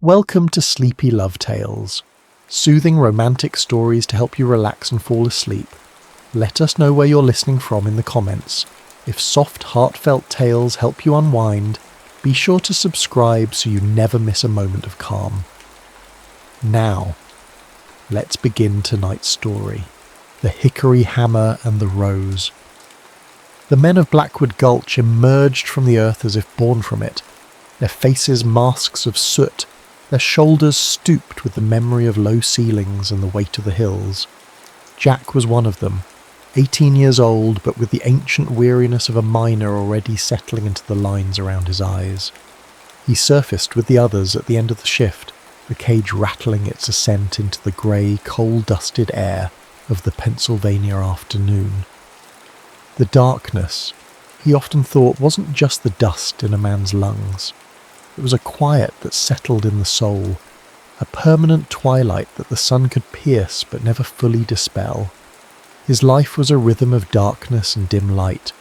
Welcome to Sleepy Love Tales, soothing romantic stories to help you relax and fall asleep. Let us know where you're listening from in the comments. If soft, heartfelt tales help you unwind, be sure to subscribe so you never miss a moment of calm. Now, let's begin tonight's story. The Hickory Hammer and the Rose. The men of Blackwood Gulch emerged from the earth as if born from it, their faces masks of soot, their shoulders stooped with the memory of low ceilings and the weight of the hills. Jack was one of them, 18 years old, but with the ancient weariness of a miner already settling into the lines around his eyes. He surfaced with the others at the end of the shift, the cage rattling its ascent into the grey, coal-dusted air of the Pennsylvania afternoon. The darkness, he often thought, wasn't just the dust in a man's lungs. It was a quiet that settled in the soul, a permanent twilight that the sun could pierce but never fully dispel. His life was a rhythm of darkness and dim light,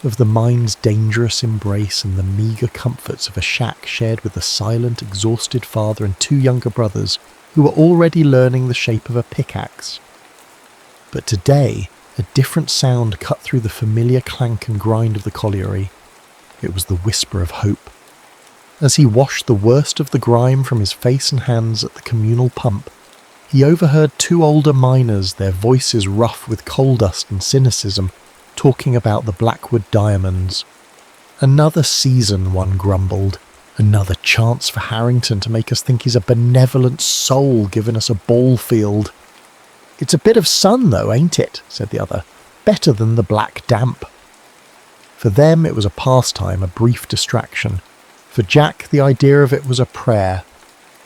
of the mind's dangerous embrace and the meagre comforts of a shack shared with a silent, exhausted father and two younger brothers who were already learning the shape of a pickaxe. But today, a different sound cut through the familiar clank and grind of the colliery. It was the whisper of hope. As he washed the worst of the grime from his face and hands at the communal pump, he overheard two older miners, their voices rough with coal dust and cynicism, talking about the Blackwood diamonds. "Another season," one grumbled. "Another chance for Harrington to make us think he's a benevolent soul giving us a ball field." "It's a bit of sun though, ain't it?" said the other. "Better than the black damp." For them it was a pastime, a brief distraction. For Jack, the idea of it was a prayer.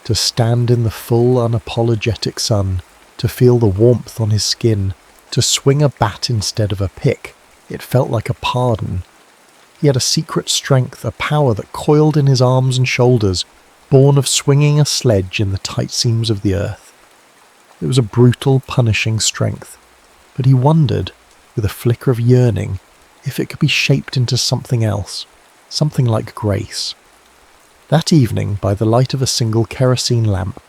To stand in the full, unapologetic sun, to feel the warmth on his skin, to swing a bat instead of a pick, it felt like a pardon. He had a secret strength, a power that coiled in his arms and shoulders, born of swinging a sledge in the tight seams of the earth. It was a brutal, punishing strength, but he wondered, with a flicker of yearning, if it could be shaped into something else, something like grace. That evening, by the light of a single kerosene lamp,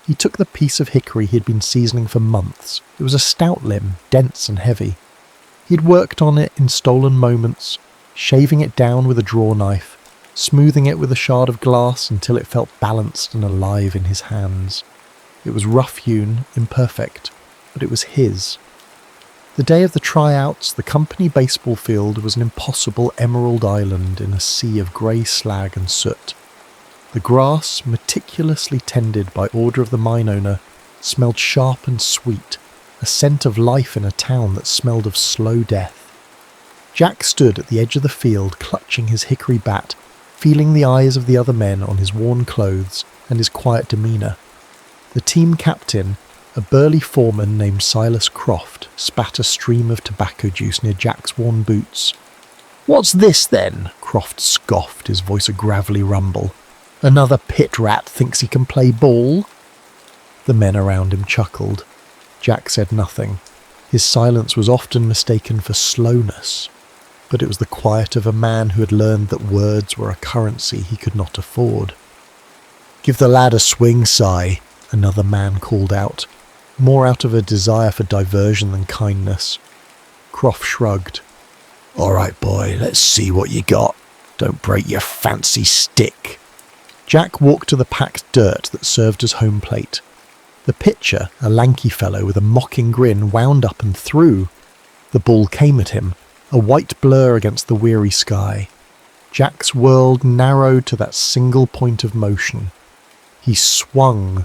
he took the piece of hickory he had been seasoning for months. It was a stout limb, dense and heavy. He had worked on it in stolen moments, shaving it down with a draw knife, smoothing it with a shard of glass until it felt balanced and alive in his hands. It was rough-hewn, imperfect, but it was his. The day of the tryouts, the company baseball field was an impossible emerald island in a sea of grey slag and soot. The grass, meticulously tended by order of the mine owner, smelled sharp and sweet, a scent of life in a town that smelled of slow death. Jack stood at the edge of the field, clutching his hickory bat, feeling the eyes of the other men on his worn clothes and his quiet demeanour. The team captain, a burly foreman named Silas Croft, spat a stream of tobacco juice near Jack's worn boots. "What's this then?" Croft scoffed, his voice a gravelly rumble. "Another pit rat thinks he can play ball?" The men around him chuckled. Jack said nothing. His silence was often mistaken for slowness, but it was the quiet of a man who had learned that words were a currency he could not afford. "Give the lad a swing, Si," another man called out, more out of a desire for diversion than kindness. Croft shrugged. "All right, boy, let's see what you got. Don't break your fancy stick." Jack walked to the packed dirt that served as home plate. The pitcher, a lanky fellow with a mocking grin, wound up and threw. The ball came at him, a white blur against the weary sky. Jack's world narrowed to that single point of motion. He swung,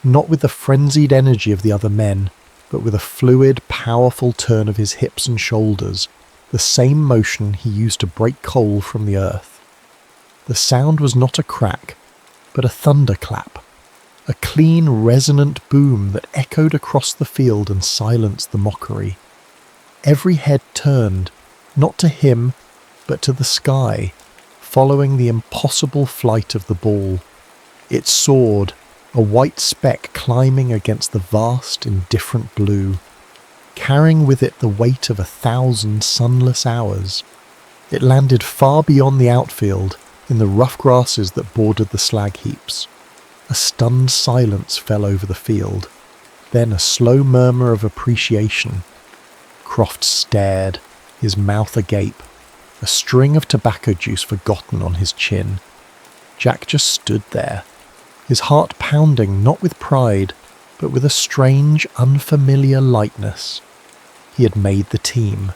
not with the frenzied energy of the other men, but with a fluid, powerful turn of his hips and shoulders, the same motion he used to break coal from the earth. The sound was not a crack, but a thunderclap, a clean, resonant boom that echoed across the field and silenced the mockery. Every head turned, not to him, but to the sky, following the impossible flight of the ball. It soared, a white speck climbing against the vast, indifferent blue, carrying with it the weight of 1,000 sunless hours. It landed far beyond the outfield, in the rough grasses that bordered the slag heaps. A stunned silence fell over the field, then a slow murmur of appreciation. Croft stared, his mouth agape, a string of tobacco juice forgotten on his chin. Jack just stood there, his heart pounding not with pride, but with a strange, unfamiliar lightness. He had made the team.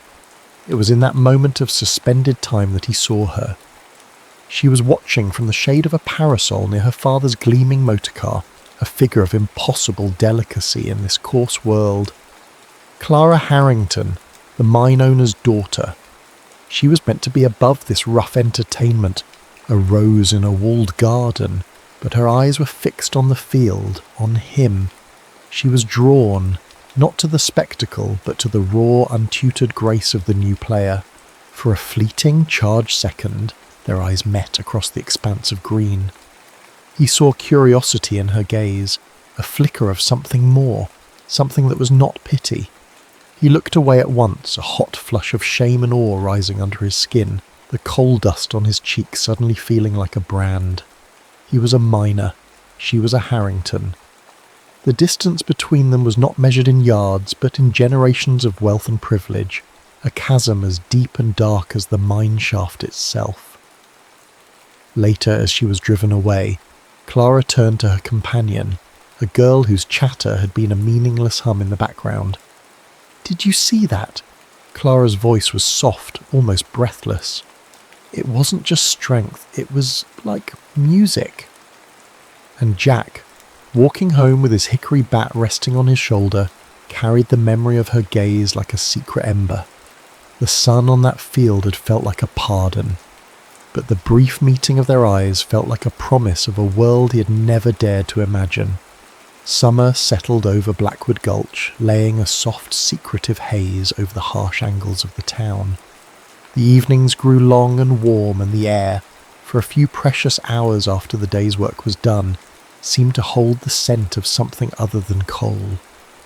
It was in that moment of suspended time that he saw her. She was watching from the shade of a parasol near her father's gleaming motorcar, a figure of impossible delicacy in this coarse world. Clara Harrington, the mine owner's daughter. She was meant to be above this rough entertainment, a rose in a walled garden, but her eyes were fixed on the field, on him. She was drawn, not to the spectacle, but to the raw, untutored grace of the new player. For a fleeting, charged second, their eyes met across the expanse of green. He saw curiosity in her gaze, a flicker of something more, something that was not pity. He looked away at once, a hot flush of shame and awe rising under his skin, the coal dust on his cheek suddenly feeling like a brand. He was a miner, she was a Harrington. The distance between them was not measured in yards, but in generations of wealth and privilege, a chasm as deep and dark as the mine shaft itself. Later, as she was driven away, Clara turned to her companion, a girl whose chatter had been a meaningless hum in the background. "Did you see that?" Clara's voice was soft, almost breathless. It wasn't just strength, it was like music. And Jack, walking home with his hickory bat resting on his shoulder, carried the memory of her gaze like a secret ember. The sun on that field had felt like a pardon, but the brief meeting of their eyes felt like a promise of a world he had never dared to imagine. Summer settled over Blackwood Gulch, laying a soft, secretive haze over the harsh angles of the town. The evenings grew long and warm, and the air, for a few precious hours after the day's work was done, seemed to hold the scent of something other than coal.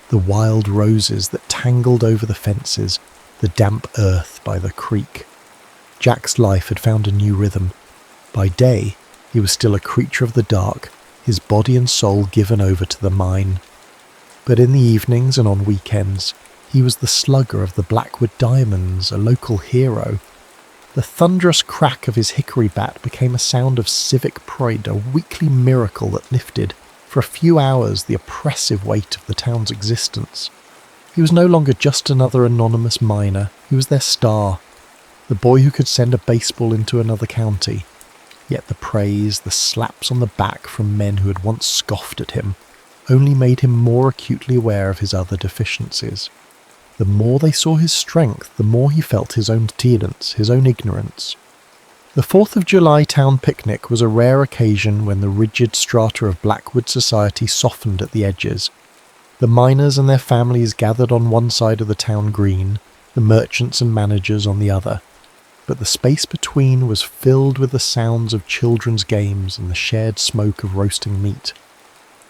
The wild roses that tangled over the fences, the damp earth by the creek. Jack's life had found a new rhythm. By day, he was still a creature of the dark, his body and soul given over to the mine. But in the evenings and on weekends, he was the slugger of the Blackwood Diamonds, a local hero. The thunderous crack of his hickory bat became a sound of civic pride, a weekly miracle that lifted, for a few hours, the oppressive weight of the town's existence. He was no longer just another anonymous miner, he was their star, the boy who could send a baseball into another county. Yet the praise, the slaps on the back from men who had once scoffed at him, only made him more acutely aware of his other deficiencies. The more they saw his strength, the more he felt his own tidance, his own ignorance. The 4th of July town picnic was a rare occasion when the rigid strata of Blackwood society softened at the edges. The miners and their families gathered on one side of the town green, the merchants and managers on the other. But the space between was filled with the sounds of children's games and the shared smoke of roasting meat.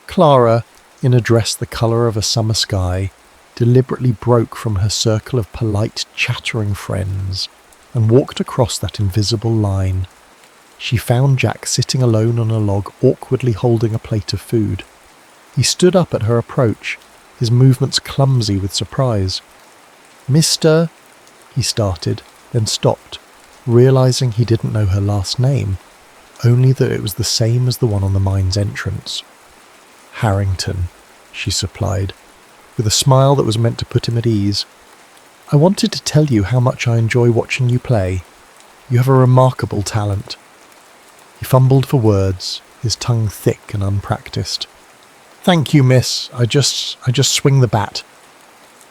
Clara, in a dress the colour of a summer sky, deliberately broke from her circle of polite, chattering friends and walked across that invisible line. She found Jack sitting alone on a log, awkwardly holding a plate of food. He stood up at her approach, his movements clumsy with surprise. "Mr. he started, then stopped, realising he didn't know her last name, only that it was the same as the one on the mine's entrance. "Harrington," she supplied, with a smile that was meant to put him at ease. "I wanted to tell you how much I enjoy watching you play. You have a remarkable talent." He fumbled for words, his tongue thick and unpractised. "Thank you, miss. I just swing the bat."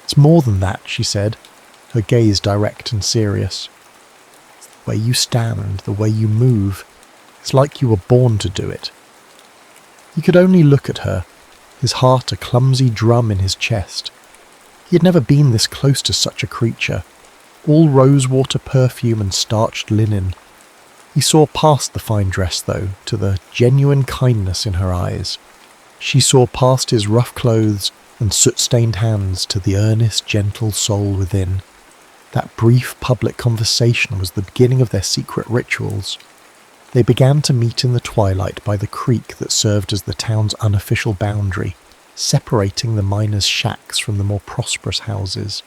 "It's more than that," she said, her gaze direct and serious. "It's the way you stand, the way you move. It's like you were born to do it." He could only look at her, his heart a clumsy drum in his chest. He had never been this close to such a creature, all rosewater perfume and starched linen. He saw past the fine dress, though, to the genuine kindness in her eyes. She saw past his rough clothes and soot-stained hands to the earnest, gentle soul within. That brief public conversation was the beginning of their secret rituals. They began to meet in the twilight by the creek that served as the town's unofficial boundary, separating the miners' shacks from the more prosperous houses.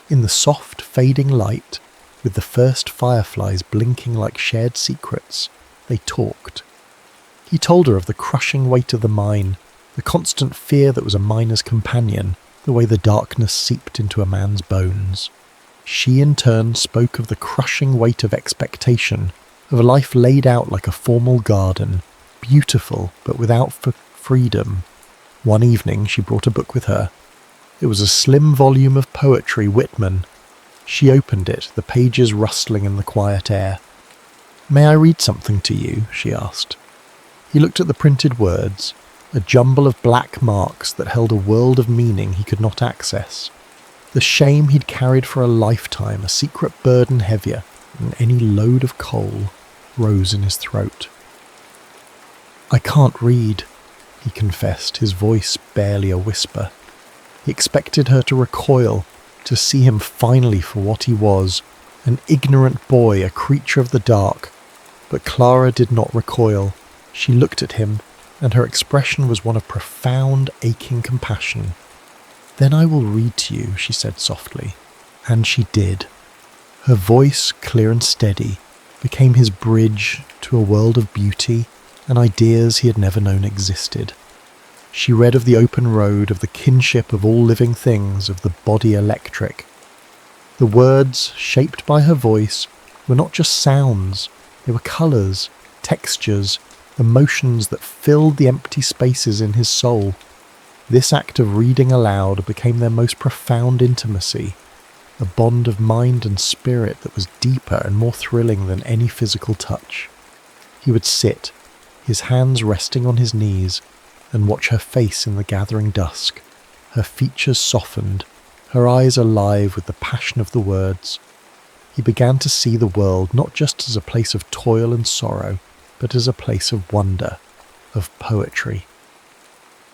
In the soft, fading light, with the first fireflies blinking like shared secrets, they talked. He told her of the crushing weight of the mine, the constant fear that was a miner's companion, the way the darkness seeped into a man's bones. She in turn spoke of the crushing weight of expectation, of a life laid out like a formal garden, beautiful but without freedom. One evening she brought a book with her. It was a slim volume of poetry, Whitman. She opened it, the pages rustling in the quiet air. "May I read something to you?" she asked. He looked at the printed words, a jumble of black marks that held a world of meaning he could not access. The shame he'd carried for a lifetime, a secret burden heavier than any load of coal, rose in his throat. "I can't read," he confessed, his voice barely a whisper. He expected her to recoil, to see him finally for what he was, an ignorant boy, a creature of the dark. But Clara did not recoil. She looked at him, and her expression was one of profound, aching compassion. "Then I will read to you," she said softly. And she did. Her voice, clear and steady, became his bridge to a world of beauty and ideas he had never known existed. She read of the open road, of the kinship of all living things, of the body electric. The words, shaped by her voice, were not just sounds, they were colours, textures, emotions that filled the empty spaces in his soul. This act of reading aloud became their most profound intimacy, a bond of mind and spirit that was deeper and more thrilling than any physical touch. He would sit, his hands resting on his knees, and watch her face in the gathering dusk, her features softened, her eyes alive with the passion of the words. He began to see the world not just as a place of toil and sorrow, but as a place of wonder, of poetry.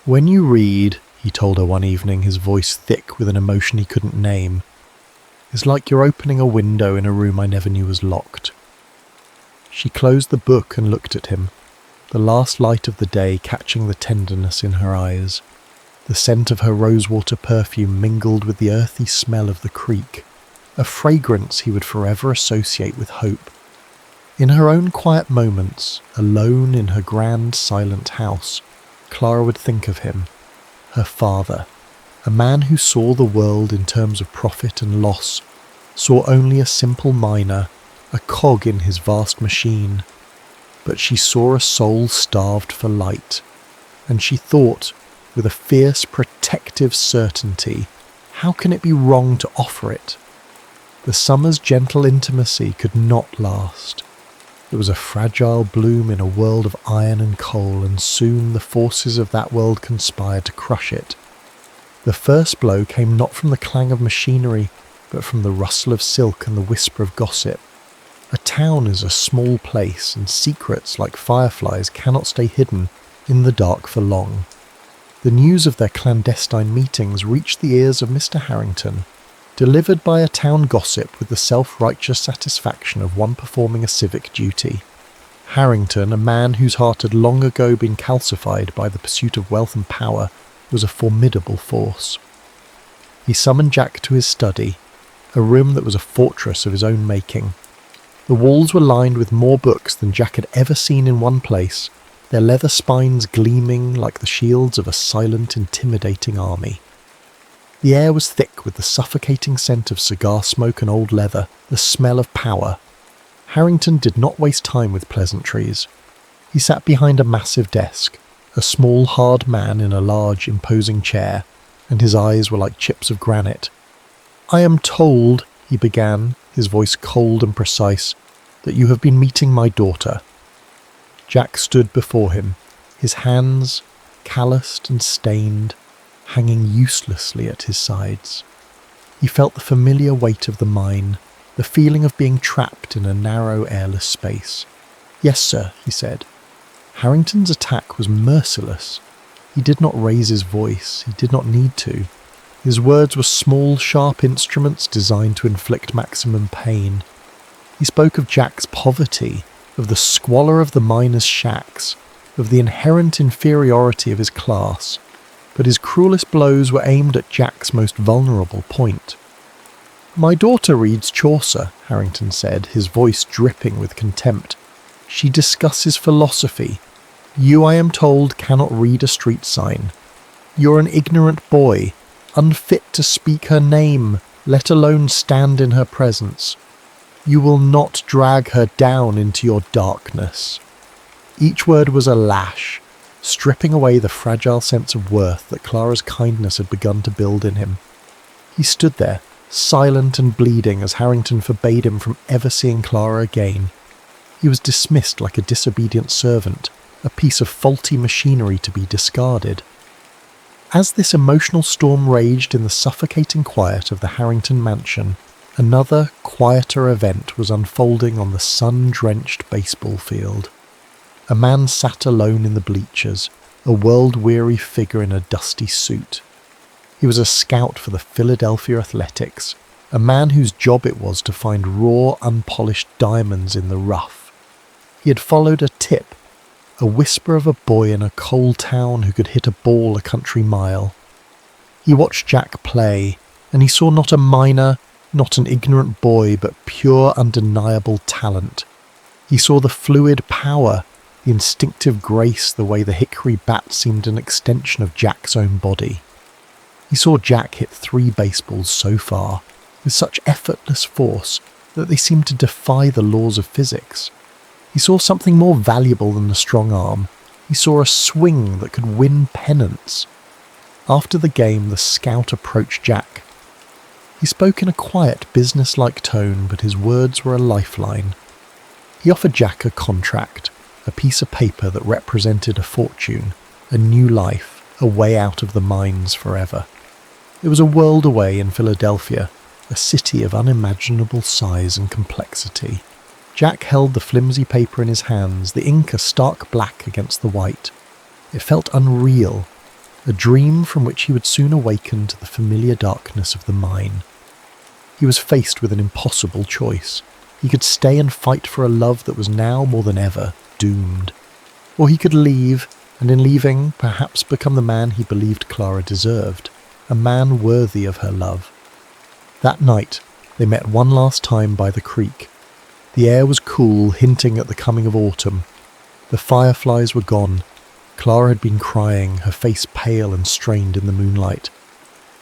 "When you read," he told her one evening, his voice thick with an emotion he couldn't name, "it's like you're opening a window in a room I never knew was locked." She closed the book and looked at him, the last light of the day catching the tenderness in her eyes. The scent of her rosewater perfume mingled with the earthy smell of the creek, a fragrance he would forever associate with hope. In her own quiet moments, alone in her grand, silent house, Clara would think of him, her father, a man who saw the world in terms of profit and loss, saw only a simple miner, a cog in his vast machine. But she saw a soul starved for light, and she thought, with a fierce, protective certainty, how can it be wrong to offer it? The summer's gentle intimacy could not last. It was a fragile bloom in a world of iron and coal, and soon the forces of that world conspired to crush it. The first blow came not from the clang of machinery, but from the rustle of silk and the whisper of gossip. A town is a small place, and secrets like fireflies cannot stay hidden in the dark for long. The news of their clandestine meetings reached the ears of Mr. Harrington, delivered by a town gossip with the self-righteous satisfaction of one performing a civic duty. Harrington, a man whose heart had long ago been calcified by the pursuit of wealth and power, was a formidable force. He summoned Jack to his study, a room that was a fortress of his own making. The walls were lined with more books than Jack had ever seen in one place, their leather spines gleaming like the shields of a silent, intimidating army. The air was thick with the suffocating scent of cigar smoke and old leather, the smell of power. Harrington did not waste time with pleasantries. He sat behind a massive desk, a small, hard man in a large, imposing chair, and his eyes were like chips of granite. "I am told," he began, his voice cold and precise, "that you have been meeting my daughter." Jack stood before him, his hands, calloused and stained, hanging uselessly at his sides. He felt the familiar weight of the mine, the feeling of being trapped in a narrow, airless space. "Yes, sir," he said. Harrington's attack was merciless. He did not raise his voice, he did not need to. His words were small, sharp instruments designed to inflict maximum pain. He spoke of Jack's poverty, of the squalor of the miners' shacks, of the inherent inferiority of his class, but his cruelest blows were aimed at Jack's most vulnerable point. "My daughter reads Chaucer," Harrington said, his voice dripping with contempt. "She discusses philosophy. You, I am told, cannot read a street sign. You're an ignorant boy, unfit to speak her name, let alone stand in her presence. You will not drag her down into your darkness." Each word was a lash, stripping away the fragile sense of worth that Clara's kindness had begun to build in him. He stood there, silent and bleeding, as Harrington forbade him from ever seeing Clara again. He was dismissed like a disobedient servant, a piece of faulty machinery to be discarded. As this emotional storm raged in the suffocating quiet of the Harrington mansion, another, quieter event was unfolding on the sun-drenched baseball field. A man sat alone in the bleachers, a world-weary figure in a dusty suit. He was a scout for the Philadelphia Athletics, a man whose job it was to find raw, unpolished diamonds in the rough. He had followed a tip, a whisper of a boy in a coal town who could hit a ball a country mile. He watched Jack play, and he saw not a miner, not an ignorant boy, but pure, undeniable talent. He saw the fluid power, the instinctive grace, the way the hickory bat seemed an extension of Jack's own body. He saw Jack hit 3 baseballs so far, with such effortless force that they seemed to defy the laws of physics. He saw something more valuable than a strong arm. He saw a swing that could win pennants. After the game, the scout approached Jack. He spoke in a quiet, business-like tone, but his words were a lifeline. He offered Jack a contract, a piece of paper that represented a fortune, a new life, a way out of the mines forever. It was a world away in Philadelphia, a city of unimaginable size and complexity. Jack held the flimsy paper in his hands, the ink a stark black against the white. It felt unreal, a dream from which he would soon awaken to the familiar darkness of the mine. He was faced with an impossible choice. He could stay and fight for a love that was now more than ever doomed. Or he could leave, and in leaving, perhaps become the man he believed Clara deserved, a man worthy of her love. That night, they met one last time by the creek. The air was cool, hinting at the coming of autumn. The fireflies were gone. Clara had been crying, her face pale and strained in the moonlight.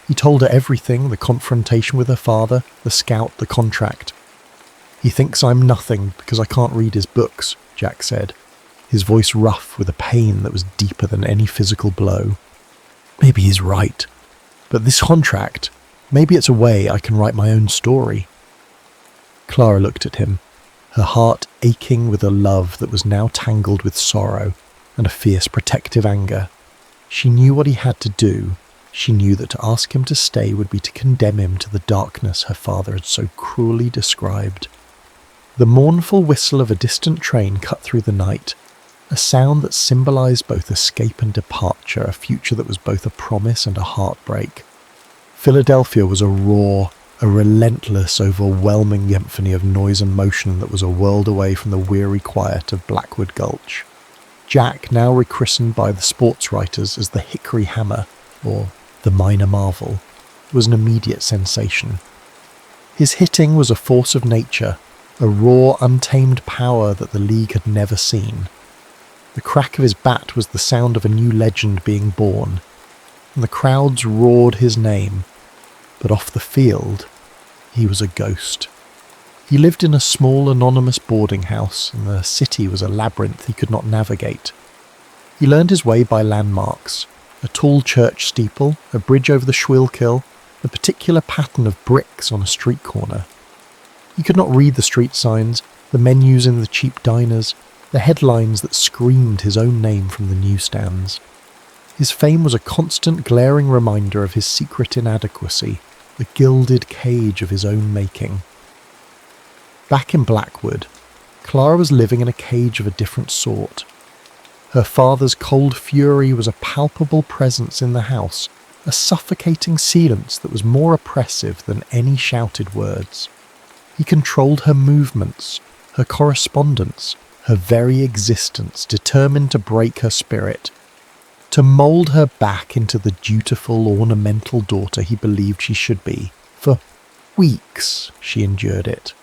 He told her everything, the confrontation with her father, the scout, the contract. "He thinks I'm nothing because I can't read his books," Jack said, his voice rough with a pain that was deeper than any physical blow. "Maybe he's right. But this contract, maybe it's a way I can write my own story." Clara looked at him, her heart aching with a love that was now tangled with sorrow and a fierce protective anger. She knew what he had to do. She knew that to ask him to stay would be to condemn him to the darkness her father had so cruelly described. The mournful whistle of a distant train cut through the night, a sound that symbolized both escape and departure, a future that was both a promise and a heartbreak. Philadelphia was a raw, a relentless, overwhelming symphony of noise and motion that was a world away from the weary quiet of Blackwood Gulch. Jack, now rechristened by the sports writers as the Hickory Hammer, or the Minor Marvel, was an immediate sensation. His hitting was a force of nature, a raw, untamed power that the league had never seen. The crack of his bat was the sound of a new legend being born, and the crowds roared his name, but off the field, he was a ghost. He lived in a small, anonymous boarding house, and the city was a labyrinth he could not navigate. He learned his way by landmarks, a tall church steeple, a bridge over the Schuylkill, a particular pattern of bricks on a street corner. He could not read the street signs, the menus in the cheap diners, the headlines that screamed his own name from the newsstands. His fame was a constant glaring reminder of his secret inadequacy, the gilded cage of his own making. Back in Blackwood, Clara was living in a cage of a different sort. Her father's cold fury was a palpable presence in the house, a suffocating silence that was more oppressive than any shouted words. He controlled her movements, her correspondence, her very existence determined to break her spirit, to mould her back into the dutiful, ornamental daughter he believed she should be. For weeks she endured it,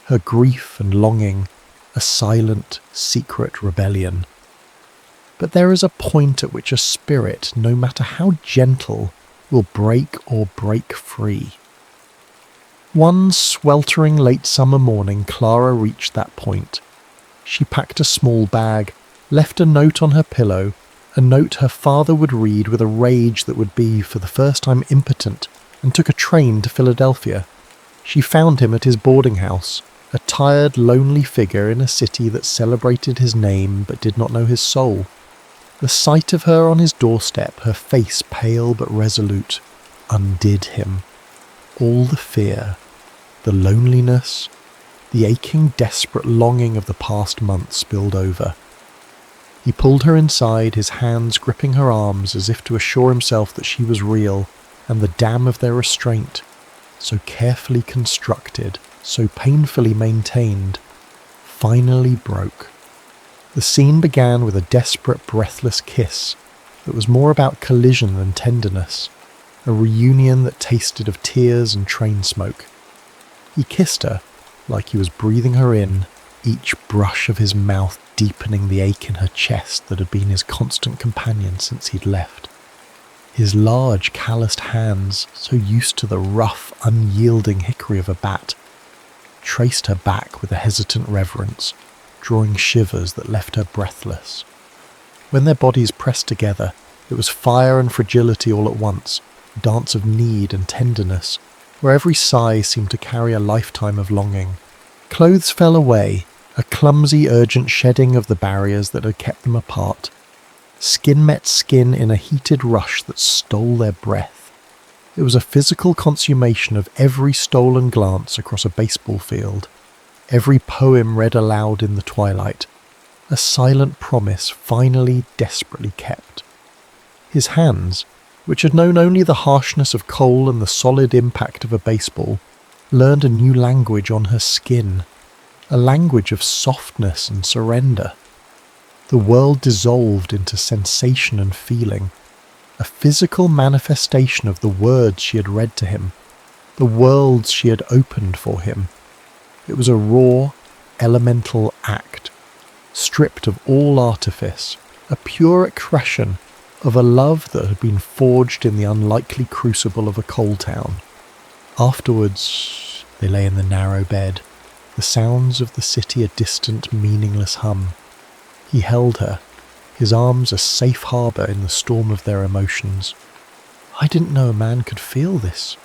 her grief and longing, a silent, secret rebellion. But there is a point at which a spirit, no matter how gentle, will break or break free. One sweltering late summer morning, Clara reached that point. She packed a small bag, left a note on her pillow, a note her father would read with a rage that would be, for the first time, impotent, and took a train to Philadelphia. She found him at his boarding house, a tired, lonely figure in a city that celebrated his name but did not know his soul. The sight of her on his doorstep, her face pale but resolute, undid him. All the fear, the loneliness, the aching, desperate longing of the past month spilled over. He pulled her inside, his hands gripping her arms as if to assure himself that she was real, and the dam of their restraint, so carefully constructed, so painfully maintained, finally broke. The scene began with a desperate, breathless kiss that was more about collision than tenderness, a reunion that tasted of tears and train smoke. He kissed her like he was breathing her in, each brush of his mouth deepening the ache in her chest that had been his constant companion since he'd left. His large, calloused hands, so used to the rough, unyielding hickory of a bat, traced her back with a hesitant reverence, drawing shivers that left her breathless. When their bodies pressed together, it was fire and fragility all at once, a dance of need and tenderness, where every sigh seemed to carry a lifetime of longing. Clothes fell away, a clumsy, urgent shedding of the barriers that had kept them apart. Skin met skin in a heated rush that stole their breath. It was a physical consummation of every stolen glance across a baseball field, every poem read aloud in the twilight, a silent promise finally desperately kept. His hands, which had known only the harshness of coal and the solid impact of a baseball, learned a new language on her skin, a language of softness and surrender. The world dissolved into sensation and feeling, a physical manifestation of the words she had read to him, the worlds she had opened for him. It was a raw, elemental act, stripped of all artifice, a pure expression of a love that had been forged in the unlikely crucible of a coal town. Afterwards, they lay in the narrow bed, the sounds of the city a distant, meaningless hum. He held her, his arms a safe harbour in the storm of their emotions. "I didn't know a man could feel this.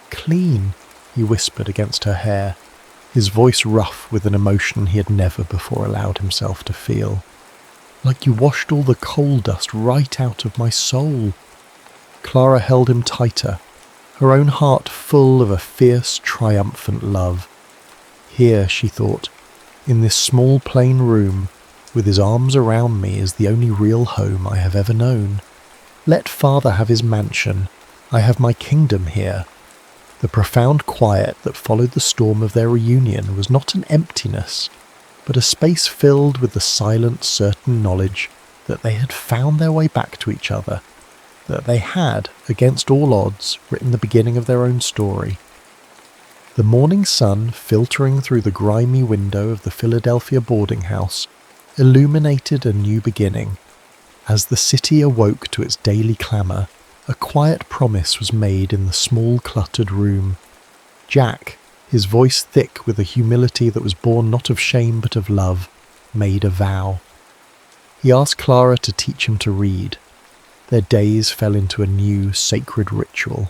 Clean," he whispered against her hair, his voice rough with an emotion he had never before allowed himself to feel. "Like you washed all the coal dust right out of my soul." Clara held him tighter, her own heart full of a fierce, triumphant love. Here, she thought, in this small plain room, with his arms around me, is the only real home I have ever known. Let father have his mansion, I have my kingdom here. The profound quiet that followed the storm of their reunion was not an emptiness, but a space filled with the silent, certain knowledge that they had found their way back to each other, that they had, against all odds, written the beginning of their own story. The morning sun, filtering through the grimy window of the Philadelphia boarding house, illuminated a new beginning. As the city awoke to its daily clamour, a quiet promise was made in the small, cluttered room. Jack, his voice thick with a humility that was born not of shame but of love, made a vow. He asked Clara to teach him to read. Their days fell into a new, sacred ritual.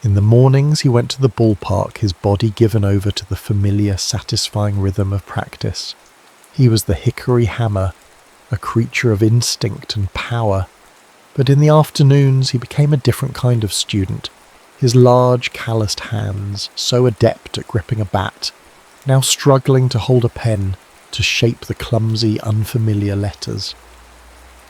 In the mornings he went to the ballpark, his body given over to the familiar, satisfying rhythm of practice. He was the hickory hammer, a creature of instinct and power. But in the afternoons he became a different kind of student, his large, calloused hands, so adept at gripping a bat, now struggling to hold a pen, to shape the clumsy, unfamiliar letters.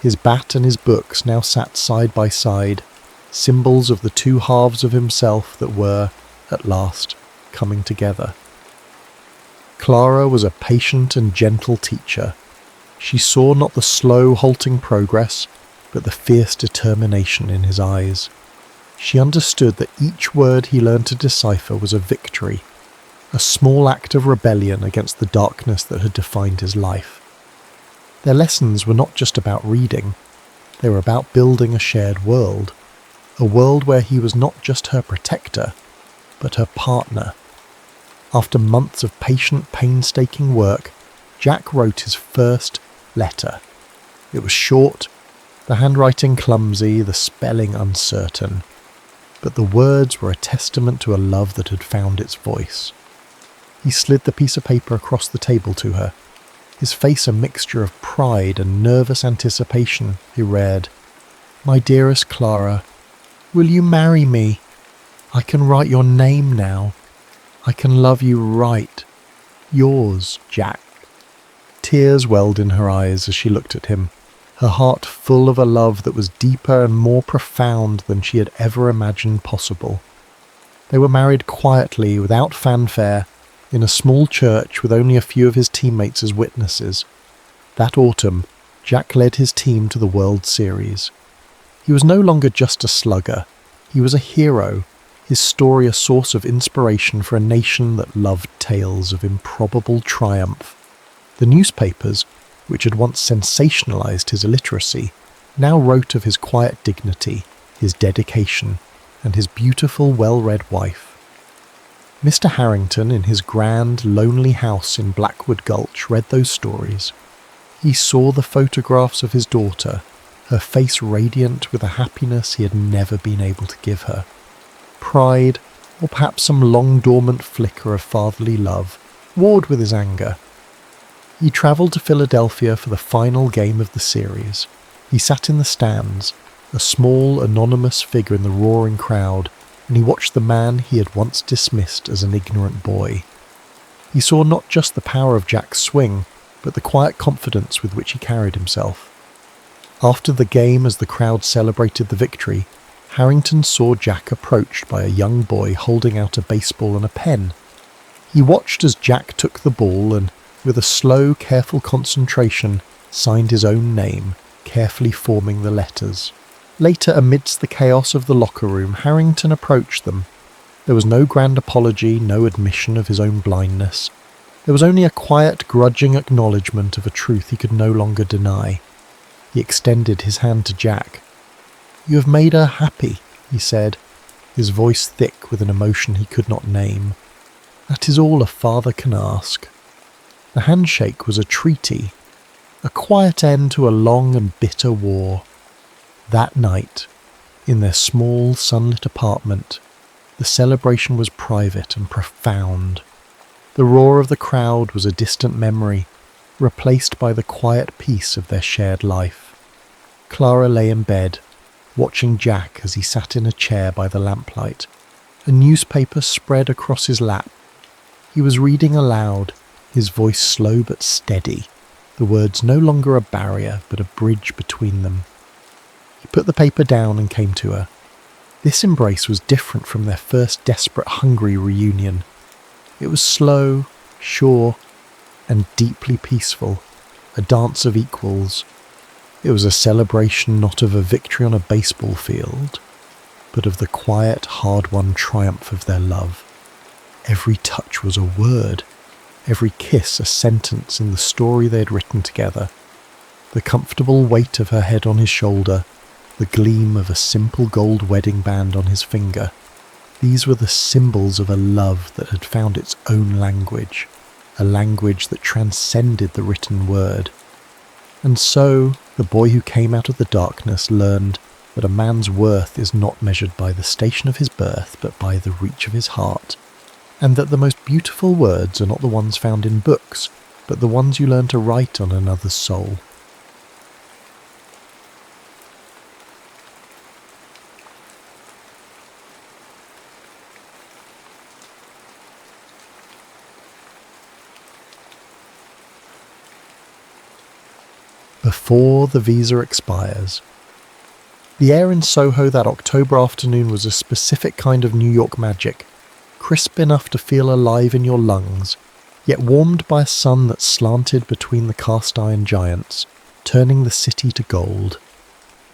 His bat and his books now sat side by side, symbols of the two halves of himself that were, at last, coming together. Clara was a patient and gentle teacher, She saw not the slow, halting progress, but the fierce determination in his eyes. She understood that each word he learned to decipher was a victory, a small act of rebellion against the darkness that had defined his life. Their lessons were not just about reading, they were about building a shared world, a world where he was not just her protector, but her partner. After months of patient, painstaking work, Jack wrote his first letter. It was short, the handwriting clumsy, the spelling uncertain, but the words were a testament to a love that had found its voice. He slid the piece of paper across the table to her, his face a mixture of pride and nervous anticipation. He read, "My dearest Clara, will you marry me? I can write your name now. I can love you right. Yours, Jack." Tears welled in her eyes as she looked at him, her heart full of a love that was deeper and more profound than she had ever imagined possible. They were married quietly, without fanfare, in a small church with only a few of his teammates as witnesses. That autumn, Jack led his team to the World Series. He was no longer just a slugger, he was a hero, his story a source of inspiration for a nation that loved tales of improbable triumph. The newspapers, which had once sensationalized his illiteracy, now wrote of his quiet dignity, his dedication, and his beautiful, well-read wife. Mr. Harrington, in his grand, lonely house in Blackwood Gulch, read those stories. He saw the photographs of his daughter, her face radiant with a happiness he had never been able to give her. Pride, or perhaps some long-dormant flicker of fatherly love, warred with his anger. He travelled to Philadelphia for the final game of the series. He sat in the stands, a small, anonymous figure in the roaring crowd, and he watched the man he had once dismissed as an ignorant boy. He saw not just the power of Jack's swing, but the quiet confidence with which he carried himself. After the game, as the crowd celebrated the victory, Harrington saw Jack approached by a young boy holding out a baseball and a pen. He watched as Jack took the ball and, with a slow, careful concentration, signed his own name, carefully forming the letters. Later, amidst the chaos of the locker room, Harrington approached them. There was no grand apology, no admission of his own blindness. There was only a quiet, grudging acknowledgement of a truth he could no longer deny. He extended his hand to Jack. "You have made her happy," he said, his voice thick with an emotion he could not name. "That is all a father can ask." The handshake was a treaty, a quiet end to a long and bitter war. That night, in their small, sunlit apartment, the celebration was private and profound. The roar of the crowd was a distant memory, replaced by the quiet peace of their shared life. Clara lay in bed, watching Jack as he sat in a chair by the lamplight, a newspaper spread across his lap. He was reading aloud, his voice slow but steady, the words no longer a barrier but a bridge between them. He put the paper down and came to her. This embrace was different from their first desperate, hungry reunion. It was slow, sure, and deeply peaceful, a dance of equals. It was a celebration not of a victory on a baseball field, but of the quiet, hard-won triumph of their love. Every touch was a word, every kiss a sentence in the story they had written together. The comfortable weight of her head on his shoulder, the gleam of a simple gold wedding band on his finger. These were the symbols of a love that had found its own language, a language that transcended the written word. And so, the boy who came out of the darkness learned that a man's worth is not measured by the station of his birth, but by the reach of his heart, and that the most beautiful words are not the ones found in books, but the ones you learn to write on another's soul. Before the visa expires. The air in Soho that October afternoon was a specific kind of New York magic, crisp enough to feel alive in your lungs, yet warmed by a sun that slanted between the cast-iron giants, turning the city to gold.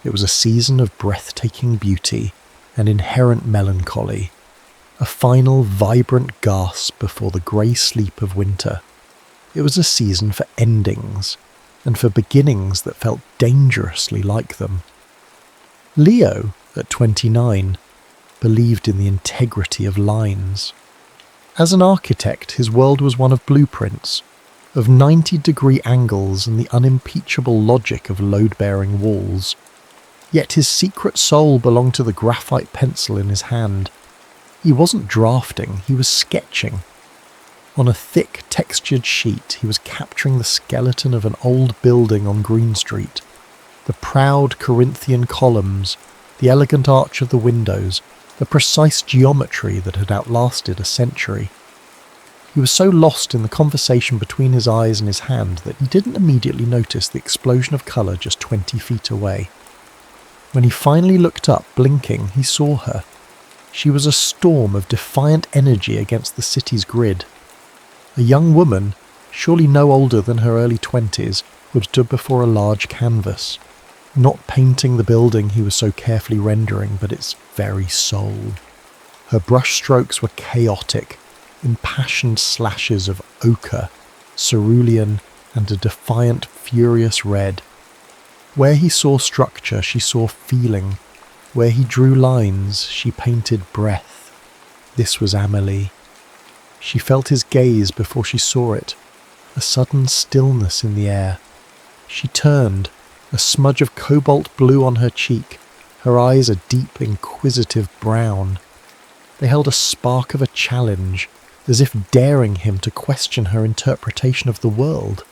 It was a season of breathtaking beauty and inherent melancholy, a final vibrant gasp before the grey sleep of winter. It was a season for endings, and for beginnings that felt dangerously like them. Leo, at 29, believed in the integrity of lines. As an architect, his world was one of blueprints, of 90-degree angles and the unimpeachable logic of load-bearing walls. Yet his secret soul belonged to the graphite pencil in his hand. He wasn't drafting, he was sketching. On a thick, textured sheet, he was capturing the skeleton of an old building on Green Street. The proud Corinthian columns, the elegant arch of the windows, the precise geometry that had outlasted a century. He was so lost in the conversation between his eyes and his hand that he didn't immediately notice the explosion of colour just 20 feet away. When he finally looked up, blinking, he saw her. She was a storm of defiant energy against the city's grid. A young woman, surely no older than her early 20s, would stood before a large canvas, not painting the building he was so carefully rendering, but its very soul. Her brush strokes were chaotic, impassioned slashes of ochre, cerulean, and a defiant, furious red. Where he saw structure, she saw feeling. Where he drew lines, she painted breath. This was Amélie. She felt his gaze before she saw it, a sudden stillness in the air. She turned, a smudge of cobalt blue on her cheek, her eyes a deep, inquisitive brown. They held a spark of a challenge, as if daring him to question her interpretation of the world.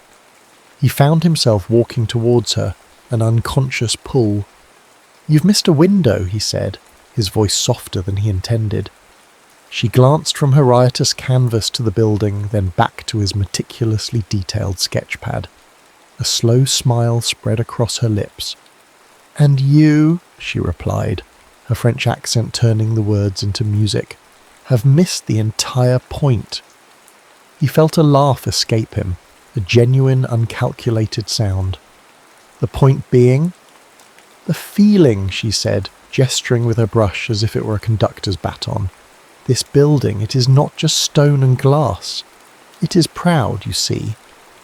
He found himself walking towards her, an unconscious pull. "You've missed a window," he said, his voice softer than he intended. She glanced from her riotous canvas to the building, then back to his meticulously detailed sketchpad. A slow smile spread across her lips. "And you," she replied, her French accent turning the words into music, "have missed the entire point." He felt a laugh escape him, a genuine, uncalculated sound. "The point being?" "The feeling," she said, gesturing with her brush as if it were a conductor's baton. "This building, it is not just stone and glass. It is proud, you see,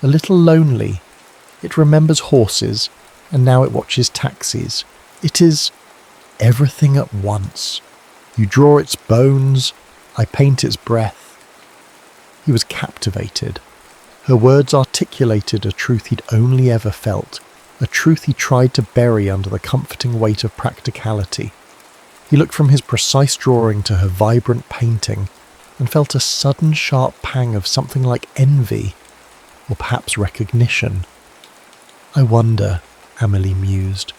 a little lonely. It remembers horses, and now it watches taxis. It is everything at once. You draw its bones, I paint its breath." He was captivated. Her words articulated a truth he'd only ever felt, a truth he tried to bury under the comforting weight of practicality. He looked from his precise drawing to her vibrant painting, and felt a sudden sharp pang of something like envy, or perhaps recognition. "I wonder," Amélie mused,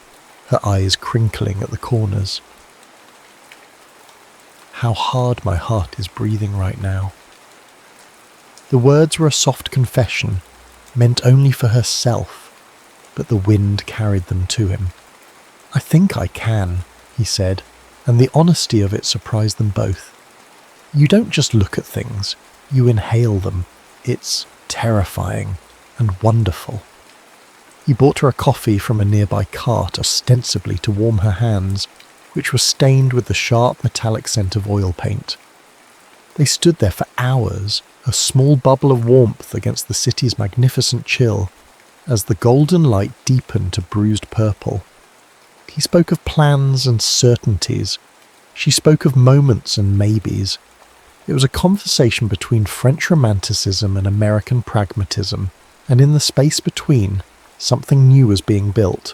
her eyes crinkling at the corners, "how hard my heart is breathing right now." The words were a soft confession, meant only for herself, but the wind carried them to him. "I think I can," he said, and the honesty of it surprised them both. "You don't just look at things, you inhale them. It's terrifying and wonderful." He bought her a coffee from a nearby cart, ostensibly to warm her hands, which were stained with the sharp metallic scent of oil paint. They stood there for hours, a small bubble of warmth against the city's magnificent chill, as the golden light deepened to bruised purple. He spoke of plans and certainties. She spoke of moments and maybes. It was a conversation between French romanticism and American pragmatism, and in the space between, something new was being built.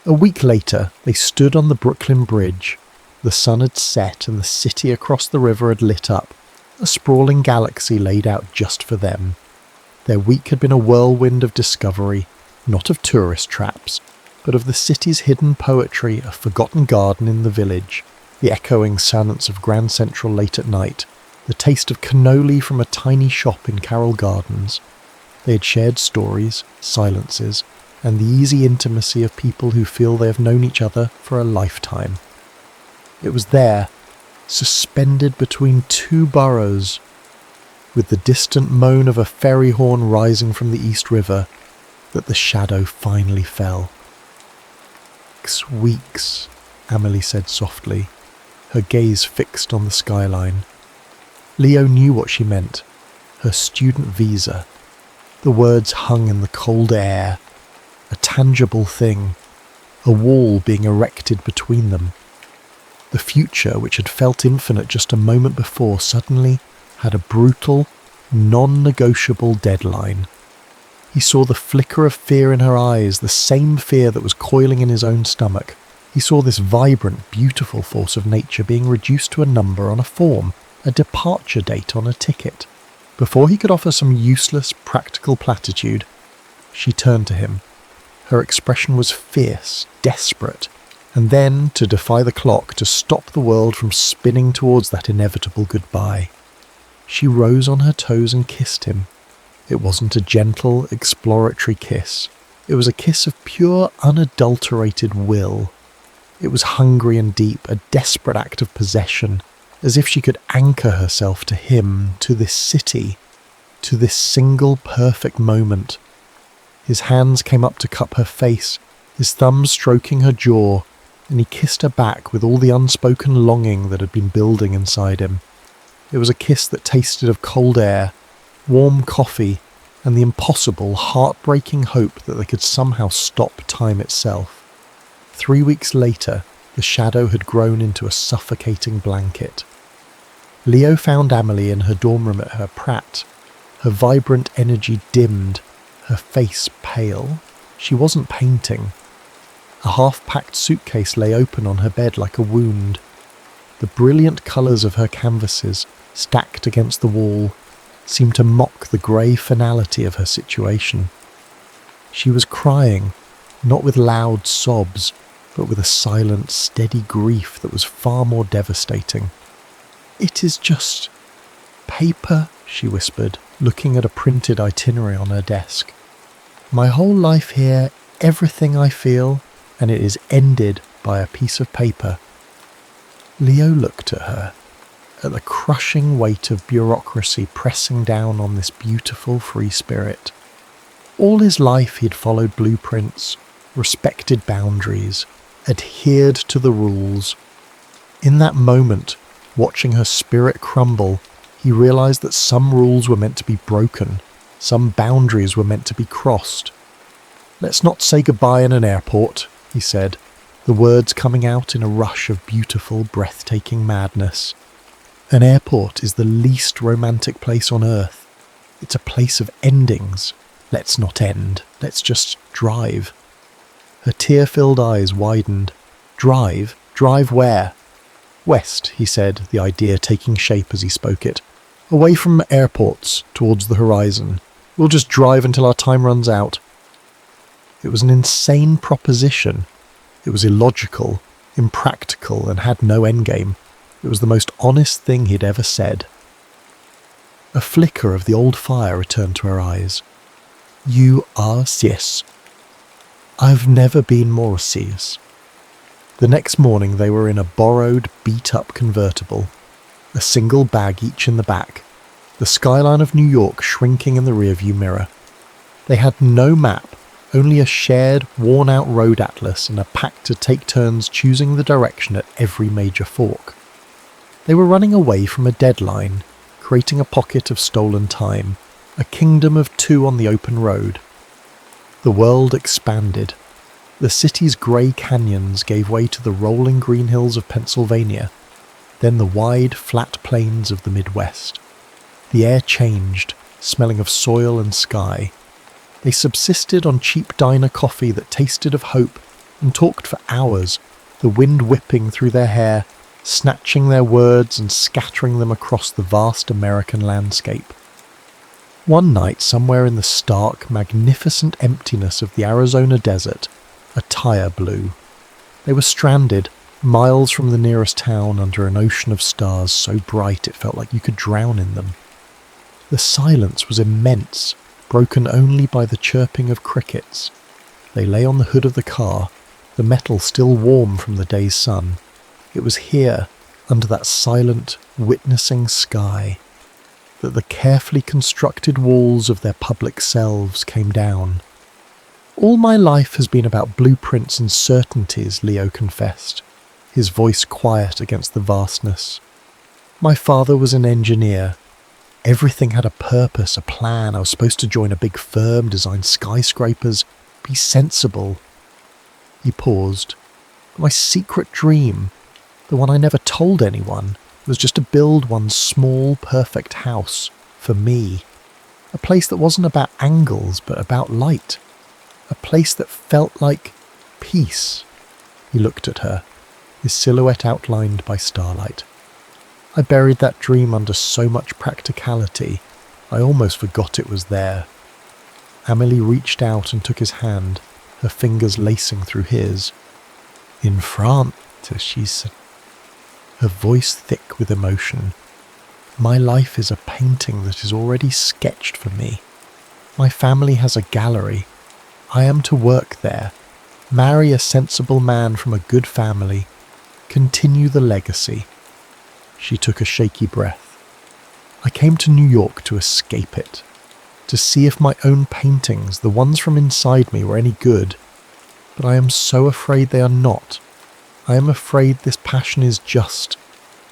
A week later, they stood on the Brooklyn Bridge. The sun had set and the city across the river had lit up, a sprawling galaxy laid out just for them. Their week had been a whirlwind of discovery, not of tourist traps, but of the city's hidden poetry, a forgotten garden in the village, the echoing silence of Grand Central late at night, the taste of cannoli from a tiny shop in Carroll Gardens. They had shared stories, silences, and the easy intimacy of people who feel they have known each other for a lifetime. It was there, suspended between two boroughs. with the distant moan of a ferry horn rising from the East River, that the shadow finally fell. "Weeks," Amelie said softly, her gaze fixed on the skyline. Leo knew what she meant. Her student visa. The words hung in the cold air. A tangible thing. A wall being erected between them. The future, which had felt infinite just a moment before, suddenly had a brutal, non-negotiable deadline. He saw the flicker of fear in her eyes, the same fear that was coiling in his own stomach. He saw this vibrant, beautiful force of nature being reduced to a number on a form, a departure date on a ticket. Before he could offer some useless, practical platitude, she turned to him. Her expression was fierce, desperate, and then, to defy the clock, to stop the world from spinning towards that inevitable goodbye. She rose on her toes and kissed him. It wasn't a gentle, exploratory kiss. It was a kiss of pure, unadulterated will. It was hungry and deep, a desperate act of possession, as if she could anchor herself to him, to this city, to this single perfect moment. His hands came up to cup her face, his thumbs stroking her jaw, and he kissed her back with all the unspoken longing that had been building inside him. It was a kiss that tasted of cold air, warm coffee, and the impossible, heartbreaking hope that they could somehow stop time itself. 3 weeks later, the shadow had grown into a suffocating blanket. Leo found Amelie in her dorm room at her Pratt. Her vibrant energy dimmed, her face pale. She wasn't painting. A half-packed suitcase lay open on her bed like a wound. The brilliant colours of her canvases, stacked against the wall, seemed to mock the grey finality of her situation. She was crying, not with loud sobs, but with a silent, steady grief that was far more devastating. "It is just paper," she whispered, looking at a printed itinerary on her desk. "My whole life here, everything I feel, and it is ended by a piece of paper." Leo looked at her, at the crushing weight of bureaucracy pressing down on this beautiful free spirit. All his life he had followed blueprints, respected boundaries, adhered to the rules. In that moment, watching her spirit crumble, he realized that some rules were meant to be broken, some boundaries were meant to be crossed. "Let's not say goodbye in an airport," he said, the words coming out in a rush of beautiful, breathtaking madness. An airport is the least romantic place on earth. It's a place of endings. Let's not end. Let's just drive. Her tear-filled eyes widened. Drive? Drive where? "West," he said, the idea taking shape as he spoke it. "Away from airports, towards the horizon. We'll just drive until our time runs out." It was an insane proposition. It was illogical, impractical, and had no endgame. It was the most honest thing he'd ever said. A flicker of the old fire returned to her eyes. "You are serious." "I've never been more serious." The next morning they were in a borrowed, beat-up convertible, a single bag each in the back, the skyline of New York shrinking in the rearview mirror. They had no map, only a shared, worn-out road atlas and a pact to take turns choosing the direction at every major fork. They were running away from a deadline, creating a pocket of stolen time, a kingdom of two on the open road. The world expanded. The city's grey canyons gave way to the rolling green hills of Pennsylvania, then the wide, flat plains of the Midwest. The air changed, smelling of soil and sky. They subsisted on cheap diner coffee that tasted of hope and talked for hours, the wind whipping through their hair, snatching their words and scattering them across the vast American landscape. One night, somewhere in the stark, magnificent emptiness of the Arizona desert, a tire blew. They were stranded, miles from the nearest town under an ocean of stars so bright it felt like you could drown in them. The silence was immense, broken only by the chirping of crickets. They lay on the hood of the car, the metal still warm from the day's sun. It was here, under that silent, witnessing sky. that the carefully constructed walls of their public selves came down. "All my life has been about blueprints and certainties," Leo confessed, his voice quiet against the vastness. "My father was an engineer. Everything had a purpose, a plan. I was supposed to join a big firm, design skyscrapers, be sensible." He paused. "My secret dream, the one I never told anyone, was just to build one small, perfect house for me. A place that wasn't about angles, but about light. A place that felt like peace." He looked at her, his silhouette outlined by starlight. "I buried that dream under so much practicality, I almost forgot it was there." Amélie reached out and took his hand, her fingers lacing through his. "In France," she said, her voice thick with emotion. "My life is a painting that is already sketched for me. My family has a gallery. I am to work there, marry a sensible man from a good family, continue the legacy." She took a shaky breath. "I came to New York to escape it, to see if my own paintings, the ones from inside me, were any good. But I am so afraid they are not. I am afraid this passion is just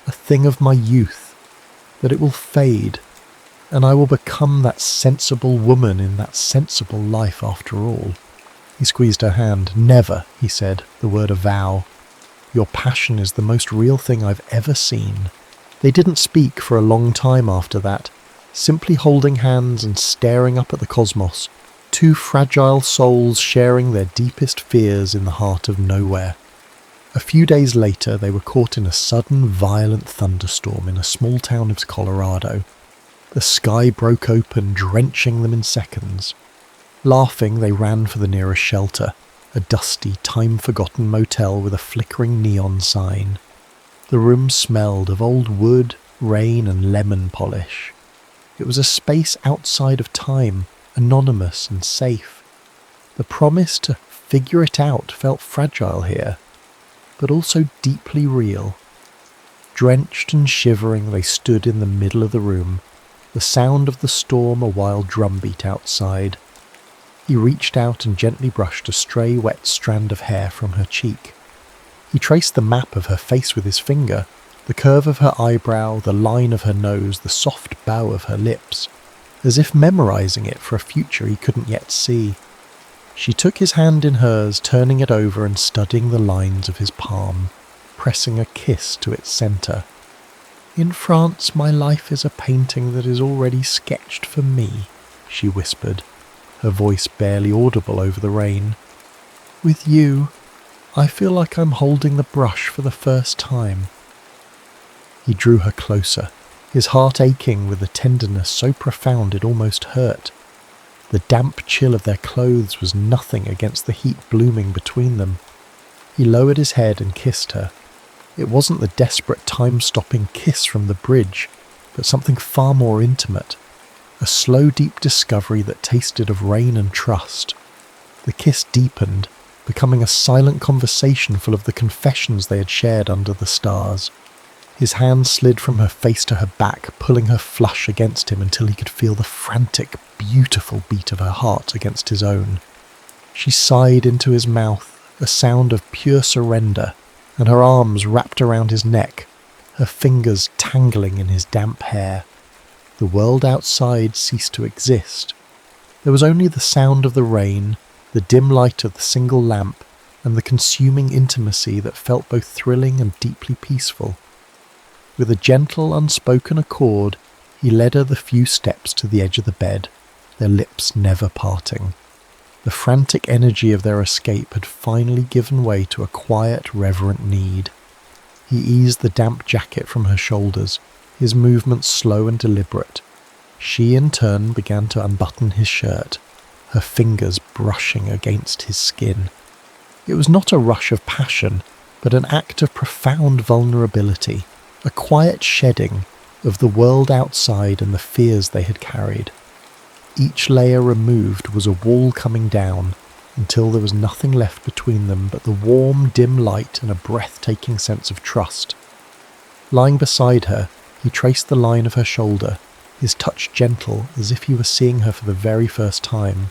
a thing of my youth, that it will fade, and I will become that sensible woman in that sensible life after all." He squeezed her hand. "Never," he said, the word a vow. "Your passion is the most real thing I've ever seen." They didn't speak for a long time after that, simply holding hands and staring up at the cosmos, two fragile souls sharing their deepest fears in the heart of nowhere. A few days later, they were caught in a sudden, violent thunderstorm in a small town of Colorado. The sky broke open, drenching them in seconds. Laughing, they ran for the nearest shelter, a dusty, time-forgotten motel with a flickering neon sign. The room smelled of old wood, rain, and lemon polish. It was a space outside of time, anonymous and safe. The promise to figure it out felt fragile here, but also deeply real. Drenched and shivering, they stood in the middle of the room, the sound of the storm a wild drumbeat outside. He reached out and gently brushed a stray wet strand of hair from her cheek. He traced the map of her face with his finger, the curve of her eyebrow, the line of her nose, the soft bow of her lips, as if memorizing it for a future he couldn't yet see. She took his hand in hers, turning it over and studying the lines of his palm, pressing a kiss to its centre. "In France, my life is a painting that is already sketched for me," she whispered, her voice barely audible over the rain. "With you, I feel like I'm holding the brush for the first time." He drew her closer, his heart aching with a tenderness so profound it almost hurt. The damp chill of their clothes was nothing against the heat blooming between them. He lowered his head and kissed her. It wasn't the desperate time-stopping kiss from the bridge, but something far more intimate. A slow, deep discovery that tasted of rain and trust. The kiss deepened, becoming a silent conversation full of the confessions they had shared under the stars. His hand slid from her face to her back, pulling her flush against him until he could feel the frantic, beautiful beat of her heart against his own. She sighed into his mouth, a sound of pure surrender, and her arms wrapped around his neck, her fingers tangling in his damp hair. The world outside ceased to exist. There was only the sound of the rain, the dim light of the single lamp, and the consuming intimacy that felt both thrilling and deeply peaceful. With a gentle, unspoken accord, he led her the few steps to the edge of the bed, their lips never parting. The frantic energy of their escape had finally given way to a quiet, reverent need. He eased the damp jacket from her shoulders, his movements slow and deliberate. She, in turn, began to unbutton his shirt, her fingers brushing against his skin. It was not a rush of passion, but an act of profound vulnerability, a quiet shedding of the world outside and the fears they had carried. Each layer removed was a wall coming down, until there was nothing left between them but the warm, dim light and a breathtaking sense of trust. Lying beside her, he traced the line of her shoulder, his touch gentle as if he were seeing her for the very first time.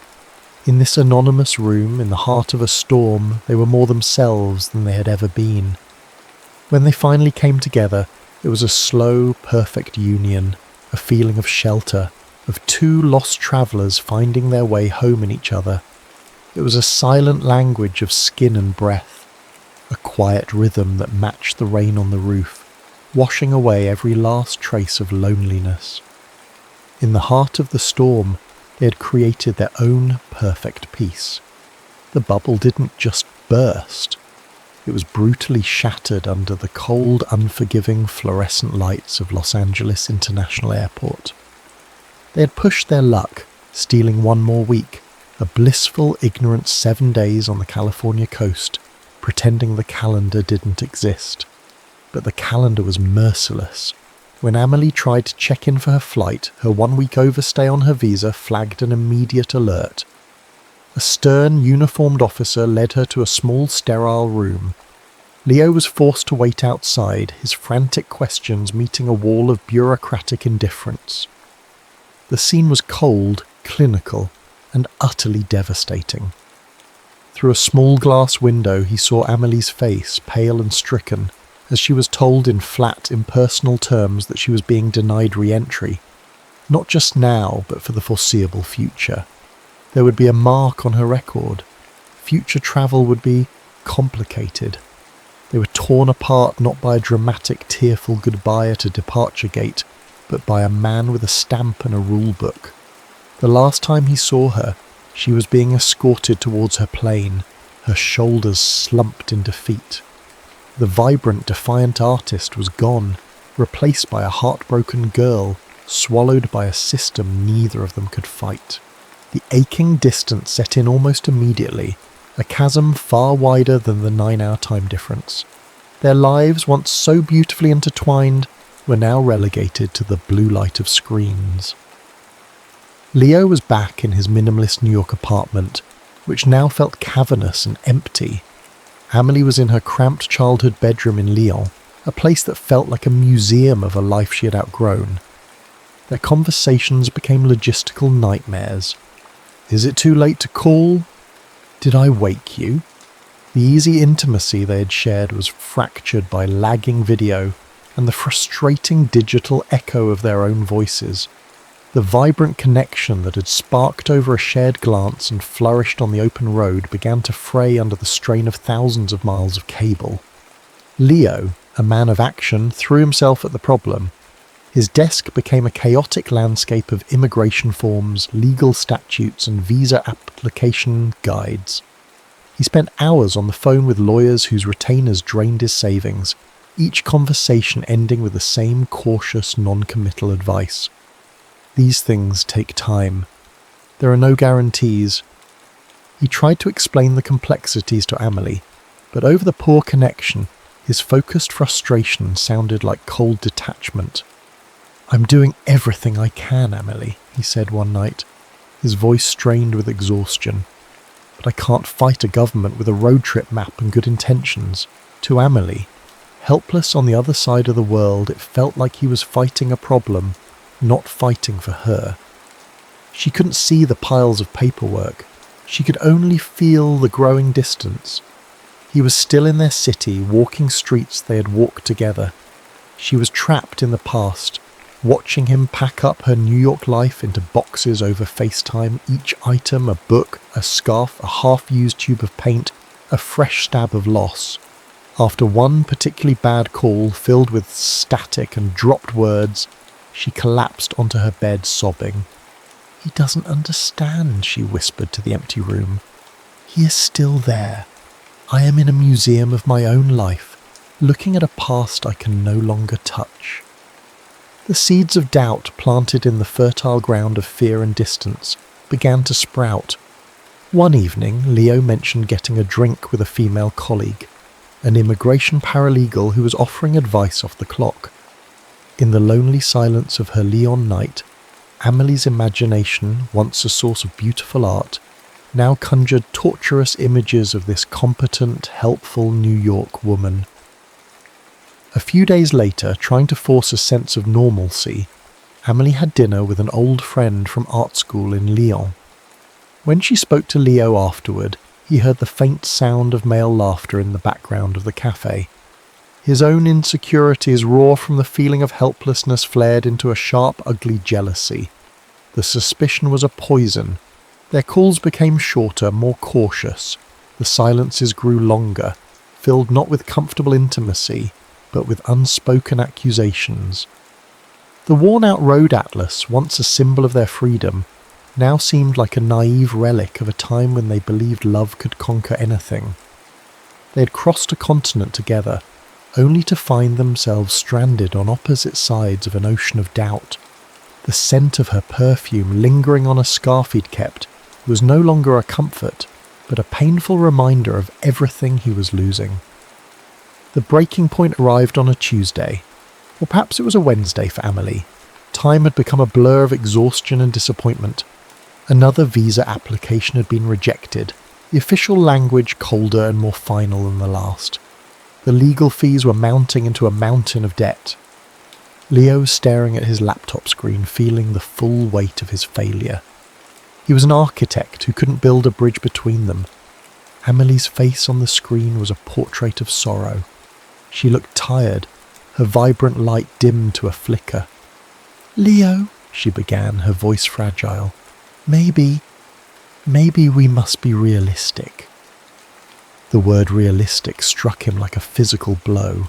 In this anonymous room, in the heart of a storm, they were more themselves than they had ever been. When they finally came together, it was a slow, perfect union, a feeling of shelter, of two lost travellers finding their way home in each other. It was a silent language of skin and breath, a quiet rhythm that matched the rain on the roof, washing away every last trace of loneliness. In the heart of the storm, they had created their own perfect peace. The bubble didn't just burst. It was brutally shattered under the cold, unforgiving fluorescent lights of Los Angeles International Airport. They had pushed their luck, stealing one more week, a blissful, ignorant 7 days on the California coast, pretending the calendar didn't exist. But the calendar was merciless. When Amelie tried to check in for her flight, her 1-week overstay on her visa flagged an immediate alert. A stern, uniformed officer led her to a small, sterile room. Leo was forced to wait outside, his frantic questions meeting a wall of bureaucratic indifference. The scene was cold, clinical, and utterly devastating. Through a small glass window he saw Amelie's face, pale and stricken, as she was told in flat, impersonal terms that she was being denied re-entry, not just now, but for the foreseeable future. There would be a mark on her record. Future travel would be complicated. They were torn apart not by a dramatic, tearful goodbye at a departure gate, but by a man with a stamp and a rule book. The last time he saw her, she was being escorted towards her plane, her shoulders slumped in defeat. The vibrant, defiant artist was gone, replaced by a heartbroken girl, swallowed by a system neither of them could fight. The aching distance set in almost immediately, a chasm far wider than the 9-hour time difference. Their lives, once so beautifully intertwined, were now relegated to the blue light of screens. Leo was back in his minimalist New York apartment, which now felt cavernous and empty. Amelie was in her cramped childhood bedroom in Lyon, a place that felt like a museum of a life she had outgrown. Their conversations became logistical nightmares. Is it too late to call? Did I wake you? The easy intimacy they had shared was fractured by lagging video and the frustrating digital echo of their own voices. The vibrant connection that had sparked over a shared glance and flourished on the open road began to fray under the strain of thousands of miles of cable. Leo, a man of action, threw himself at the problem. His desk became a chaotic landscape of immigration forms, legal statutes, and visa application guides. He spent hours on the phone with lawyers whose retainers drained his savings, each conversation ending with the same cautious, non-committal advice. These things take time. There are no guarantees. He tried to explain the complexities to Amelie, but over the poor connection, his focused frustration sounded like cold detachment. "I'm doing everything I can, Amelie," he said one night, his voice strained with exhaustion. "But I can't fight a government with a road trip map and good intentions." To Amelie, helpless on the other side of the world, it felt like he was fighting a problem, not fighting for her. She couldn't see the piles of paperwork. She could only feel the growing distance. He was still in their city, walking streets they had walked together. She was trapped in the past, watching him pack up her New York life into boxes over FaceTime, each item a book, a scarf, a half-used tube of paint, a fresh stab of loss. After one particularly bad call filled with static and dropped words, she collapsed onto her bed sobbing. "He doesn't understand," she whispered to the empty room. "He is still there. I am in a museum of my own life, looking at a past I can no longer touch." The seeds of doubt planted in the fertile ground of fear and distance began to sprout. One evening, Leo mentioned getting a drink with a female colleague, an immigration paralegal who was offering advice off the clock. In the lonely silence of her Lyon night, Amelie's imagination, once a source of beautiful art, now conjured torturous images of this competent, helpful New York woman. A few days later, trying to force a sense of normalcy, Amélie had dinner with an old friend from art school in Lyon. When she spoke to Leo afterward, he heard the faint sound of male laughter in the background of the cafe. His own insecurities, raw from the feeling of helplessness, flared into a sharp, ugly jealousy. The suspicion was a poison. Their calls became shorter, more cautious. The silences grew longer, filled not with comfortable intimacy, but with unspoken accusations. The worn-out road atlas, once a symbol of their freedom, now seemed like a naive relic of a time when they believed love could conquer anything. They had crossed a continent together, only to find themselves stranded on opposite sides of an ocean of doubt. The scent of her perfume lingering on a scarf he'd kept was no longer a comfort, but a painful reminder of everything he was losing. The breaking point arrived on a Tuesday, or perhaps it was a Wednesday for Amélie. Time had become a blur of exhaustion and disappointment. Another visa application had been rejected, the official language colder and more final than the last. The legal fees were mounting into a mountain of debt. Leo was staring at his laptop screen, feeling the full weight of his failure. He was an architect who couldn't build a bridge between them. Amélie's face on the screen was a portrait of sorrow. She looked tired, her vibrant light dimmed to a flicker. "Leo," she began, her voice fragile, Maybe we must be realistic." The word realistic struck him like a physical blow.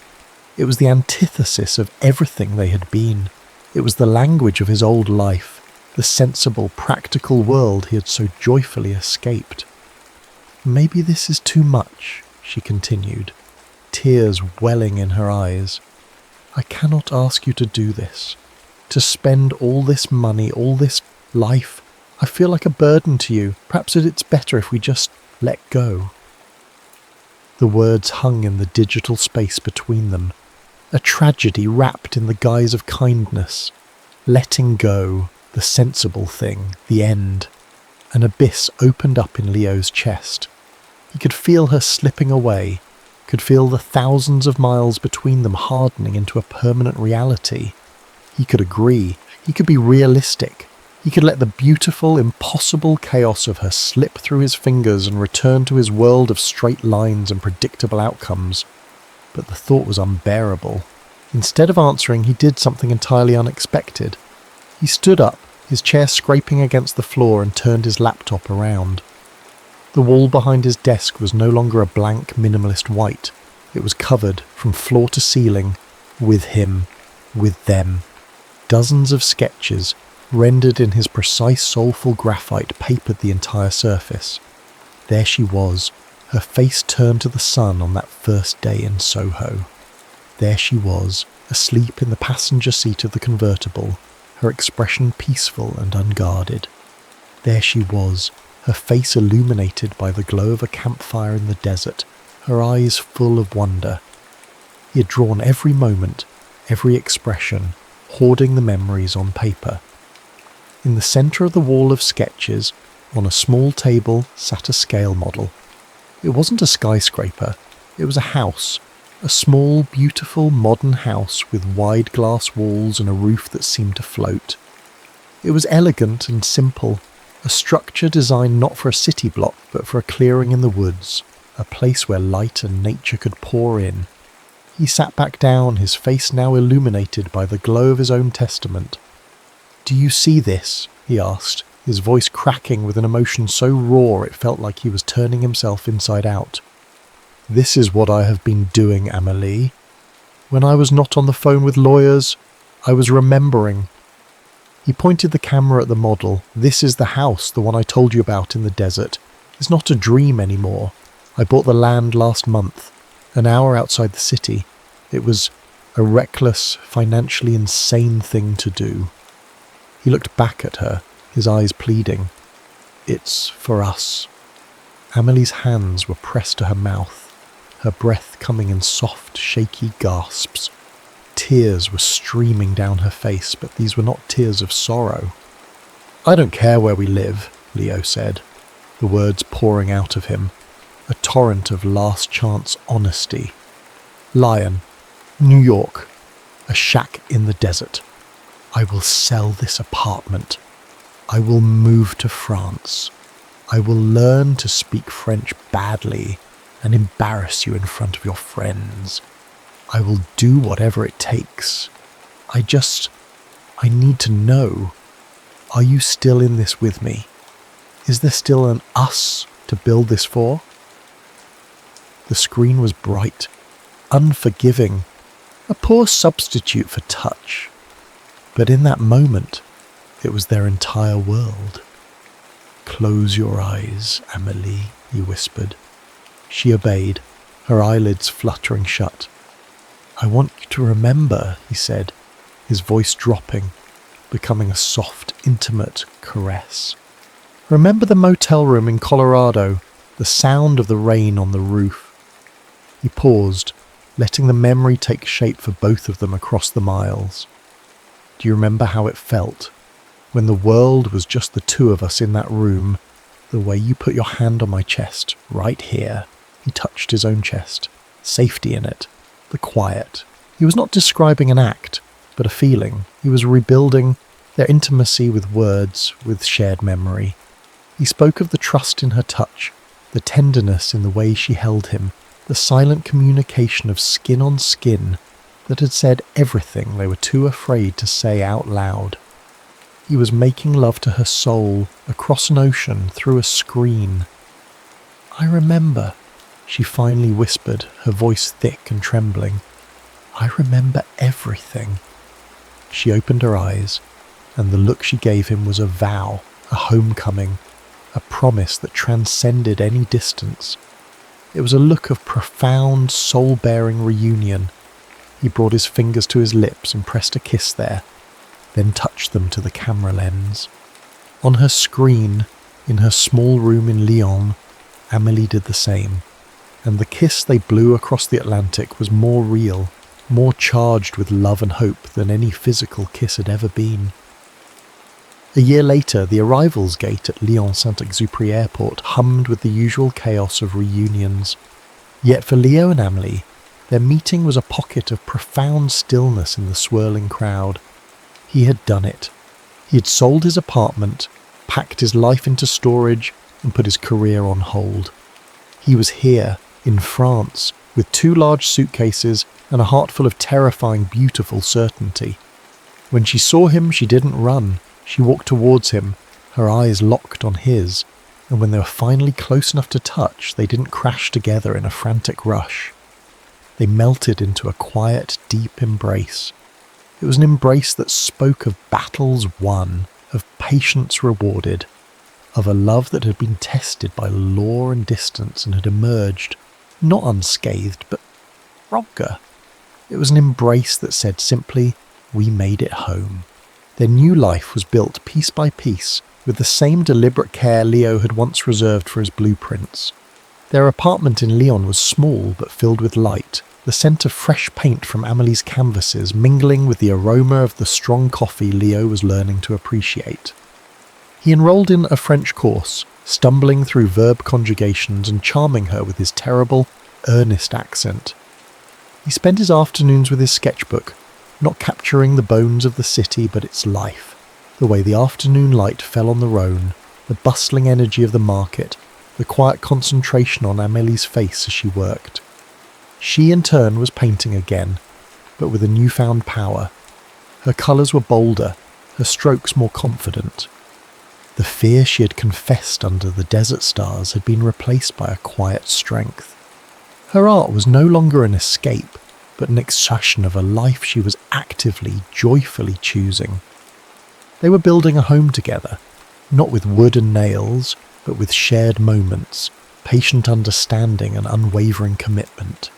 It was the antithesis of everything they had been. It was the language of his old life, the sensible, practical world he had so joyfully escaped. "Maybe this is too much," she continued, tears welling in her eyes. "I cannot ask you to do this, to spend all this money, all this life. I feel like a burden to you. Perhaps it's better if we just let go." The words hung in the digital space between them, a tragedy wrapped in the guise of kindness. Letting go, the sensible thing, the end. An abyss opened up in Leo's chest. He could feel her slipping away, could feel the thousands of miles between them hardening into a permanent reality. He could agree, he could be realistic. He could let the beautiful, impossible chaos of her slip through his fingers and return to his world of straight lines and predictable outcomes. But the thought was unbearable. Instead of answering, he did something entirely unexpected. He stood up, his chair scraping against the floor, and turned his laptop around. The wall behind his desk was no longer a blank, minimalist white. It was covered, from floor to ceiling, with him, with them. Dozens of sketches, rendered in his precise, soulful graphite, papered the entire surface. There she was, her face turned to the sun on that first day in Soho. There she was, asleep in the passenger seat of the convertible, her expression peaceful and unguarded. There she was, her face illuminated by the glow of a campfire in the desert, her eyes full of wonder. He had drawn every moment, every expression, hoarding the memories on paper. In the centre of the wall of sketches, on a small table, sat a scale model. It wasn't a skyscraper, it was a house, a small, beautiful, modern house with wide glass walls and a roof that seemed to float. It was elegant and simple, a structure designed not for a city block but for a clearing in the woods, a place where light and nature could pour in. He sat back down, his face now illuminated by the glow of his own testament. "Do you see this?" he asked, his voice cracking with an emotion so raw it felt like he was turning himself inside out. "This is what I have been doing, Amélie. When I was not on the phone with lawyers, I was remembering." He pointed the camera at the model. "This is the house, the one I told you about in the desert. It's not a dream anymore. I bought the land last month, an hour outside the city. It was a reckless, financially insane thing to do." He looked back at her, his eyes pleading. "It's for us." Amélie's hands were pressed to her mouth, her breath coming in soft, shaky gasps. Tears were streaming down her face, but these were not tears of sorrow. "I don't care where we live," Leo said, the words pouring out of him, a torrent of last-chance honesty. "Lyon, New York, a shack in the desert." I will sell this apartment. I will move to France. I will learn to speak French badly and embarrass you in front of your friends. I will do whatever it takes. I need to know. Are you still in this with me? Is there still an us to build this for? The screen was bright, unforgiving, a poor substitute for touch. But in that moment, it was their entire world. Close your eyes, Amélie, he whispered. She obeyed, her eyelids fluttering shut. I want you to remember, he said, his voice dropping, becoming a soft, intimate caress. Remember the motel room in Colorado, the sound of the rain on the roof. He paused, letting the memory take shape for both of them across the miles. Do you remember how it felt, when the world was just the two of us in that room, the way you put your hand on my chest, right here? He touched his own chest, safety in it, the quiet. He was not describing an act, but a feeling. He was rebuilding their intimacy with words, with shared memory. He spoke of the trust in her touch, the tenderness in the way she held him, the silent communication of skin on skin that had said everything they were too afraid to say out loud. He was making love to her soul across an ocean through a screen. I remember, she finally whispered, her voice thick and trembling. I remember everything. She opened her eyes, and the look she gave him was a vow, a homecoming, a promise that transcended any distance. It was a look of profound, soul-bearing reunion. He brought his fingers to his lips and pressed a kiss there, then touched them to the camera lens. On her screen, in her small room in Lyon, Amélie did the same, and the kiss they blew across the Atlantic was more real, more charged with love and hope than any physical kiss had ever been. A year later, the arrivals gate at Lyon-Saint-Exupéry Airport hummed with the usual chaos of reunions. Yet for Leo and Amélie, their meeting was a pocket of profound stillness in the swirling crowd. He had done it. He had sold his apartment, packed his life into storage, and put his career on hold. He was here, in France, with 2 large suitcases and a heart full of terrifying, beautiful certainty. When she saw him, she didn't run. She walked towards him, her eyes locked on his, and when they were finally close enough to touch, they didn't crash together in a frantic rush. They melted into a quiet, deep embrace. It was an embrace that spoke of battles won, of patience rewarded, of a love that had been tested by law and distance and had emerged, not unscathed, but stronger. It was an embrace that said simply, we made it home. Their new life was built piece by piece, with the same deliberate care Leo had once reserved for his blueprints. Their apartment in Lyon was small but filled with light, the scent of fresh paint from Amélie's canvases mingling with the aroma of the strong coffee Leo was learning to appreciate. He enrolled in a French course, stumbling through verb conjugations and charming her with his terrible, earnest accent. He spent his afternoons with his sketchbook, not capturing the bones of the city but its life, the way the afternoon light fell on the Rhône, the bustling energy of the market, the quiet concentration on Amélie's face as she worked. She in turn was painting again, but with a newfound power. Her colours were bolder, her strokes more confident. The fear she had confessed under the desert stars had been replaced by a quiet strength. Her art was no longer an escape, but an expression of a life she was actively, joyfully choosing. They were building a home together, not with wood and nails, but with shared moments, patient understanding and unwavering commitment.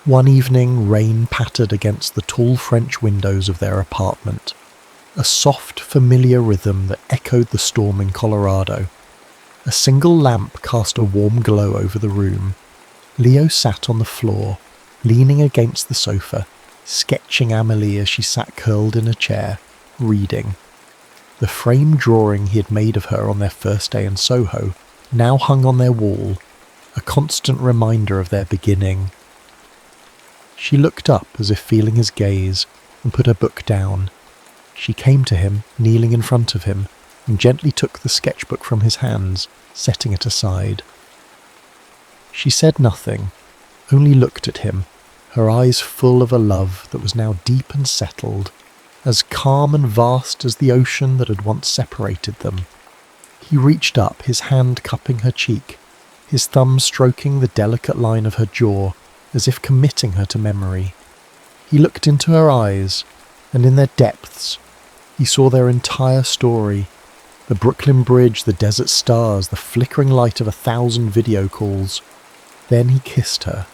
One evening, rain pattered against the tall French windows of their apartment, a soft, familiar rhythm that echoed the storm in Colorado. A single lamp cast a warm glow over the room. Leo sat on the floor, leaning against the sofa, sketching Amélie as she sat curled in a chair, reading. The framed drawing he had made of her on their first day in Soho now hung on their wall, a constant reminder of their beginning. She looked up as if feeling his gaze and put her book down, She came to him, kneeling in front of him, and gently took the sketchbook from his hands, setting it aside. She said nothing, only looked at him, her eyes full of a love that was now deep and settled, as calm and vast as the ocean that had once separated them. He reached up, his hand cupping her cheek, his thumb stroking the delicate line of her jaw, as if committing her to memory. He looked into her eyes, and in their depths, he saw their entire story. The Brooklyn Bridge, the desert stars, the flickering light of 1,000 video calls. Then he kissed her.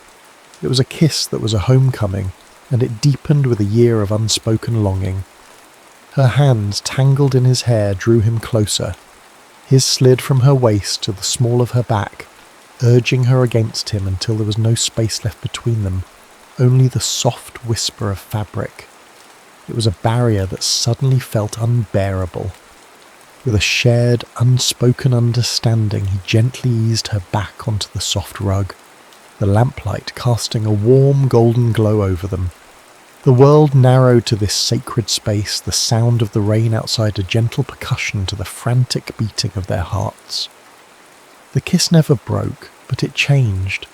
It was a kiss that was a homecoming, and it deepened with a year of unspoken longing. Her hands, tangled in his hair, drew him closer. His slid from her waist to the small of her back, urging her against him until there was no space left between them, only the soft whisper of fabric. It was a barrier that suddenly felt unbearable. With a shared, unspoken understanding, he gently eased her back onto the soft rug, the lamplight casting a warm golden glow over them. The world narrowed to this sacred space, the sound of the rain outside a gentle percussion to the frantic beating of their hearts. The kiss never broke, but it changed,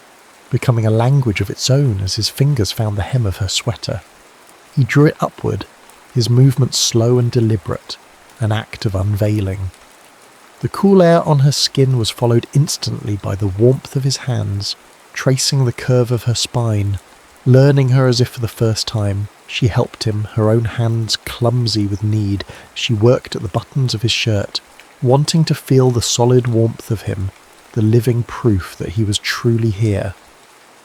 becoming a language of its own as his fingers found the hem of her sweater. He drew it upward, his movements slow and deliberate, an act of unveiling. The cool air on her skin was followed instantly by the warmth of his hands, tracing the curve of her spine. Learning her as if for the first time, she helped him, her own hands clumsy with need. She worked at the buttons of his shirt, wanting to feel the solid warmth of him, the living proof that he was truly here.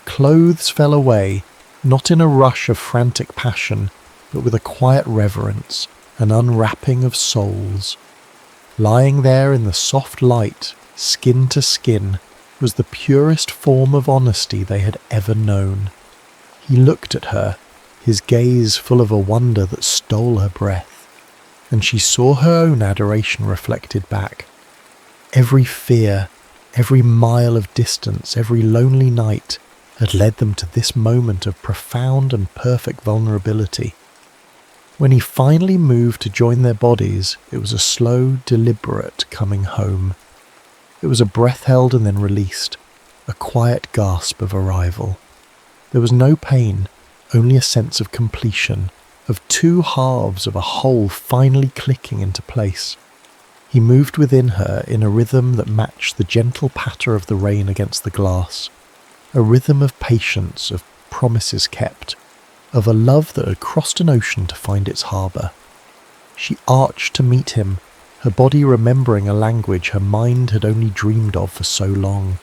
Clothes fell away, not in a rush of frantic passion, but with a quiet reverence, an unwrapping of souls. Lying there in the soft light, skin to skin, was the purest form of honesty they had ever known. He looked at her, his gaze full of a wonder that stole her breath, and she saw her own adoration reflected back. Every fear, every mile of distance, every lonely night had led them to this moment of profound and perfect vulnerability. When he finally moved to join their bodies, it was a slow, deliberate coming home. It was a breath held and then released, a quiet gasp of arrival. There was no pain, only a sense of completion, of two halves of a whole finally clicking into place. He moved within her in a rhythm that matched the gentle patter of the rain against the glass, a rhythm of patience, of promises kept, of a love that had crossed an ocean to find its harbour. She arched to meet him, her body remembering a language her mind had only dreamed of for so long.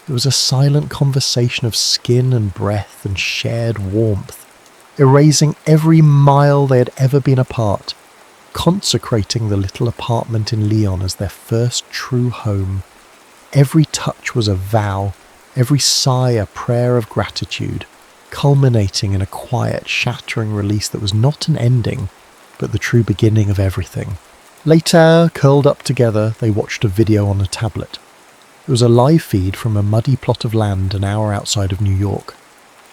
It was a silent conversation of skin and breath and shared warmth, erasing every mile they had ever been apart, consecrating the little apartment in Lyon as their first true home. Every touch was a vow, every sigh a prayer of gratitude, culminating in a quiet, shattering release that was not an ending, but the true beginning of everything. Later, curled up together, they watched a video on a tablet. It was a live feed from a muddy plot of land an hour outside of New York.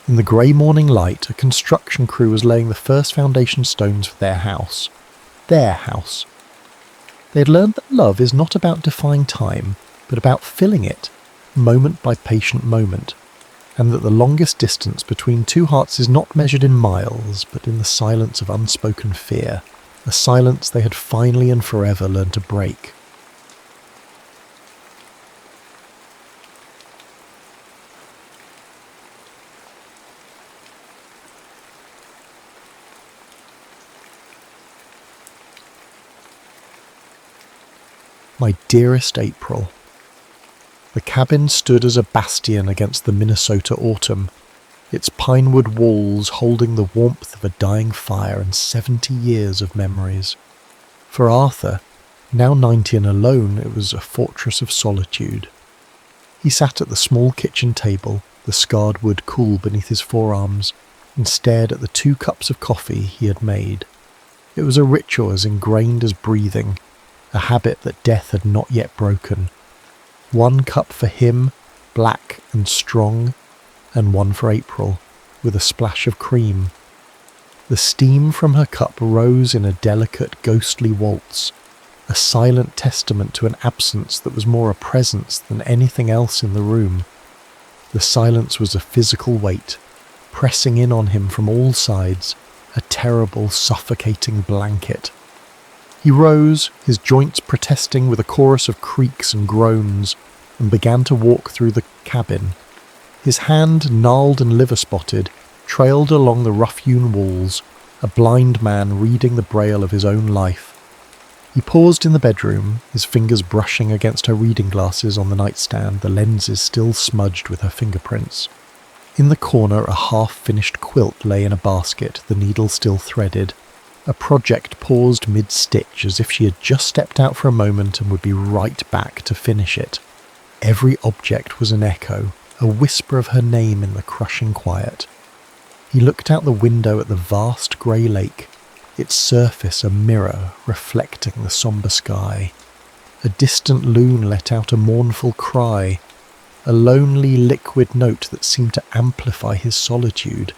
In the grey morning light, a construction crew was laying the first foundation stones for their house. Their house. They had learned that love is not about defying time, but about filling it, moment by patient moment, and that the longest distance between two hearts is not measured in miles, but in the silence of unspoken fear, a silence they had finally and forever learned to break. My dearest April. The cabin stood as a bastion against the Minnesota autumn, its pinewood walls holding the warmth of a dying fire and 70 years of memories. For Arthur, now 90 and alone, it was a fortress of solitude. He sat at the small kitchen table, the scarred wood cool beneath his forearms, and stared at the 2 cups of coffee he had made. It was a ritual as ingrained as breathing, a habit that death had not yet broken. 1 cup for him, black and strong, and 1 for April, with a splash of cream. The steam from her cup rose in a delicate, ghostly waltz, a silent testament to an absence that was more a presence than anything else in the room. The silence was a physical weight, pressing in on him from all sides, a terrible, suffocating blanket. He rose, his joints protesting with a chorus of creaks and groans, and began to walk through the cabin. His hand, gnarled and liver-spotted, trailed along the rough-hewn walls, a blind man reading the braille of his own life. He paused in the bedroom, his fingers brushing against her reading glasses on the nightstand, the lenses still smudged with her fingerprints. In the corner, a half-finished quilt lay in a basket, the needle still threaded. A project paused mid-stitch as if she had just stepped out for a moment and would be right back to finish it. Every object was an echo, a whisper of her name in the crushing quiet. He looked out the window at the vast grey lake, its surface a mirror reflecting the sombre sky. A distant loon let out a mournful cry, a lonely liquid note that seemed to amplify his solitude,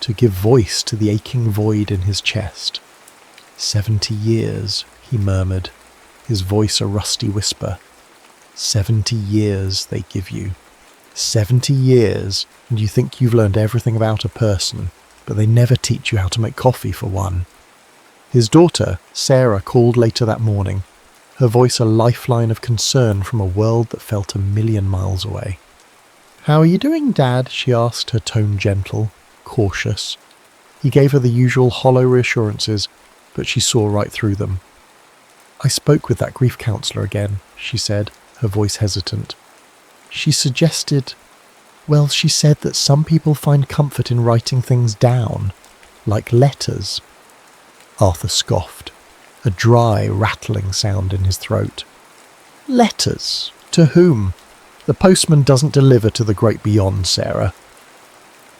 to give voice to the aching void in his chest. 70 years, he murmured, his voice a rusty whisper. 70 years they give you. 70 years, and you think you've learned everything about a person, but they never teach you how to make coffee for one. His daughter, Sarah, called later that morning, her voice a lifeline of concern from a world that felt a million miles away. "How are you doing, Dad?" she asked, her tone gentle, cautious. He gave her the usual hollow reassurances, but she saw right through them. "I spoke with that grief counsellor again," she said, her voice hesitant. She suggested, she said that some people find comfort in writing things down, like letters. Arthur scoffed, a dry, rattling sound in his throat. "Letters? To whom? The postman doesn't deliver to the great beyond, Sarah."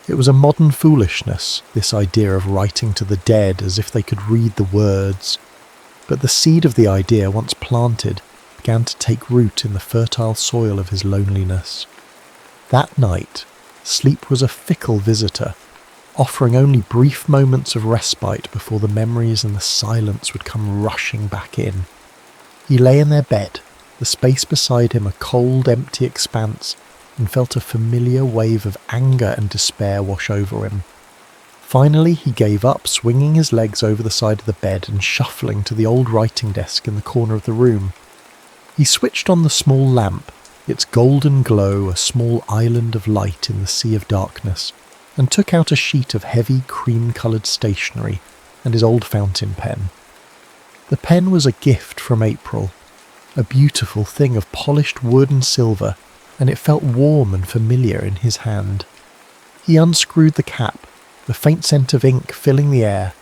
It was a modern foolishness, this idea of writing to the dead as if they could read the words. But the seed of the idea, once planted, began to take root in the fertile soil of his loneliness. That night, sleep was a fickle visitor, offering only brief moments of respite before the memories and the silence would come rushing back in. He lay in their bed, the space beside him a cold, empty expanse, and felt a familiar wave of anger and despair wash over him. Finally, he gave up, swinging his legs over the side of the bed and shuffling to the old writing desk in the corner of the room. He switched on the small lamp, its golden glow a small island of light in the sea of darkness, and took out a sheet of heavy cream-coloured stationery and his old fountain pen. The pen was a gift from April, a beautiful thing of polished wood and silver, and it felt warm and familiar in his hand. He unscrewed the cap, the faint scent of ink filling the air,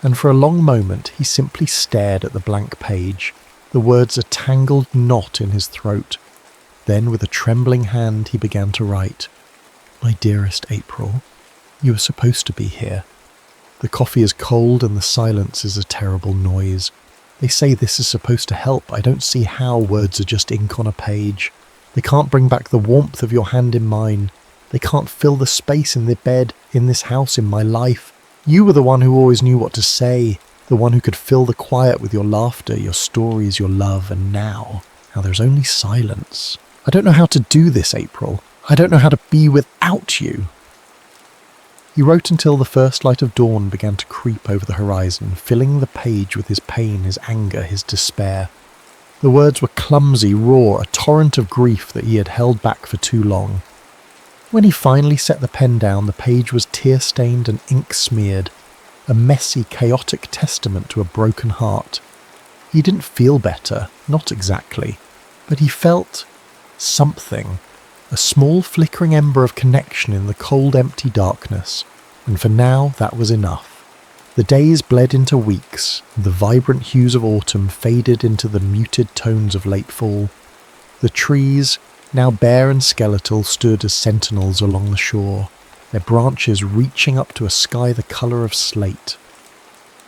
and for a long moment he simply stared at the blank page, the words a tangled knot in his throat. Then, with a trembling hand, he began to write. "My dearest April, you were supposed to be here. The coffee is cold and the silence is a terrible noise. They say this is supposed to help. I don't see how. Words are just ink on a page. They can't bring back the warmth of your hand in mine. They can't fill the space in the bed, in this house, in my life. You were the one who always knew what to say, the one who could fill the quiet with your laughter, your stories, your love, and now there's only silence. I don't know how to do this, April. I don't know how to be without you." He wrote until the first light of dawn began to creep over the horizon, filling the page with his pain, his anger, his despair. The words were clumsy, raw, a torrent of grief that he had held back for too long. When he finally set the pen down, the page was tear-stained and ink-smeared, a messy, chaotic testament to a broken heart. He didn't feel better, not exactly, but he felt something, a small flickering ember of connection in the cold, empty darkness, and for now that was enough. The days bled into weeks, and the vibrant hues of autumn faded into the muted tones of late fall. The trees, now bare and skeletal, stood as sentinels along the shore, their branches reaching up to a sky the colour of slate.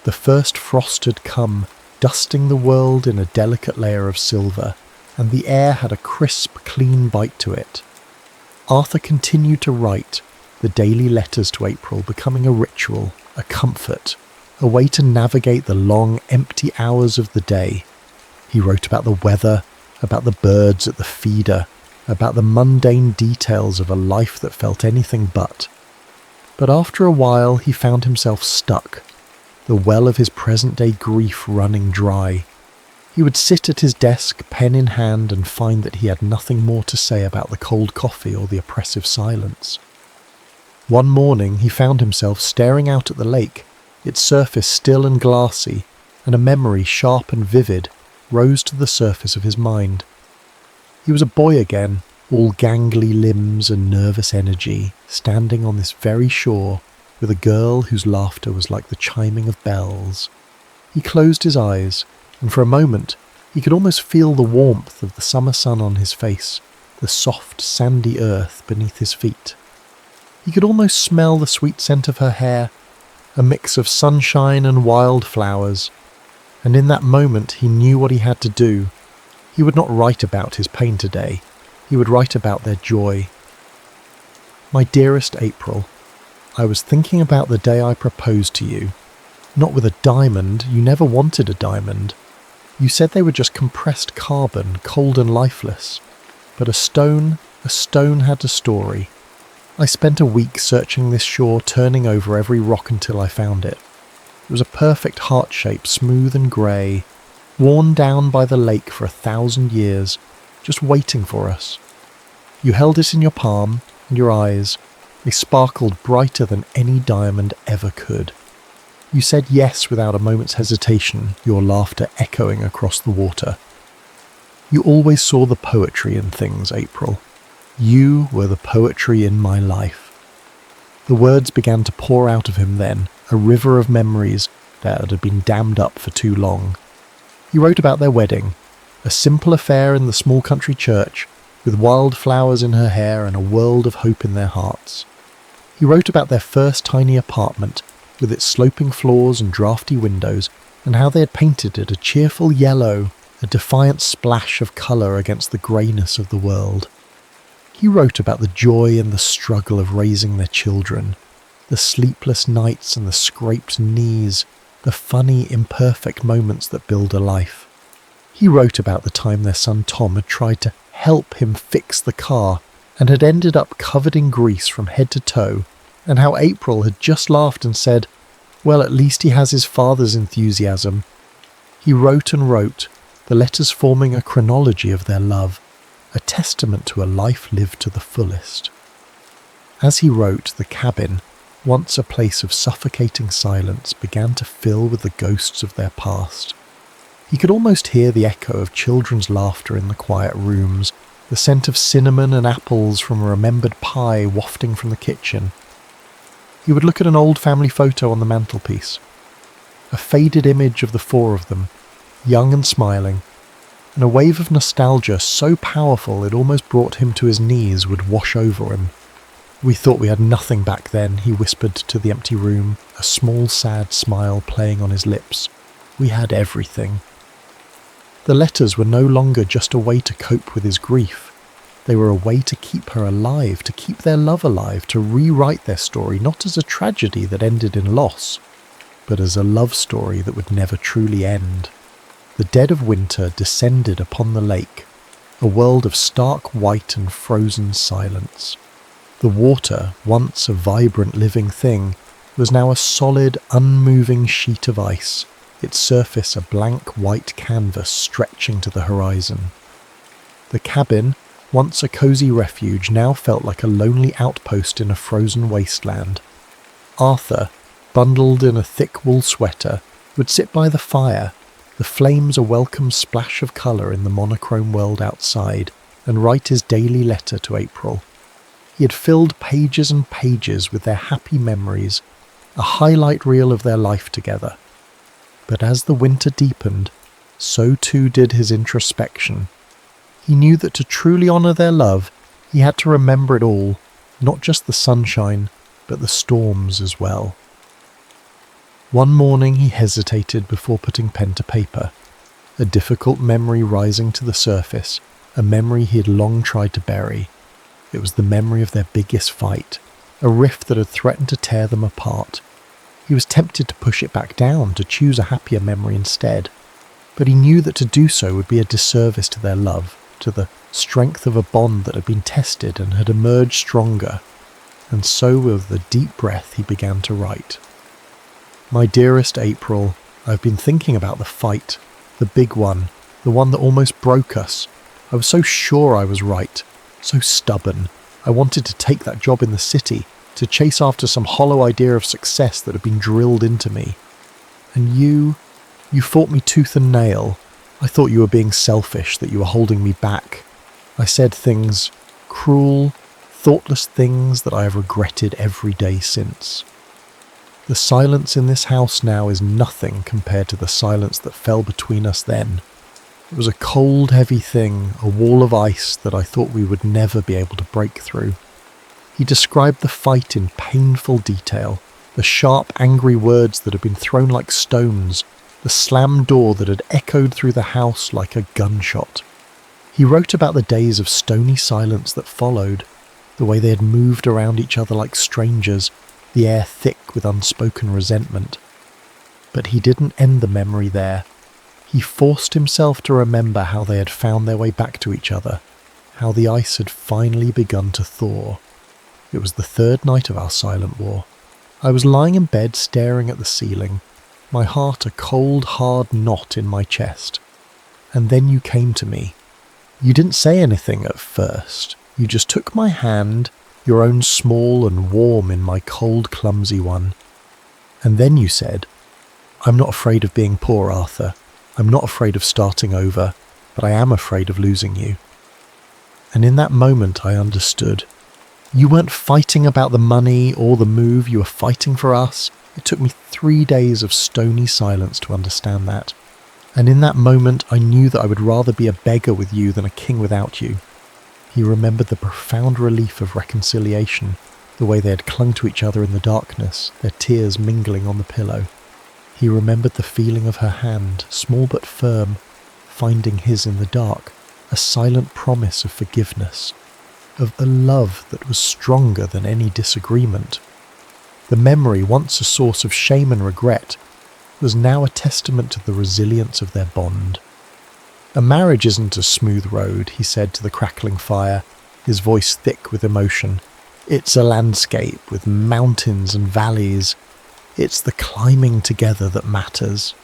The first frost had come, dusting the world in a delicate layer of silver, and the air had a crisp, clean bite to it. Arthur continued to write, the daily letters to April becoming a ritual, a comfort, a way to navigate the long, empty hours of the day. He wrote about the weather, about the birds at the feeder, about the mundane details of a life that felt anything but. But after a while he found himself stuck, the well of his present-day grief running dry. He would sit at his desk, pen in hand, and find that he had nothing more to say about the cold coffee or the oppressive silence. One morning he found himself staring out at the lake, its surface still and glassy, and a memory sharp and vivid rose to the surface of his mind. He was a boy again, all gangly limbs and nervous energy, standing on this very shore with a girl whose laughter was like the chiming of bells. He closed his eyes, and for a moment he could almost feel the warmth of the summer sun on his face, the soft, sandy earth beneath his feet. He could almost smell the sweet scent of her hair, a mix of sunshine and wildflowers, and in that moment he knew what he had to do. He would not write about his pain today, he would write about their joy. My dearest April, I was thinking about the day I proposed to you. Not with a diamond, you never wanted a diamond. You said they were just compressed carbon, cold and lifeless. But a stone had a story. I spent a week searching this shore, turning over every rock until I found it. It was a perfect heart shape, smooth and grey, worn down by the lake for 1,000 years, just waiting for us. You held it in your palm, and your eyes, they sparkled brighter than any diamond ever could. You said yes without a moment's hesitation, your laughter echoing across the water. You always saw the poetry in things, April. You were the poetry in my life. The words began to pour out of him then, a river of memories that had been dammed up for too long. He wrote about their wedding, a simple affair in the small country church, with wildflowers in her hair and a world of hope in their hearts. He wrote about their first tiny apartment, with its sloping floors and draughty windows, and how they had painted it a cheerful yellow, a defiant splash of colour against the greyness of the world. He wrote about the joy and the struggle of raising their children, the sleepless nights and the scraped knees, the funny, imperfect moments that build a life. He wrote about the time their son Tom had tried to help him fix the car and had ended up covered in grease from head to toe, and how April had just laughed and said, well, at least he has his father's enthusiasm. He wrote and wrote, the letters forming a chronology of their love, a testament to a life lived to the fullest. As he wrote, the cabin, once a place of suffocating silence, began to fill with the ghosts of their past. He could almost hear the echo of children's laughter in the quiet rooms, the scent of cinnamon and apples from a remembered pie wafting from the kitchen. He would look at an old family photo on the mantelpiece, a faded image of the four of them, young and smiling, and a wave of nostalgia so powerful it almost brought him to his knees would wash over him. We thought we had nothing back then, he whispered to the empty room, a small sad smile playing on his lips. We had everything. The letters were no longer just a way to cope with his grief. They were a way to keep her alive, to keep their love alive, to rewrite their story not as a tragedy that ended in loss, but as a love story that would never truly end. The dead of winter descended upon the lake, a world of stark white and frozen silence. The water, once a vibrant living thing, was now a solid, unmoving sheet of ice, its surface a blank white canvas stretching to the horizon. The cabin, once a cosy refuge, now felt like a lonely outpost in a frozen wasteland. Arthur, bundled in a thick wool sweater, would sit by the fire, the flames a welcome splash of colour in the monochrome world outside, and write his daily letter to April. He had filled pages and pages with their happy memories, a highlight reel of their life together. But as the winter deepened, so too did his introspection. He knew that to truly honour their love, he had to remember it all, not just the sunshine, but the storms as well. One morning he hesitated before putting pen to paper, a difficult memory rising to the surface, a memory he had long tried to bury. It was the memory of their biggest fight, a rift that had threatened to tear them apart. He was tempted to push it back down, to choose a happier memory instead, but he knew that to do so would be a disservice to their love, to the strength of a bond that had been tested and had emerged stronger, and so with a deep breath he began to write. My dearest April, I've been thinking about the fight, the big one, the one that almost broke us. I was so sure I was right, so stubborn. I wanted to take that job in the city, to chase after some hollow idea of success that had been drilled into me. And you fought me tooth and nail. I thought you were being selfish, that you were holding me back. I said things, cruel, thoughtless things that I have regretted every day since. The silence in this house now is nothing compared to the silence that fell between us then. It was a cold, heavy thing, a wall of ice that I thought we would never be able to break through. He described the fight in painful detail, the sharp, angry words that had been thrown like stones, the slammed door that had echoed through the house like a gunshot. He wrote about the days of stony silence that followed, the way they had moved around each other like strangers, the air thick with unspoken resentment. But he didn't end the memory there. He forced himself to remember how they had found their way back to each other, how the ice had finally begun to thaw. It was the third night of our silent war. I was lying in bed staring at the ceiling, my heart a cold, hard knot in my chest. And then you came to me. You didn't say anything at first. You just took my hand, your own small and warm in my cold, clumsy one. And then you said, I'm not afraid of being poor, Arthur. I'm not afraid of starting over, but I am afraid of losing you. And in that moment I understood. You weren't fighting about the money or the move, you were fighting for us. It took me 3 days of stony silence to understand that. And in that moment I knew that I would rather be a beggar with you than a king without you. He remembered the profound relief of reconciliation, the way they had clung to each other in the darkness, their tears mingling on the pillow. He remembered the feeling of her hand, small but firm, finding his in the dark, a silent promise of forgiveness, of a love that was stronger than any disagreement. The memory, once a source of shame and regret, was now a testament to the resilience of their bond. A marriage isn't a smooth road, he said to the crackling fire, his voice thick with emotion. It's a landscape with mountains and valleys. It's the climbing together that matters.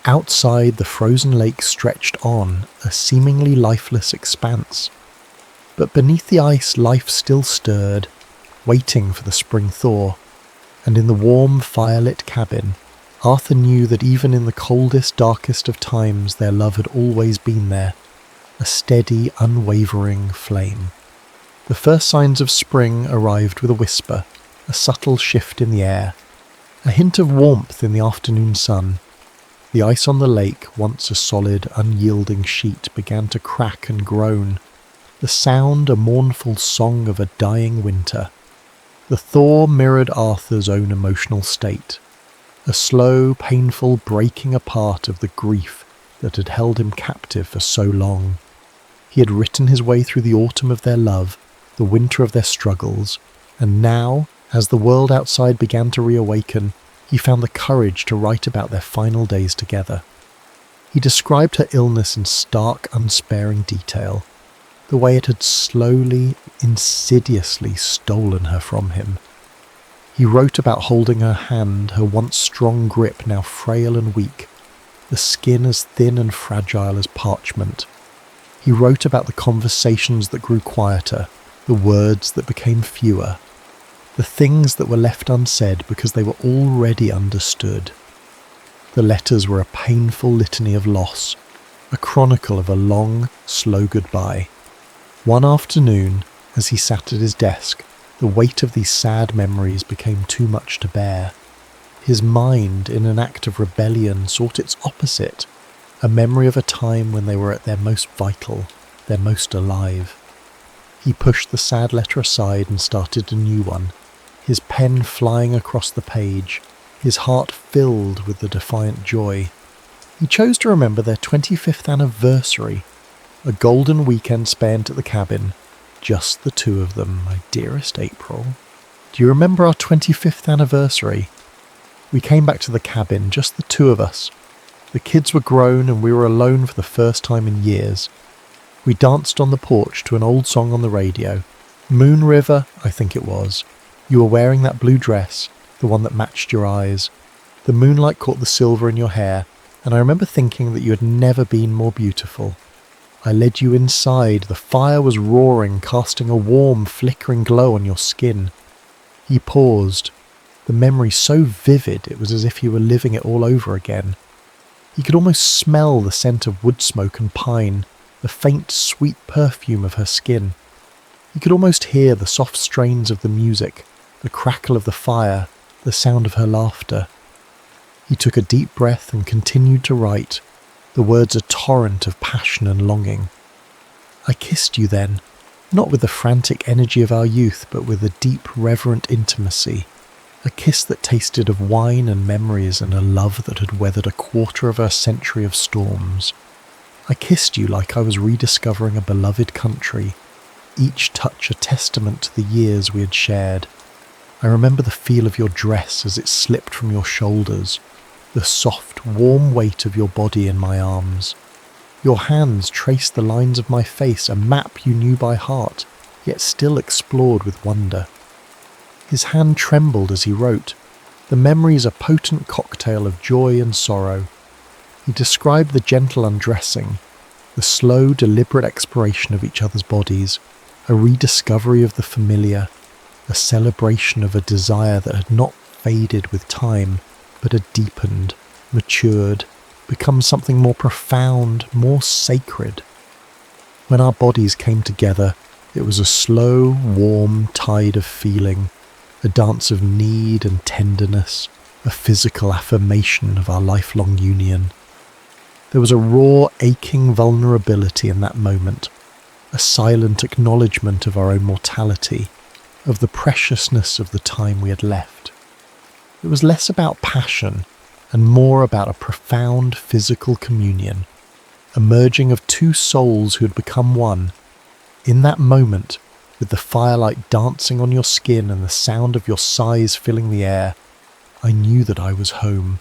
Outside, the frozen lake stretched on, a seemingly lifeless expanse. But beneath the ice, life still stirred, waiting for the spring thaw. And in the warm, firelit cabin, Arthur knew that even in the coldest, darkest of times, their love had always been there, a steady, unwavering flame. The first signs of spring arrived with a whisper, a subtle shift in the air, a hint of warmth in the afternoon sun. The ice on the lake, once a solid, unyielding sheet, began to crack and groan, the sound a mournful song of a dying winter. The thaw mirrored Arthur's own emotional state, a slow, painful breaking apart of the grief that had held him captive for so long. He had written his way through the autumn of their love, the winter of their struggles, and now, as the world outside began to reawaken, he found the courage to write about their final days together. He described her illness in stark, unsparing detail, the way it had slowly, insidiously stolen her from him. He wrote about holding her hand, her once strong grip now frail and weak, the skin as thin and fragile as parchment. He wrote about the conversations that grew quieter, the words that became fewer, the things that were left unsaid because they were already understood. The letters were a painful litany of loss, a chronicle of a long, slow goodbye. One afternoon, as he sat at his desk, the weight of these sad memories became too much to bear. His mind, in an act of rebellion, sought its opposite, a memory of a time when they were at their most vital, their most alive. He pushed the sad letter aside and started a new one, his pen flying across the page, his heart filled with the defiant joy. He chose to remember their 25th anniversary, a golden weekend spent at the cabin, just the two of them, my dearest April. Do you remember our 25th anniversary? We came back to the cabin, just the two of us. The kids were grown and we were alone for the first time in years. We danced on the porch to an old song on the radio. Moon River, I think it was. You were wearing that blue dress, the one that matched your eyes. The moonlight caught the silver in your hair, and I remember thinking that you had never been more beautiful. I led you inside. The fire was roaring, casting a warm, flickering glow on your skin. He paused. The memory so vivid it was as if he were living it all over again. He could almost smell the scent of wood smoke and pine, the faint, sweet perfume of her skin. He could almost hear the soft strains of the music, the crackle of the fire, the sound of her laughter. He took a deep breath and continued to write, the words a torrent of passion and longing. I kissed you then, not with the frantic energy of our youth, but with a deep, reverent intimacy, a kiss that tasted of wine and memories and a love that had weathered a quarter of a century of storms. I kissed you like I was rediscovering a beloved country, each touch a testament to the years we had shared. I remember the feel of your dress as it slipped from your shoulders, the soft, warm weight of your body in my arms. Your hands traced the lines of my face, a map you knew by heart, yet still explored with wonder. His hand trembled as he wrote. The memory's a potent cocktail of joy and sorrow. He described the gentle undressing, the slow, deliberate exploration of each other's bodies, a rediscovery of the familiar, a celebration of a desire that had not faded with time, but had deepened, matured, become something more profound, more sacred. When our bodies came together, it was a slow, warm tide of feeling, a dance of need and tenderness, a physical affirmation of our lifelong union. There was a raw, aching vulnerability in that moment, a silent acknowledgement of our own mortality, of the preciousness of the time we had left. It was less about passion and more about a profound physical communion, a merging of two souls who had become one. In that moment, with the firelight dancing on your skin and the sound of your sighs filling the air, I knew that I was home.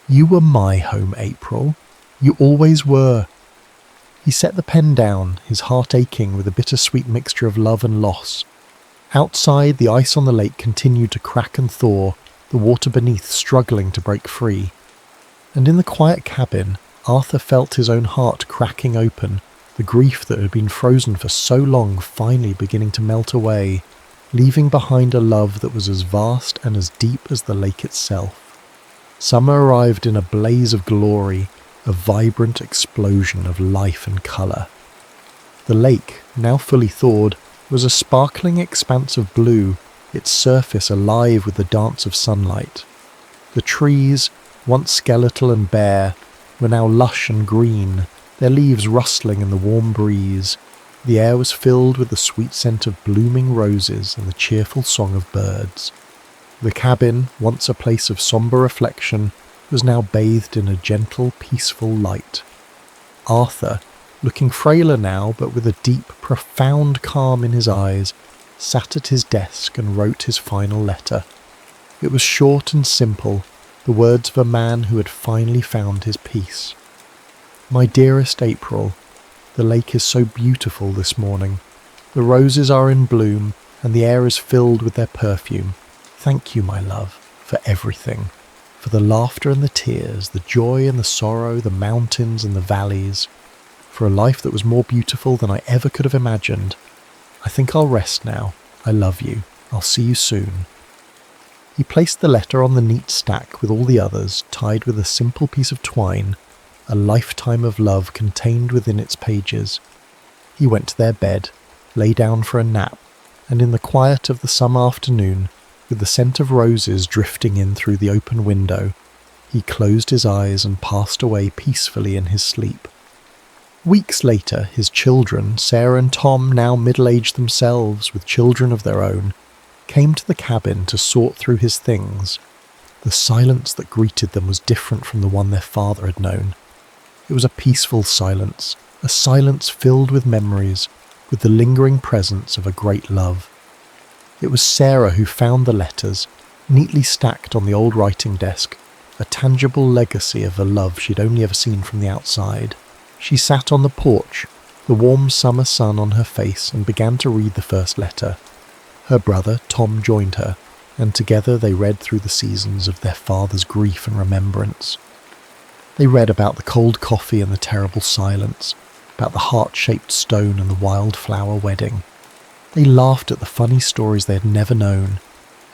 You were my home, April. You always were. He set the pen down, his heart aching with a bittersweet mixture of love and loss. Outside, the ice on the lake continued to crack and thaw, the water beneath struggling to break free. And in the quiet cabin, Arthur felt his own heart cracking open, the grief that had been frozen for so long finally beginning to melt away, leaving behind a love that was as vast and as deep as the lake itself. Summer arrived in a blaze of glory, a vibrant explosion of life and colour. The lake, now fully thawed, was a sparkling expanse of blue, its surface alive with the dance of sunlight. The trees, once skeletal and bare, were now lush and green, their leaves rustling in the warm breeze. The air was filled with the sweet scent of blooming roses and the cheerful song of birds. The cabin, once a place of sombre reflection, was now bathed in a gentle, peaceful light. Arthur, looking frailer now but with a deep, profound calm in his eyes, sat at his desk and wrote his final letter. It was short and simple, the words of a man who had finally found his peace. My dearest April, the lake is so beautiful this morning. The roses are in bloom and the air is filled with their perfume. Thank you, my love, for everything. For the laughter and the tears, the joy and the sorrow, the mountains and the valleys. For a life that was more beautiful than I ever could have imagined. I think I'll rest now. I love you. I'll see you soon. He placed the letter on the neat stack with all the others, tied with a simple piece of twine, a lifetime of love contained within its pages. He went to their bed, lay down for a nap, and in the quiet of the summer afternoon, with the scent of roses drifting in through the open window, he closed his eyes and passed away peacefully in his sleep. Weeks later, his children, Sarah and Tom, now middle-aged themselves with children of their own, came to the cabin to sort through his things. The silence that greeted them was different from the one their father had known. It was a peaceful silence, a silence filled with memories, with the lingering presence of a great love. It was Sarah who found the letters, neatly stacked on the old writing desk, a tangible legacy of a love she'd only ever seen from the outside. She sat on the porch, the warm summer sun on her face, and began to read the first letter. Her brother, Tom, joined her, and together they read through the seasons of their father's grief and remembrance. They read about the cold coffee and the terrible silence, about the heart-shaped stone and the wildflower wedding. They laughed at the funny stories they had never known,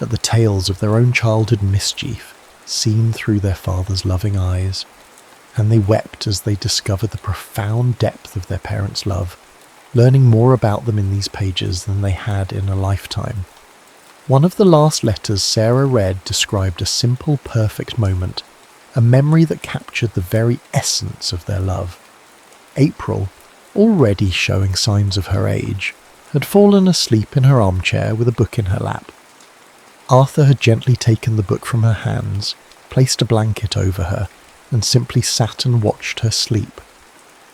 at the tales of their own childhood mischief, seen through their father's loving eyes, and they wept as they discovered the profound depth of their parents' love, learning more about them in these pages than they had in a lifetime. One of the last letters Sarah read described a simple, perfect moment, a memory that captured the very essence of their love. April, already showing signs of her age, had fallen asleep in her armchair with a book in her lap. Arthur had gently taken the book from her hands, placed a blanket over her, and simply sat and watched her sleep,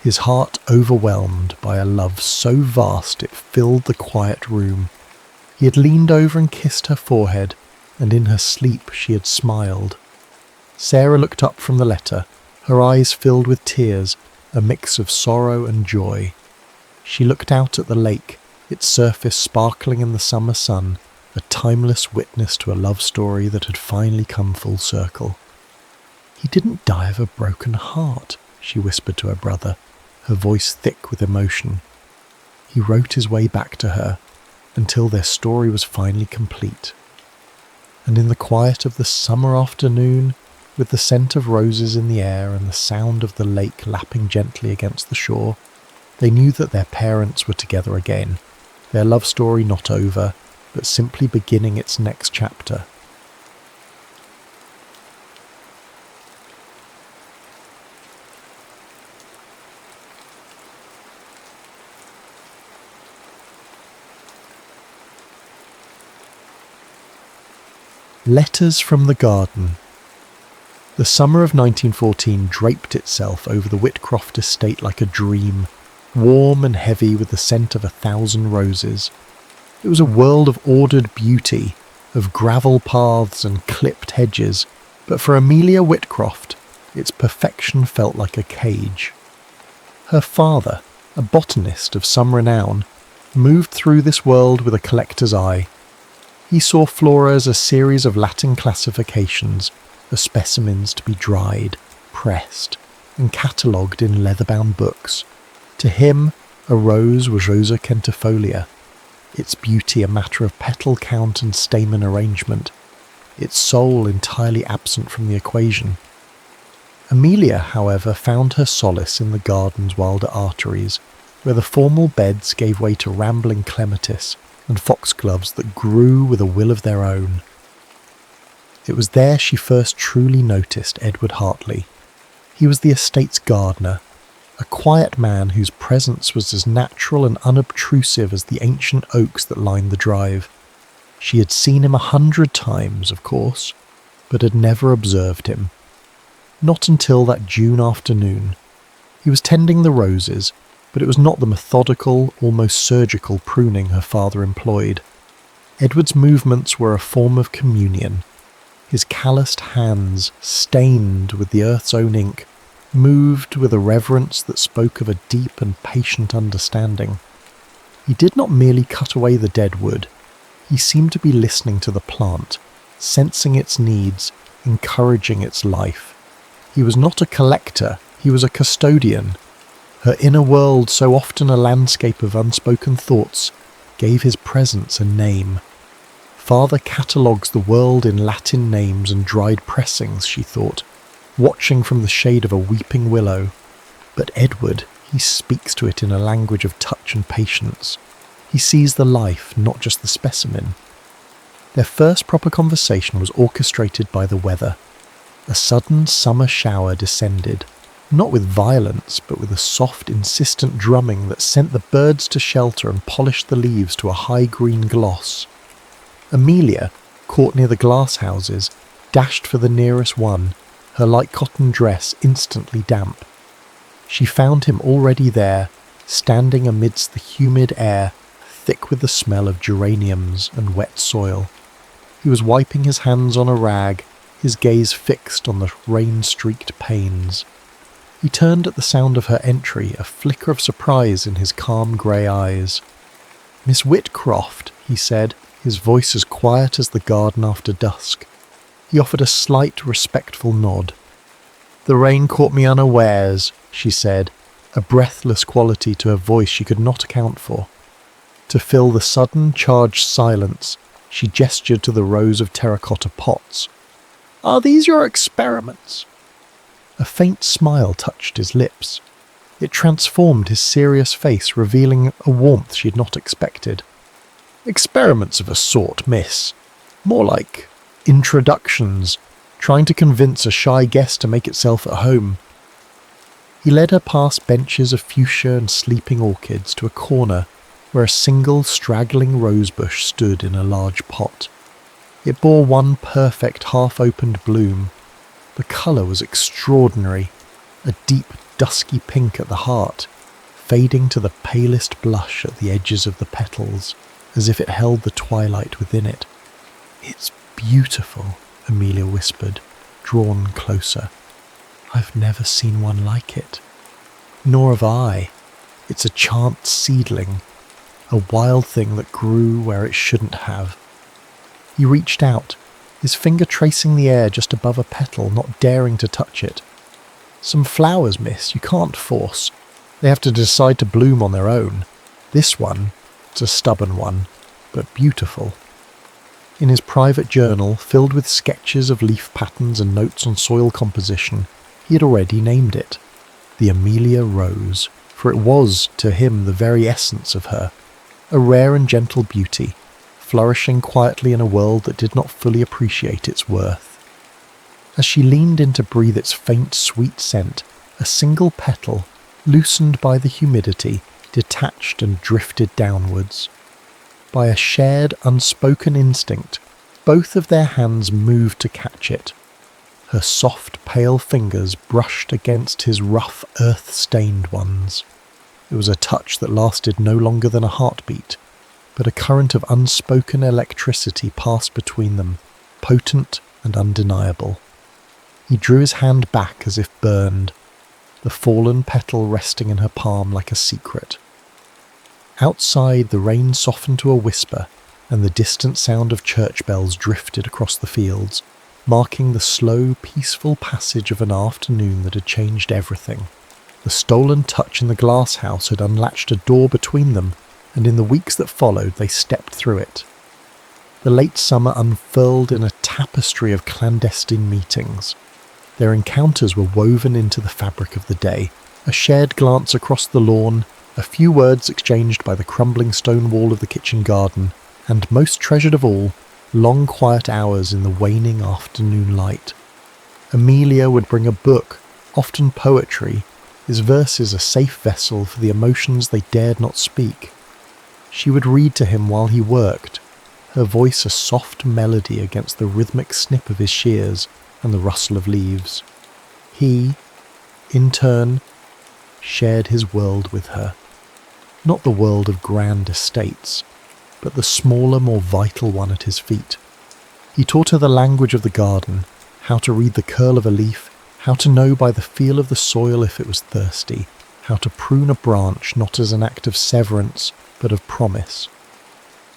his heart overwhelmed by a love so vast it filled the quiet room. He had leaned over and kissed her forehead, and in her sleep she had smiled. Sarah looked up from the letter, her eyes filled with tears, a mix of sorrow and joy. She looked out at the lake, its surface sparkling in the summer sun, a timeless witness to a love story that had finally come full circle. "He didn't die of a broken heart," she whispered to her brother, her voice thick with emotion. He wrote his way back to her, until their story was finally complete. And in the quiet of the summer afternoon, with the scent of roses in the air and the sound of the lake lapping gently against the shore, they knew that their parents were together again, their love story not over, but simply beginning its next chapter. Letters from the Garden. The summer of 1914 draped itself over the Whitcroft estate like a dream, warm and heavy with the scent of 1,000 roses. It was a world of ordered beauty, of gravel paths and clipped hedges, but for Amelia Whitcroft, its perfection felt like a cage. Her father, a botanist of some renown, moved through this world with a collector's eye. He saw flora as a series of Latin classifications, as specimens to be dried, pressed, and catalogued in leather-bound books. To him, a rose was Rosa centifolia, its beauty a matter of petal count and stamen arrangement, its soul entirely absent from the equation. Amelia, however, found her solace in the garden's wilder arteries, where the formal beds gave way to rambling clematis and foxgloves that grew with a will of their own. It was there she first truly noticed Edward Hartley. He was the estate's gardener, a quiet man whose presence was as natural and unobtrusive as the ancient oaks that lined the drive. She had seen him 100 times, of course, but had never observed him. Not until that June afternoon. He was tending the roses, but it was not the methodical, almost surgical pruning her father employed. Edward's movements were a form of communion. His calloused hands, stained with the earth's own ink, moved with a reverence that spoke of a deep and patient understanding. He did not merely cut away the dead wood. He seemed to be listening to the plant, sensing its needs, encouraging its life. He was not a collector, he was a custodian. Her inner world, so often a landscape of unspoken thoughts, gave his presence a name. Father catalogues the world in Latin names and dried pressings, she thought, watching from the shade of a weeping willow. But Edward, he speaks to it in a language of touch and patience. He sees the life, not just the specimen. Their first proper conversation was orchestrated by the weather. A sudden summer shower descended, not with violence, but with a soft, insistent drumming that sent the birds to shelter and polished the leaves to a high green gloss. Amelia, caught near the glass houses, dashed for the nearest one, her light cotton dress instantly damp. She found him already there, standing amidst the humid air, thick with the smell of geraniums and wet soil. He was wiping his hands on a rag, his gaze fixed on the rain-streaked panes. He turned at the sound of her entry, a flicker of surprise in his calm grey eyes. "Miss Whitcroft," he said, his voice as quiet as the garden after dusk. He offered a slight, respectful nod. "The rain caught me unawares," she said, a breathless quality to her voice she could not account for. To fill the sudden, charged silence, she gestured to the rows of terracotta pots. "Are these your experiments?" A faint smile touched his lips. It transformed his serious face, revealing a warmth she had not expected. "Experiments of a sort, miss. More like introductions, trying to convince a shy guest to make itself at home." He led her past benches of fuchsia and sleeping orchids to a corner where a single straggling rosebush stood in a large pot. It bore one perfect half-opened bloom. The colour was extraordinary, a deep dusky pink at the heart, fading to the palest blush at the edges of the petals, as if it held the twilight within it. "It's beautiful," Amelia whispered, drawn closer. "I've never seen one like it." "Nor have I. It's a chance seedling, a wild thing that grew where it shouldn't have." He reached out, his finger tracing the air just above a petal, not daring to touch it. "Some flowers, miss, you can't force. They have to decide to bloom on their own. This one, it's a stubborn one, but beautiful." In his private journal, filled with sketches of leaf patterns and notes on soil composition, he had already named it, the Amelia Rose, for it was, to him, the very essence of her, a rare and gentle beauty, flourishing quietly in a world that did not fully appreciate its worth. As she leaned in to breathe its faint, sweet scent, a single petal, loosened by the humidity, detached and drifted downwards. By a shared, unspoken instinct, both of their hands moved to catch it. Her soft, pale fingers brushed against his rough, earth-stained ones. It was a touch that lasted no longer than a heartbeat, but a current of unspoken electricity passed between them, potent and undeniable. He drew his hand back as if burned, the fallen petal resting in her palm like a secret. Outside, the rain softened to a whisper, and the distant sound of church bells drifted across the fields, marking the slow, peaceful passage of an afternoon that had changed everything. The stolen touch in the glass house had unlatched a door between them, and in the weeks that followed they stepped through it. The late summer unfurled in a tapestry of clandestine meetings. Their encounters were woven into the fabric of the day, a shared glance across the lawn, a few words exchanged by the crumbling stone wall of the kitchen garden, and most treasured of all, long quiet hours in the waning afternoon light. Amelia would bring a book, often poetry, his verses a safe vessel for the emotions they dared not speak. She would read to him while he worked, her voice a soft melody against the rhythmic snip of his shears and the rustle of leaves. He, in turn, shared his world with her. Not the world of grand estates, but the smaller, more vital one at his feet. He taught her the language of the garden, how to read the curl of a leaf, how to know by the feel of the soil if it was thirsty, how to prune a branch not as an act of severance, but of promise.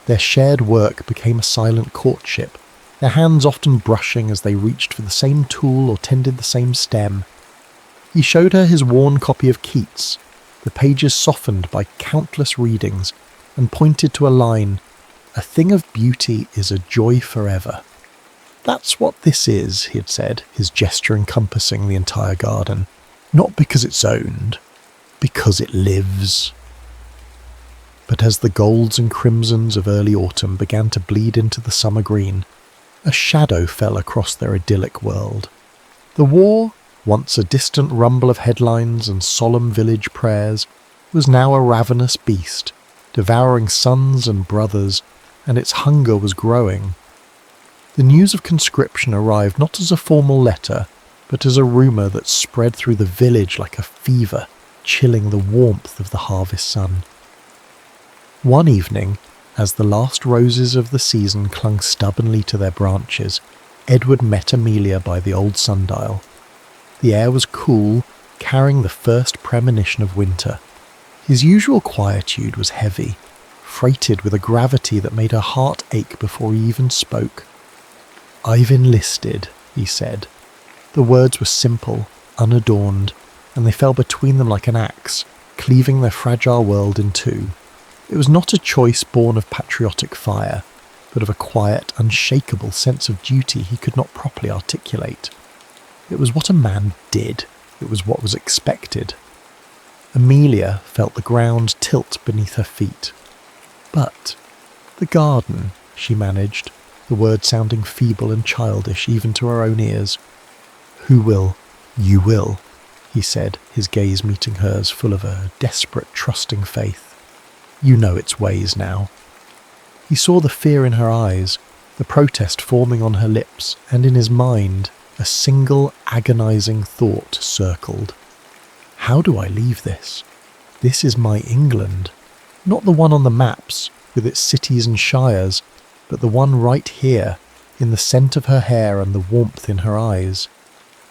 Their shared work became a silent courtship, their hands often brushing as they reached for the same tool or tended the same stem. He showed her his worn copy of Keats, the pages softened by countless readings, and pointed to a line, "A thing of beauty is a joy forever." "That's what this is," he had said, his gesture encompassing the entire garden. "Not because it's owned, because it lives." But as the golds and crimsons of early autumn began to bleed into the summer green, a shadow fell across their idyllic world. The war, once a distant rumble of headlines and solemn village prayers, was now a ravenous beast, devouring sons and brothers, and its hunger was growing. The news of conscription arrived not as a formal letter, but as a rumour that spread through the village like a fever, chilling the warmth of the harvest sun. One evening, as the last roses of the season clung stubbornly to their branches, Edward met Amelia by the old sundial. The air was cool, carrying the first premonition of winter. His usual quietude was heavy, freighted with a gravity that made her heart ache before he even spoke. "I've enlisted," he said. The words were simple, unadorned, and they fell between them like an axe, cleaving their fragile world in two. It was not a choice born of patriotic fire, but of a quiet, unshakable sense of duty he could not properly articulate. It was what a man did. It was what was expected. Amelia felt the ground tilt beneath her feet. "But the garden," she managed, the word sounding feeble and childish even to her own ears. "Who will? You will," he said, his gaze meeting hers, full of a desperate, trusting faith. "You know its ways now." He saw the fear in her eyes, the protest forming on her lips, and in his mind, a single agonizing thought circled. How do I leave this? This is my England. Not the one on the maps, with its cities and shires, but the one right here, in the scent of her hair and the warmth in her eyes.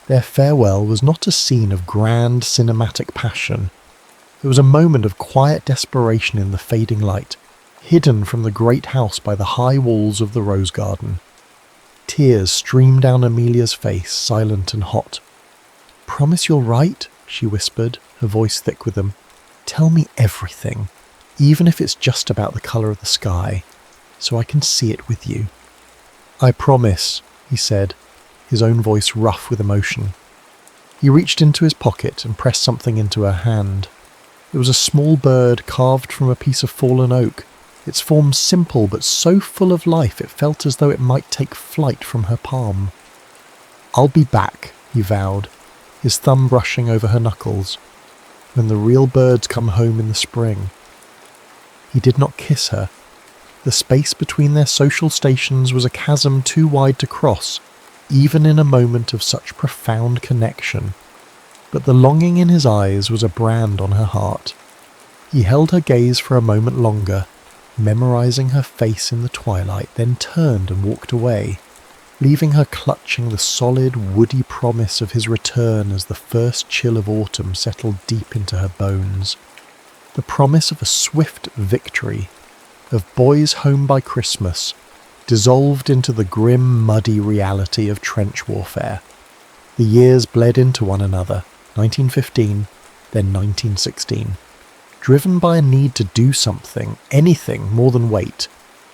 Their farewell was not a scene of grand cinematic passion. It was a moment of quiet desperation in the fading light, hidden from the great house by the high walls of the rose garden. Tears streamed down Amelia's face, silent and hot. "Promise you'll write?" she whispered, her voice thick with them. "Tell me everything, even if it's just about the colour of the sky, so I can see it with you." "I promise," he said, his own voice rough with emotion. He reached into his pocket and pressed something into her hand. It was a small bird carved from a piece of fallen oak, its form simple but so full of life it felt as though it might take flight from her palm. "I'll be back," he vowed, his thumb brushing over her knuckles, "when the real birds come home in the spring." He did not kiss her. The space between their social stations was a chasm too wide to cross, even in a moment of such profound connection. But the longing in his eyes was a brand on her heart. He held her gaze for a moment longer, memorizing her face in the twilight, then turned and walked away, leaving her clutching the solid, woody promise of his return as the first chill of autumn settled deep into her bones. The promise of a swift victory, of boys home by Christmas, dissolved into the grim, muddy reality of trench warfare. The years bled into one another, 1915, then 1916. Driven by a need to do something, anything more than wait,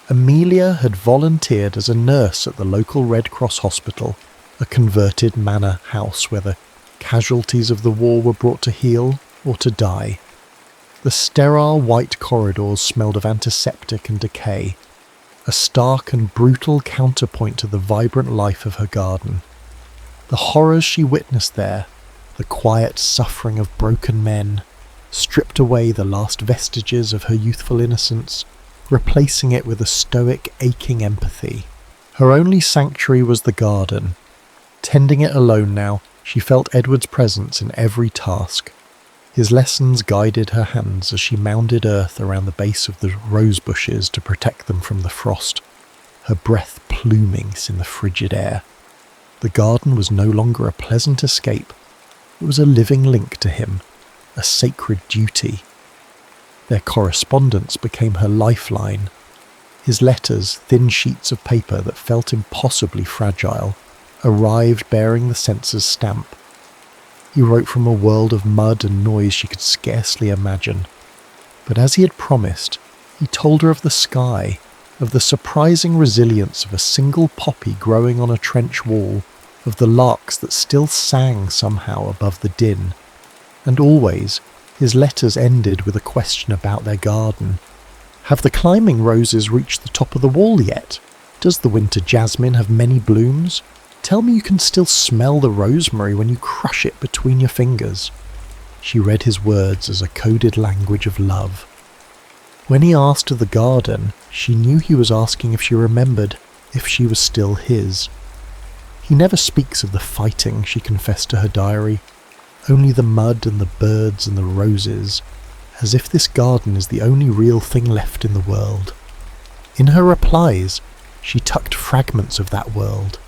Amelia had volunteered as a nurse at the local Red Cross hospital, a converted manor house where the casualties of the war were brought to heal or to die. The sterile white corridors smelled of antiseptic and decay, a stark and brutal counterpoint to the vibrant life of her garden. The horrors she witnessed there, the quiet suffering of broken men, stripped away the last vestiges of her youthful innocence, replacing it with a stoic, aching empathy. Her only sanctuary was the garden. Tending it alone now, she felt Edward's presence in every task. His lessons guided her hands as she mounded earth around the base of the rose bushes to protect them from the frost, her breath pluming in the frigid air. The garden was no longer a pleasant escape. It was a living link to him, a sacred duty. Their correspondence became her lifeline. His letters, thin sheets of paper that felt impossibly fragile, arrived bearing the censor's stamp. He wrote from a world of mud and noise she could scarcely imagine. But as he had promised, he told her of the sky, of the surprising resilience of a single poppy growing on a trench wall, of the larks that still sang somehow above the din. And always, his letters ended with a question about their garden. "Have the climbing roses reached the top of the wall yet? Does the winter jasmine have many blooms? Tell me you can still smell the rosemary when you crush it between your fingers." She read his words as a coded language of love. When he asked of the garden, she knew he was asking if she remembered, if she was still his. "He never speaks of the fighting," she confessed to her diary. "Only the mud and the birds and the roses. as if this garden is the only real thing left in the world. In her replies, she tucked fragments of that world,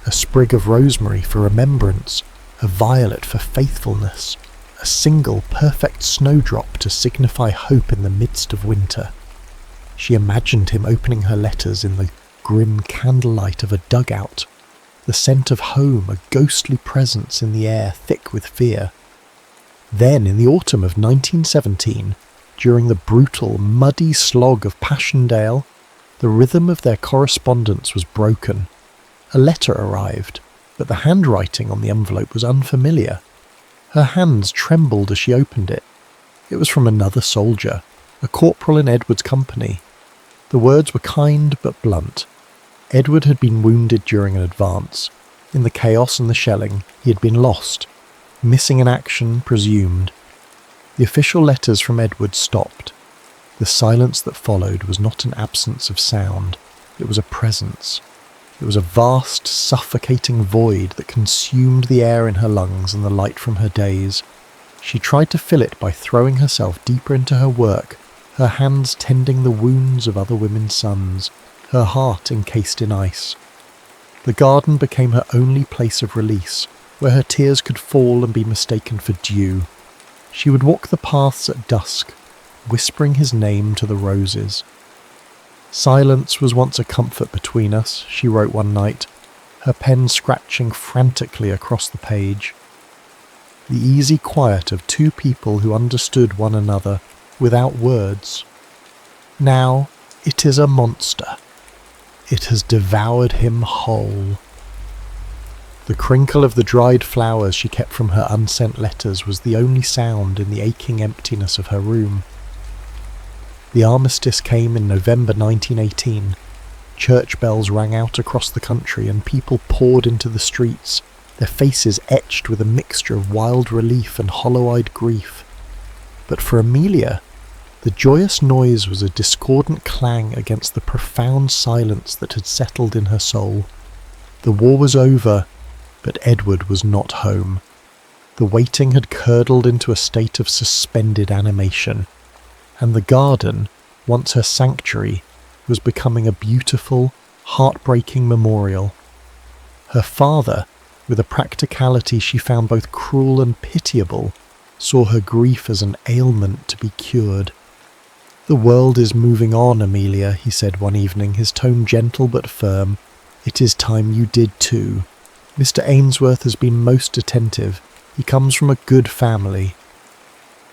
a sprig of rosemary for remembrance, a violet for faithfulness, a single perfect snowdrop to signify hope in the midst of winter. She imagined him opening her letters in the grim candlelight of a dugout, the scent of home a ghostly presence in the air thick with fear. Then, in the autumn of 1917, during the brutal, muddy slog of Passchendaele, the rhythm of their correspondence was broken. A letter arrived, but the handwriting on the envelope was unfamiliar. Her hands trembled as she opened it. It was from another soldier, a corporal in Edward's company. The words were kind but blunt. Edward had been wounded during an advance. In the chaos and the shelling, he had been lost, missing in action presumed. The official letters from Edward stopped. The silence that followed was not an absence of sound, it was a presence. It was a vast, suffocating void that consumed the air in her lungs and the light from her days. She tried to fill it by throwing herself deeper into her work, her hands tending the wounds of other women's sons, her heart encased in ice. The garden became her only place of release, where her tears could fall and be mistaken for dew. She would walk the paths at dusk, whispering his name to the roses. Silence was once a comfort between us, she wrote one night, her pen scratching frantically across the page. The easy quiet of two people who understood one another without words. Now it is a monster. It has devoured him whole. The crinkle of the dried flowers she kept from her unsent letters was the only sound in the aching emptiness of her room. The armistice came in November 1918. Church bells rang out across the country and people poured into the streets, their faces etched with a mixture of wild relief and hollow-eyed grief. But for Amelia, the joyous noise was a discordant clang against the profound silence that had settled in her soul. The war was over, but Edward was not home. The waiting had curdled into a state of suspended animation, and the garden, once her sanctuary, was becoming a beautiful, heartbreaking memorial. Her father, with a practicality she found both cruel and pitiable, saw her grief as an ailment to be cured. "The world is moving on, Amelia," he said one evening, his tone gentle but firm. "It is time you did too. Mr. Ainsworth has been most attentive. He comes from a good family."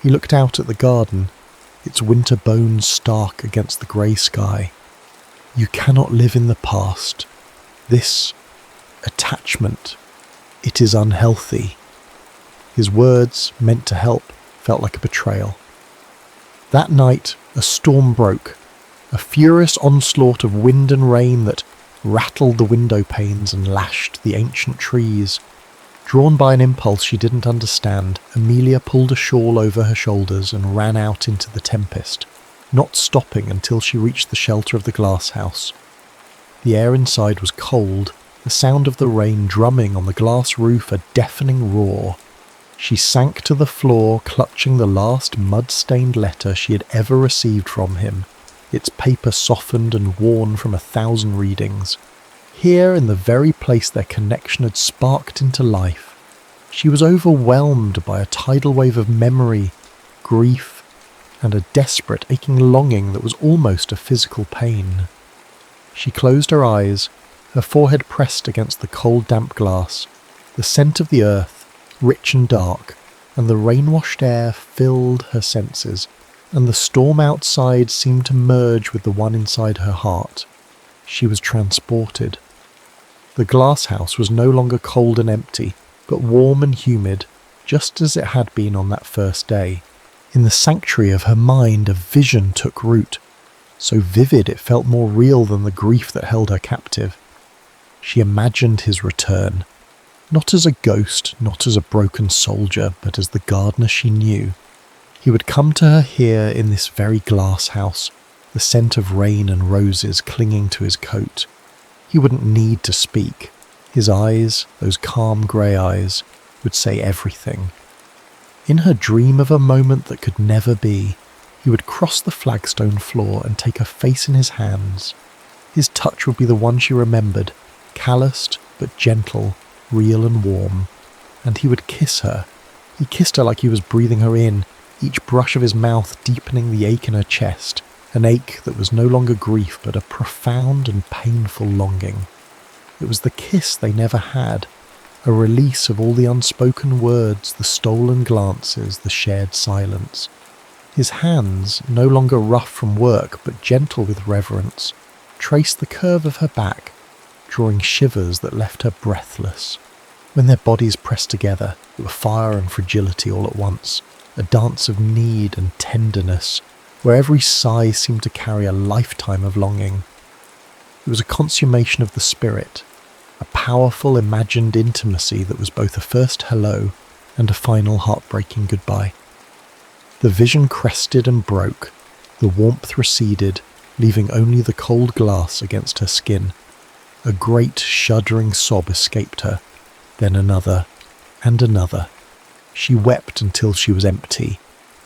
He looked out at the garden, its winter bones stark against the grey sky. "You cannot live in the past. This attachment, it is unhealthy." His words, meant to help, felt like a betrayal. That night, a storm broke, a furious onslaught of wind and rain that rattled the window panes and lashed the ancient trees. Drawn by an impulse she didn't understand, Amelia pulled a shawl over her shoulders and ran out into the tempest, not stopping until she reached the shelter of the glass house. The air inside was cold, the sound of the rain drumming on the glass roof a deafening roar. She sank to the floor, clutching the last mud-stained letter she had ever received from him, its paper softened and worn from 1,000 readings. Here, in the very place their connection had sparked into life, she was overwhelmed by a tidal wave of memory, grief, and a desperate, aching longing that was almost a physical pain. She closed her eyes, her forehead pressed against the cold, damp glass. The scent of the earth, rich and dark, and the rain-washed air filled her senses, and the storm outside seemed to merge with the one inside her heart. She was transported. The glass house was no longer cold and empty, but warm and humid, just as it had been on that first day. In the sanctuary of her mind a vision took root, so vivid it felt more real than the grief that held her captive. She imagined his return, not as a ghost, not as a broken soldier, but as the gardener she knew. He would come to her here in this very glass house, the scent of rain and roses clinging to his coat. He wouldn't need to speak. His eyes, those calm grey eyes, would say everything. In her dream of a moment that could never be, he would cross the flagstone floor and take her face in his hands. His touch would be the one she remembered, calloused but gentle, real and warm. And he would kiss her. He kissed her like he was breathing her in, each brush of his mouth deepening the ache in her chest, an ache that was no longer grief but a profound and painful longing. It was the kiss they never had, a release of all the unspoken words, the stolen glances, the shared silence. His hands, no longer rough from work but gentle with reverence, traced the curve of her back, drawing shivers that left her breathless. When their bodies pressed together, it was fire and fragility all at once, a dance of need and tenderness, where every sigh seemed to carry a lifetime of longing. It was a consummation of the spirit, a powerful imagined intimacy that was both a first hello and a final heartbreaking goodbye. The vision crested and broke, the warmth receded, leaving only the cold glass against her skin. A great shuddering sob escaped her, then another, and another. She wept until she was empty,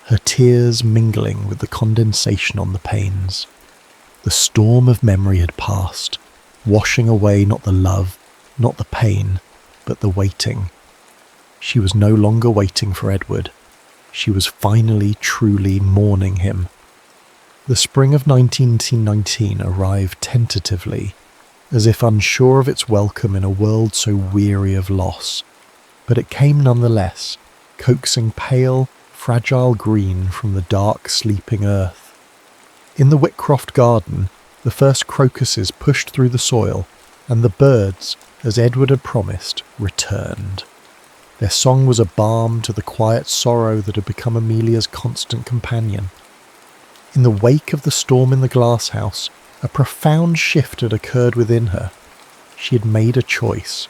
her tears mingling with the condensation on the panes. The storm of memory had passed, washing away not the love, not the pain, but the waiting. She was no longer waiting for Edward. She was finally, truly mourning him. The spring of 1919 arrived tentatively, as if unsure of its welcome in a world so weary of loss. But it came nonetheless, coaxing pale, fragile green from the dark, sleeping earth. In the Whitcroft garden, the first crocuses pushed through the soil, and the birds, as Edward had promised, returned. Their song was a balm to the quiet sorrow that had become Amelia's constant companion. In the wake of the storm in the glasshouse, a profound shift had occurred within her. She had made a choice.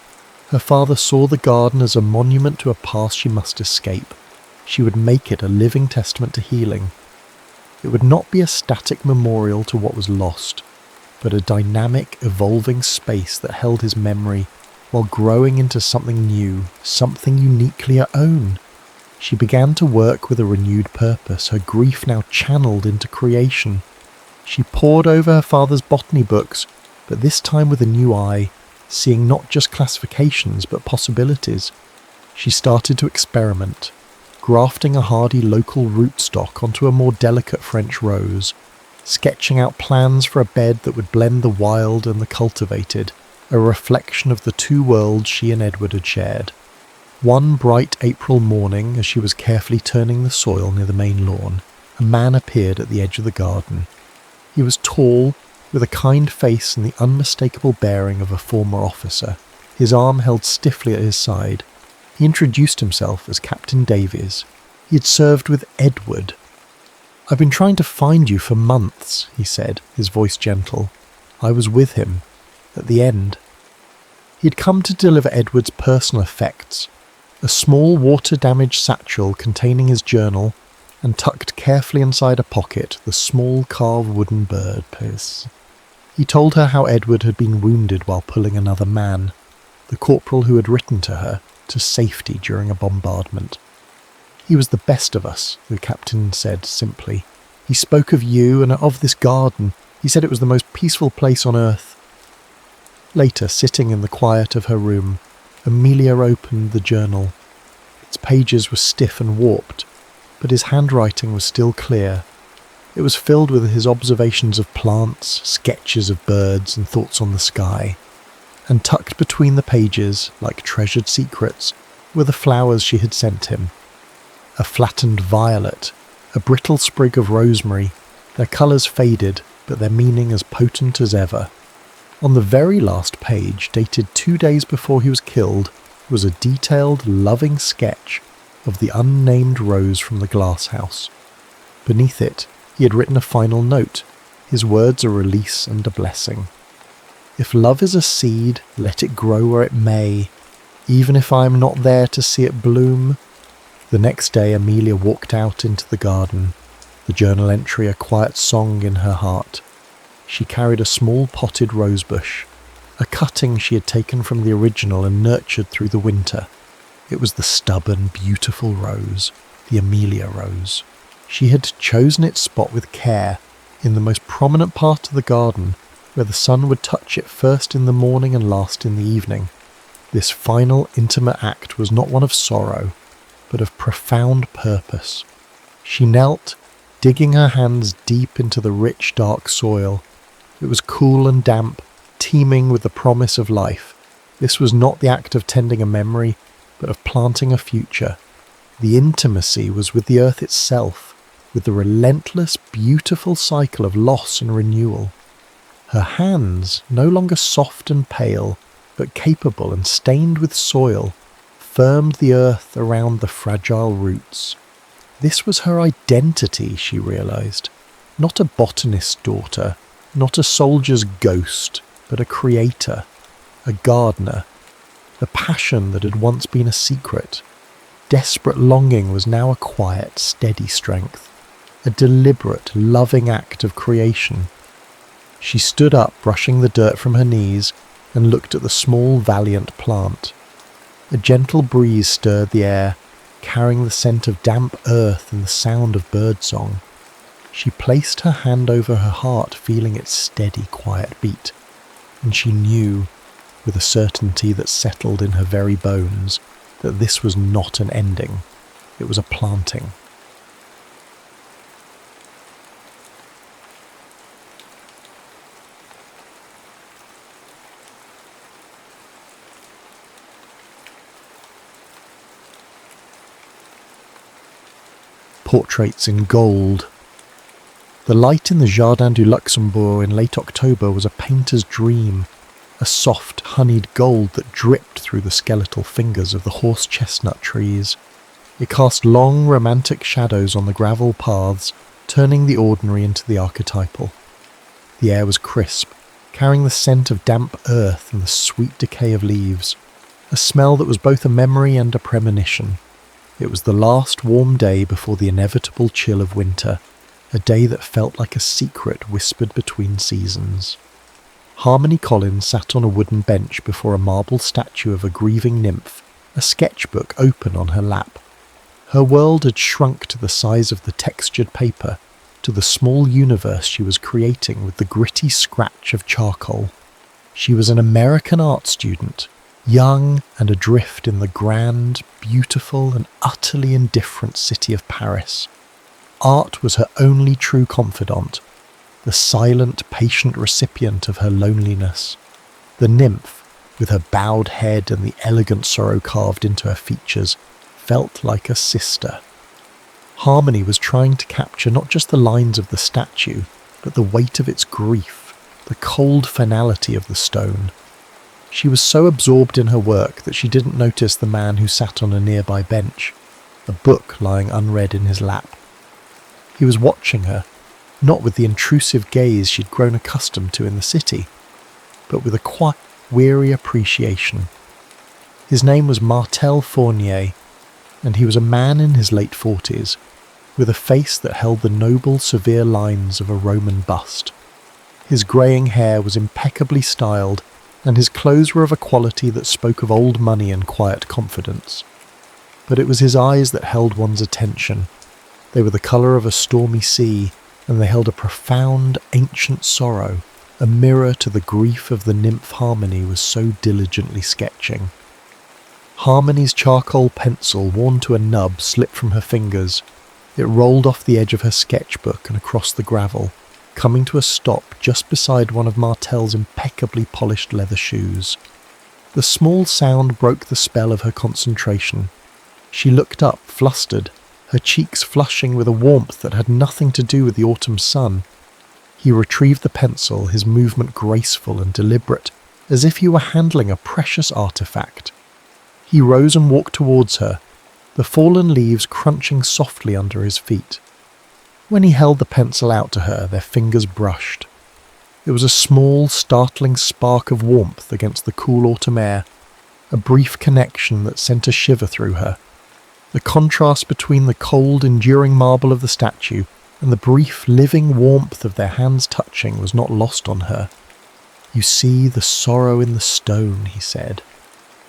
Her father saw the garden as a monument to a past she must escape. She would make it a living testament to healing. It would not be a static memorial to what was lost, but a dynamic, evolving space that held his memory while growing into something new, something uniquely her own. She began to work with a renewed purpose, her grief now channeled into creation. She pored over her father's botany books, but this time with a new eye, seeing not just classifications but possibilities. She started to experiment, grafting a hardy local rootstock onto a more delicate French rose, sketching out plans for a bed that would blend the wild and the cultivated, a reflection of the two worlds she and Edward had shared. One bright April morning, as she was carefully turning the soil near the main lawn, a man appeared at the edge of the garden. He was tall, with a kind face and the unmistakable bearing of a former officer, his arm held stiffly at his side. He introduced himself as Captain Davies. He had served with Edward. "I've been trying to find you for months," he said, his voice gentle. "I was with him. At the end." He had come to deliver Edward's personal effects, a small water-damaged satchel containing his journal, and tucked carefully inside a pocket the small carved wooden bird piece. He told her how Edward had been wounded while pulling another man, the corporal who had written to her, to safety during a bombardment. "He was the best of us," the captain said simply. "He spoke of you and of this garden. He said it was the most peaceful place on earth." Later, sitting in the quiet of her room, Amelia opened the journal. Its pages were stiff and warped, but his handwriting was still clear. It was filled with his observations of plants, sketches of birds, and thoughts on the sky. And tucked between the pages, like treasured secrets, were the flowers she had sent him. A flattened violet, a brittle sprig of rosemary, their colours faded, but their meaning as potent as ever. On the very last page, dated 2 days before he was killed, was a detailed, loving sketch of the unnamed rose from the glasshouse. Beneath it, he had written a final note, his words a release and a blessing. "If love is a seed, let it grow where it may, even if I am not there to see it bloom." The next day Amelia walked out into the garden, the journal entry a quiet song in her heart. She carried a small potted rosebush, a cutting she had taken from the original and nurtured through the winter. It was the stubborn, beautiful rose, the Amelia rose. She had chosen its spot with care, in the most prominent part of the garden, where the sun would touch it first in the morning and last in the evening. This final intimate act was not one of sorrow, but of profound purpose. She knelt, digging her hands deep into the rich, dark soil. It was cool and damp, teeming with the promise of life. This was not the act of tending a memory, but of planting a future. The intimacy was with the earth itself, with the relentless, beautiful cycle of loss and renewal. Her hands, no longer soft and pale, but capable and stained with soil, firmed the earth around the fragile roots. This was her identity, she realized. Not a botanist's daughter, not a soldier's ghost, but a creator, a gardener. The passion that had once been a secret. Desperate longing was now a quiet, steady strength, a deliberate, loving act of creation. She stood up, brushing the dirt from her knees, and looked at the small, valiant plant. A gentle breeze stirred the air, carrying the scent of damp earth and the sound of birdsong. She placed her hand over her heart, feeling its steady, quiet beat, and she knew, with a certainty that settled in her very bones, that this was not an ending, it was a planting. Portraits in gold. The light in the Jardin du Luxembourg in late October was a painter's dream, a soft, honeyed gold that dripped through the skeletal fingers of the horse chestnut trees. It cast long, romantic shadows on the gravel paths, turning the ordinary into the archetypal. The air was crisp, carrying the scent of damp earth and the sweet decay of leaves, a smell that was both a memory and a premonition. It was the last warm day before the inevitable chill of winter, a day that felt like a secret whispered between seasons. Harmony Collins sat on a wooden bench before a marble statue of a grieving nymph, a sketchbook open on her lap. Her world had shrunk to the size of the textured paper, to the small universe she was creating with the gritty scratch of charcoal. She was an American art student, young and adrift in the grand, beautiful and utterly indifferent city of Paris. Art was her only true confidant, the silent, patient recipient of her loneliness. The nymph, with her bowed head and the elegant sorrow carved into her features, felt like a sister. Harmony was trying to capture not just the lines of the statue, but the weight of its grief, the cold finality of the stone. She was so absorbed in her work that she didn't notice the man who sat on a nearby bench, a book lying unread in his lap. He was watching her, not with the intrusive gaze she'd grown accustomed to in the city, but with a quiet, weary appreciation. His name was Martel Fournier, and he was a man in his late 40s, with a face that held the noble, severe lines of a Roman bust. His greying hair was impeccably styled, and his clothes were of a quality that spoke of old money and quiet confidence. But it was his eyes that held one's attention. They were the colour of a stormy sea, and they held a profound, ancient sorrow, a mirror to the grief of the nymph Harmony was so diligently sketching. Harmony's charcoal pencil, worn to a nub, slipped from her fingers. It rolled off the edge of her sketchbook and across the gravel, coming to a stop just beside one of Martel's impeccably polished leather shoes. The small sound broke the spell of her concentration. She looked up, flustered, her cheeks flushing with a warmth that had nothing to do with the autumn sun. He retrieved the pencil, his movement graceful and deliberate, as if he were handling a precious artifact. He rose and walked towards her, the fallen leaves crunching softly under his feet. When he held the pencil out to her, their fingers brushed. It was a small, startling spark of warmth against the cool autumn air, a brief connection that sent a shiver through her. The contrast between the cold, enduring marble of the statue and the brief, living warmth of their hands touching was not lost on her. "You see the sorrow in the stone," he said.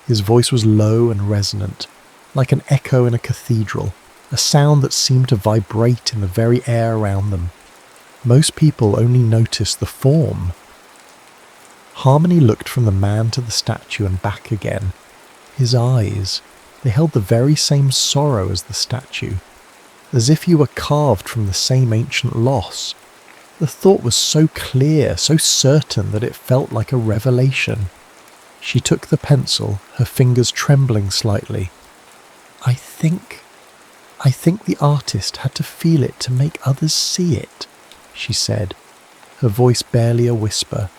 His voice was low and resonant, like an echo in a cathedral. a sound that seemed to vibrate in the very air around them. Most people only noticed the form. Harmony looked from the man to the statue and back again. His eyes, they held the very same sorrow as the statue, as if he were carved from the same ancient loss. The thought was so clear, so certain that it felt like a revelation. She took the pencil, her fingers trembling slightly. I think the artist had to feel it to make others see it, she said, her voice barely a whisper.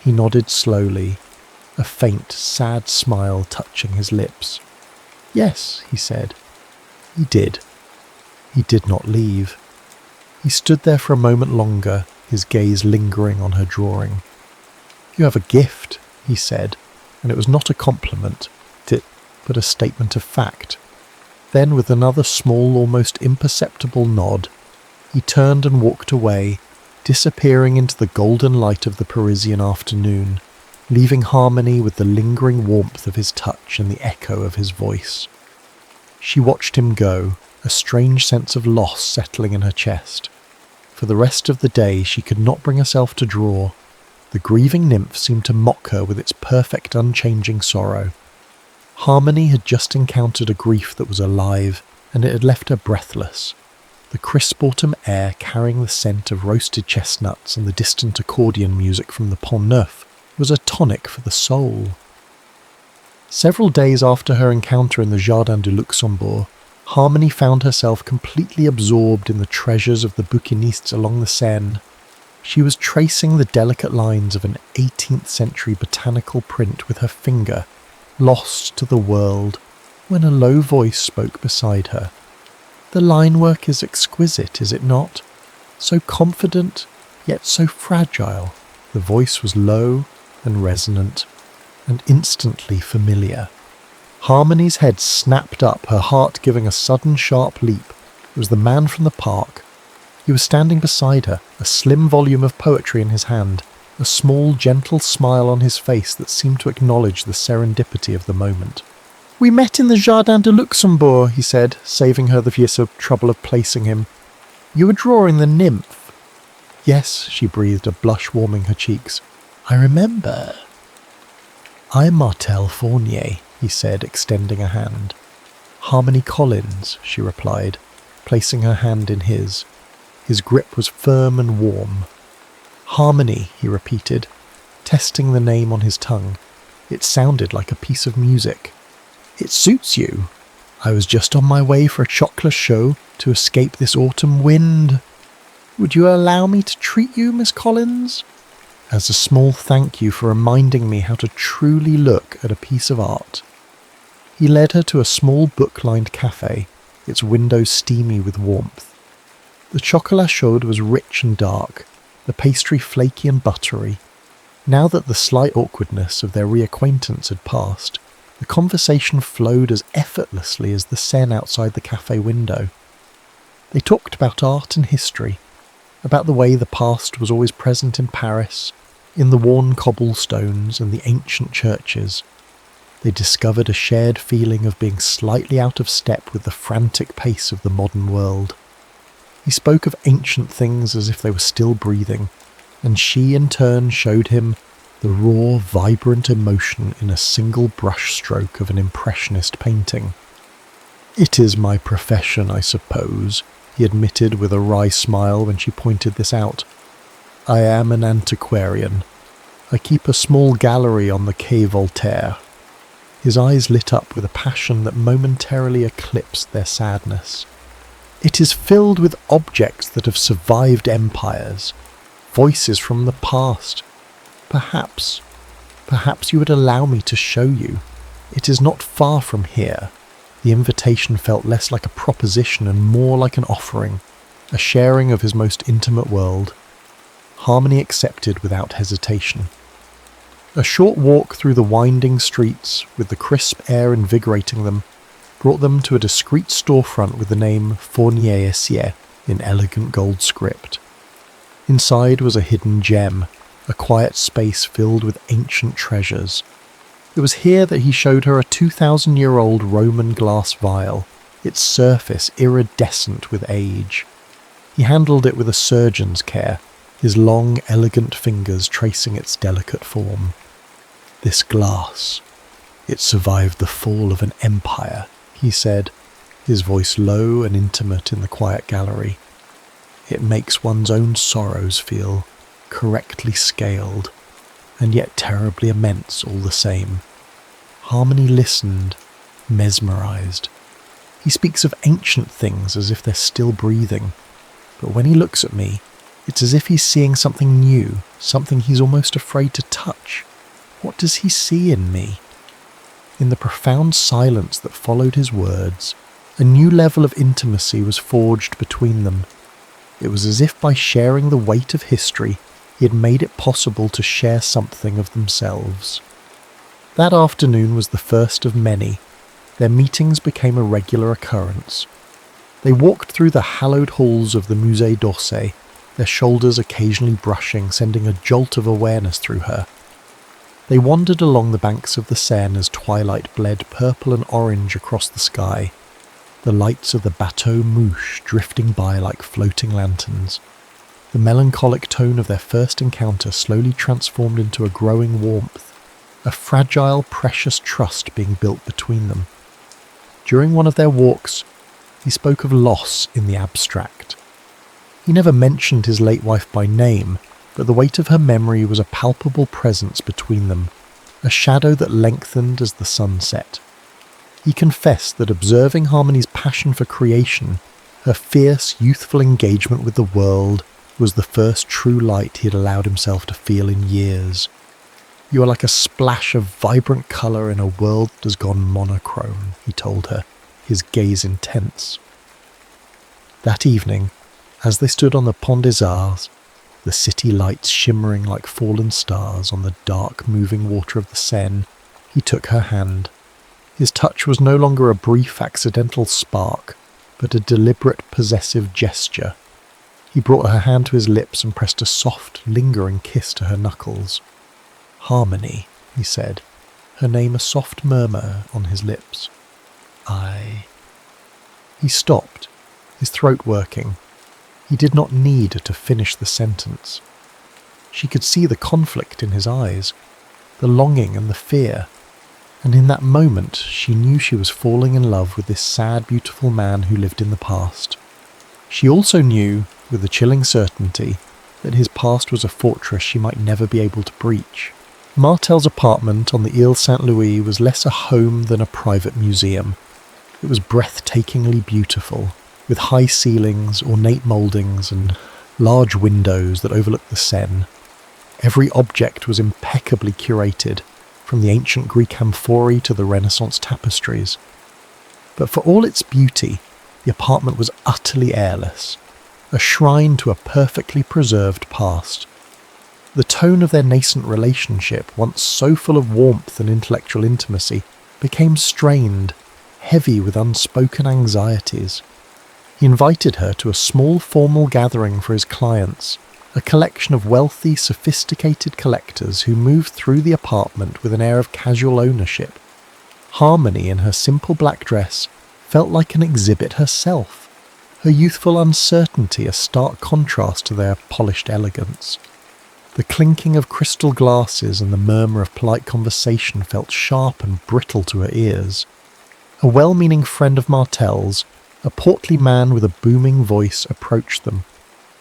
He nodded slowly, a faint, sad smile touching his lips. Yes, he said. He did. He did not leave. He stood there for a moment longer, his gaze lingering on her drawing. You have a gift, he said, and it was not a compliment, but a statement of fact. Then, with another small, almost imperceptible nod, he turned and walked away, disappearing into the golden light of the Parisian afternoon, leaving Harmony with the lingering warmth of his touch and the echo of his voice. She watched him go, a strange sense of loss settling in her chest. For the rest of the day she could not bring herself to draw. The grieving nymph seemed to mock her with its perfect unchanging sorrow. Harmony had just encountered a grief that was alive, and it had left her breathless. The crisp autumn air carrying the scent of roasted chestnuts and the distant accordion music from the Pont Neuf was a tonic for the soul. Several days after her encounter in the Jardin du Luxembourg, Harmony found herself completely absorbed in the treasures of the bouquinistes along the Seine. She was tracing the delicate lines of an 18th century botanical print with her finger, lost to the world, when a low voice spoke beside her. The line work is exquisite, is it not? So confident, yet so fragile. The voice was low and resonant, and instantly familiar. Harmony's head snapped up, her heart giving a sudden sharp leap. It was the man from the park. He was standing beside her, a slim volume of poetry in his hand, a small, gentle smile on his face that seemed to acknowledge the serendipity of the moment. "We met in the Jardin du Luxembourg," he said, saving her the trouble of placing him. "You were drawing the nymph." "Yes," she breathed, a blush warming her cheeks. "I remember." "I'm Martel Fournier," he said, extending a hand. "Harmony Collins," she replied, placing her hand in his. His grip was firm and warm. "Harmony," he repeated, testing the name on his tongue. It sounded like a piece of music. "It suits you. I was just on my way for a chocolate show to escape this autumn wind. Would you allow me to treat you, Miss Collins? As a small thank you for reminding me how to truly look at a piece of art." He led her to a small book-lined cafe, its windows steamy with warmth. The chocolat chaud was rich and dark, the pastry flaky and buttery. Now that the slight awkwardness of their reacquaintance had passed, the conversation flowed as effortlessly as the Seine outside the cafe window. They talked about art and history, about the way the past was always present in Paris, in the worn cobblestones and the ancient churches. They discovered a shared feeling of being slightly out of step with the frantic pace of the modern world. He spoke of ancient things as if they were still breathing, and she in turn showed him the raw, vibrant emotion in a single brush stroke of an impressionist painting. "It is my profession, I suppose," he admitted with a wry smile when she pointed this out. "I am an antiquarian. I keep a small gallery on the Quai Voltaire." His eyes lit up with a passion that momentarily eclipsed their sadness. "It is filled with objects that have survived empires, voices from the past. Perhaps you would allow me to show you. It is not far from here." The invitation felt less like a proposition and more like an offering, a sharing of his most intimate world. Harmony accepted without hesitation. A short walk through the winding streets, with the crisp air invigorating them, brought them to a discreet storefront with the name Fournier et Cie in elegant gold script. Inside was a hidden gem, a quiet space filled with ancient treasures. It was here that he showed her a 2,000-year-old Roman glass vial, its surface iridescent with age. He handled it with a surgeon's care, his long, elegant fingers tracing its delicate form. "This glass, it survived the fall of an empire," he said, his voice low and intimate in the quiet gallery. "It makes one's own sorrows feel correctly scaled, and yet terribly immense all the same." Harmony listened, mesmerized. He speaks of ancient things as if they're still breathing, but when he looks at me, it's as if he's seeing something new, something he's almost afraid to touch. What does he see in me? In the profound silence that followed his words, a new level of intimacy was forged between them. It was as if by sharing the weight of history, he had made it possible to share something of themselves. That afternoon was the first of many. Their meetings became a regular occurrence. They walked through the hallowed halls of the Musée d'Orsay, their shoulders occasionally brushing, sending a jolt of awareness through her. They wandered along the banks of the Seine as twilight bled purple and orange across the sky, the lights of the Bateau Mouche drifting by like floating lanterns. The melancholic tone of their first encounter slowly transformed into a growing warmth, a fragile, precious trust being built between them. During one of their walks, he spoke of loss in the abstract. He never mentioned his late wife by name, but the weight of her memory was a palpable presence between them, a shadow that lengthened as the sun set. He confessed that observing Harmony's passion for creation, her fierce, youthful engagement with the world, was the first true light he had allowed himself to feel in years. "You are like a splash of vibrant colour in a world that has gone monochrome," he told her, his gaze intense. That evening, as they stood on the Pont des Arts, the city lights shimmering like fallen stars on the dark, moving water of the Seine, he took her hand. His touch was no longer a brief, accidental spark, but a deliberate, possessive gesture. He brought her hand to his lips and pressed a soft, lingering kiss to her knuckles. "Harmony," he said, her name a soft murmur on his lips. "I..." He stopped, his throat working. He did not need to finish the sentence. She could see the conflict in his eyes, the longing and the fear, and in that moment she knew she was falling in love with this sad, beautiful man who lived in the past. She also knew, with a chilling certainty, that his past was a fortress she might never be able to breach. Martel's apartment on the Ile Saint-Louis was less a home than a private museum. It was breathtakingly beautiful, with high ceilings, ornate mouldings, and large windows that overlooked the Seine. Every object was impeccably curated, from the ancient Greek amphorae to the Renaissance tapestries. But for all its beauty, the apartment was utterly airless, a shrine to a perfectly preserved past. The tone of their nascent relationship, once so full of warmth and intellectual intimacy, became strained, heavy with unspoken anxieties. He invited her to a small formal gathering for his clients, a collection of wealthy, sophisticated collectors who moved through the apartment with an air of casual ownership. Harmony, in her simple black dress, felt like an exhibit herself, her youthful uncertainty a stark contrast to their polished elegance. The clinking of crystal glasses and the murmur of polite conversation felt sharp and brittle to her ears. A well-meaning friend of Martel's, a portly man with a booming voice, approached them.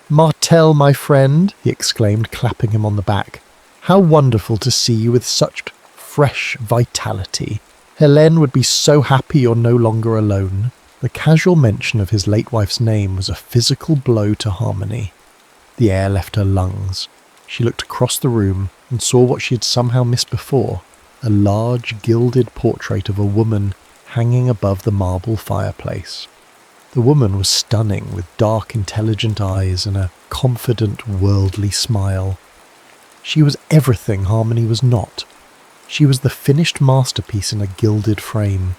"Martel, my friend," he exclaimed, clapping him on the back. "How wonderful to see you with such fresh vitality. Hélène would be so happy you're no longer alone." The casual mention of his late wife's name was a physical blow to Harmony. The air left her lungs. She looked across the room and saw what she had somehow missed before, a large gilded portrait of a woman hanging above the marble fireplace. The woman was stunning, with dark, intelligent eyes and a confident, worldly smile. She was everything Harmony was not. She was the finished masterpiece in a gilded frame.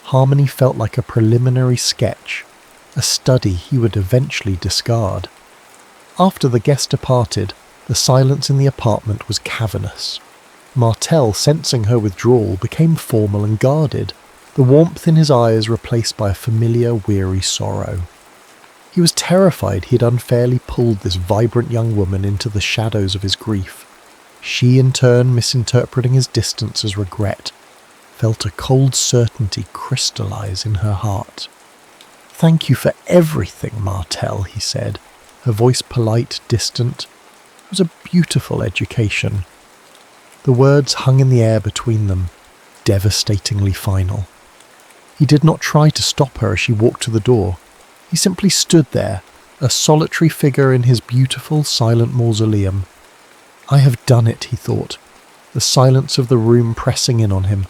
Harmony felt like a preliminary sketch, a study he would eventually discard. After the guest departed, the silence in the apartment was cavernous. Martel, sensing her withdrawal, became formal and guarded. the warmth in his eyes replaced by a familiar, weary sorrow. He was terrified he had unfairly pulled this vibrant young woman into the shadows of his grief. She, in turn, misinterpreting his distance as regret, felt a cold certainty crystallize in her heart. "Thank you for everything, Martel," he said, her voice polite, distant. It was a beautiful education. The words hung in the air between them, devastatingly final. He did not try to stop her as she walked to the door. He simply stood there, a solitary figure in his beautiful, silent mausoleum. "I have done it," he thought, the silence of the room pressing in on him.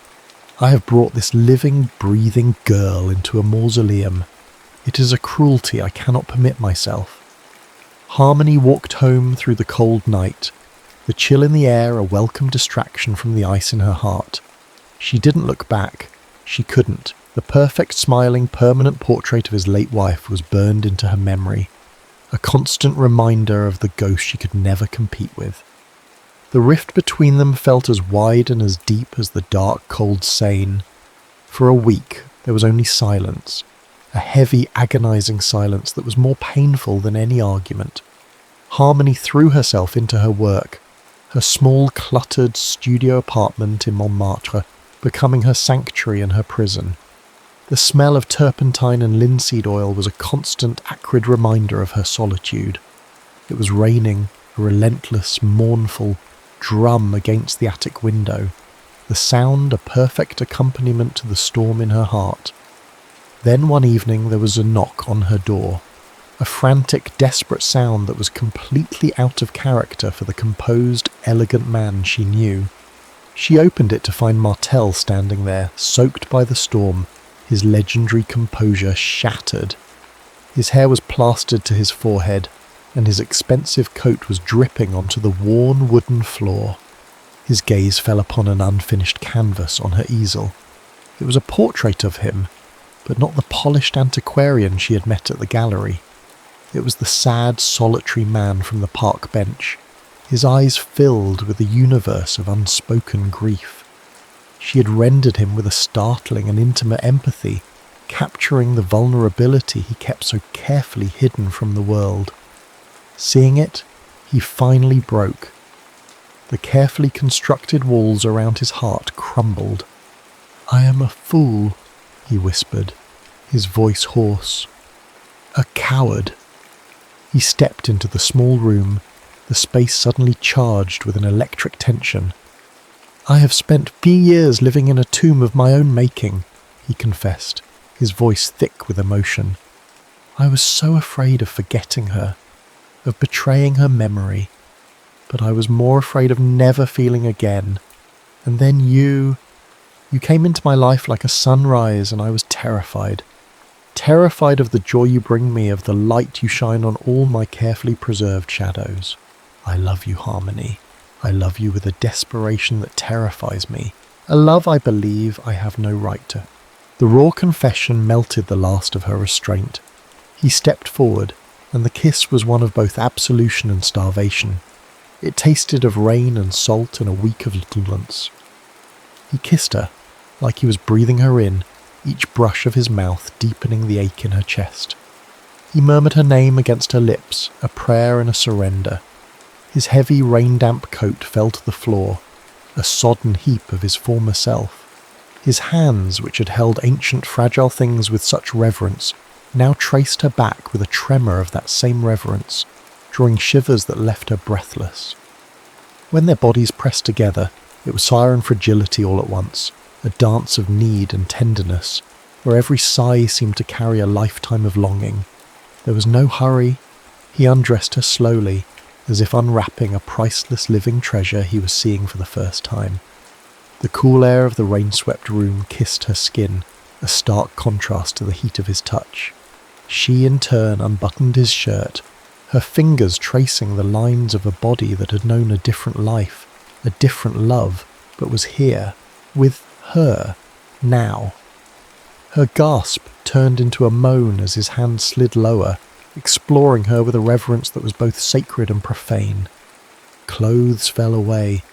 "I have brought this living, breathing girl into a mausoleum. It is a cruelty I cannot permit myself." Harmony walked home through the cold night, the chill in the air a welcome distraction from the ice in her heart. She didn't look back. She couldn't. The perfect, smiling, permanent portrait of his late wife was burned into her memory, a constant reminder of the ghost she could never compete with. The rift between them felt as wide and as deep as the dark, cold Seine. For a week, there was only silence, a heavy, agonizing silence that was more painful than any argument. Harmony threw herself into her work, her small, cluttered studio apartment in Montmartre becoming her sanctuary and her prison. The smell of turpentine and linseed oil was a constant, acrid reminder of her solitude. It was raining, a relentless, mournful drum against the attic window, the sound a perfect accompaniment to the storm in her heart. Then one evening there was a knock on her door, a frantic, desperate sound that was completely out of character for the composed, elegant man she knew. She opened it to find Martel standing there, soaked by the storm, his legendary composure shattered. His hair was plastered to his forehead, and his expensive coat was dripping onto the worn wooden floor. His gaze fell upon an unfinished canvas on her easel. It was a portrait of him, but not the polished antiquarian she had met at the gallery. It was the sad, solitary man from the park bench, his eyes filled with a universe of unspoken grief. She had rendered him with a startling and intimate empathy, capturing the vulnerability he kept so carefully hidden from the world. Seeing it, he finally broke. The carefully constructed walls around his heart crumbled. "I am a fool," he whispered, his voice hoarse. "A coward." He stepped into the small room, the space suddenly charged with an electric tension. "I have spent 3 years living in a tomb of my own making," he confessed, his voice thick with emotion. "I was so afraid of forgetting her, of betraying her memory, but I was more afraid of never feeling again. And then you came into my life like a sunrise, and I was terrified. Terrified of the joy you bring me, of the light you shine on all my carefully preserved shadows. I love you, Harmony. I love you with a desperation that terrifies me, a love I believe I have no right to." The raw confession melted the last of her restraint. He stepped forward, and the kiss was one of both absolution and starvation. It tasted of rain and salt and a week of indolence. He kissed her, like he was breathing her in, each brush of his mouth deepening the ache in her chest. He murmured her name against her lips, a prayer and a surrender. His heavy, rain-damp coat fell to the floor, a sodden heap of his former self. His hands, which had held ancient, fragile things with such reverence, now traced her back with a tremor of that same reverence, drawing shivers that left her breathless. When their bodies pressed together, it was fire and fragility all at once, a dance of need and tenderness, where every sigh seemed to carry a lifetime of longing. There was no hurry. He undressed her slowly, as if unwrapping a priceless living treasure he was seeing for the first time. The cool air of the rain-swept room kissed her skin, a stark contrast to the heat of his touch. She, in turn, unbuttoned his shirt, her fingers tracing the lines of a body that had known a different life, a different love, but was here, with her, now. Her gasp turned into a moan as his hand slid lower, exploring her with a reverence that was both sacred and profane. Clothes fell away,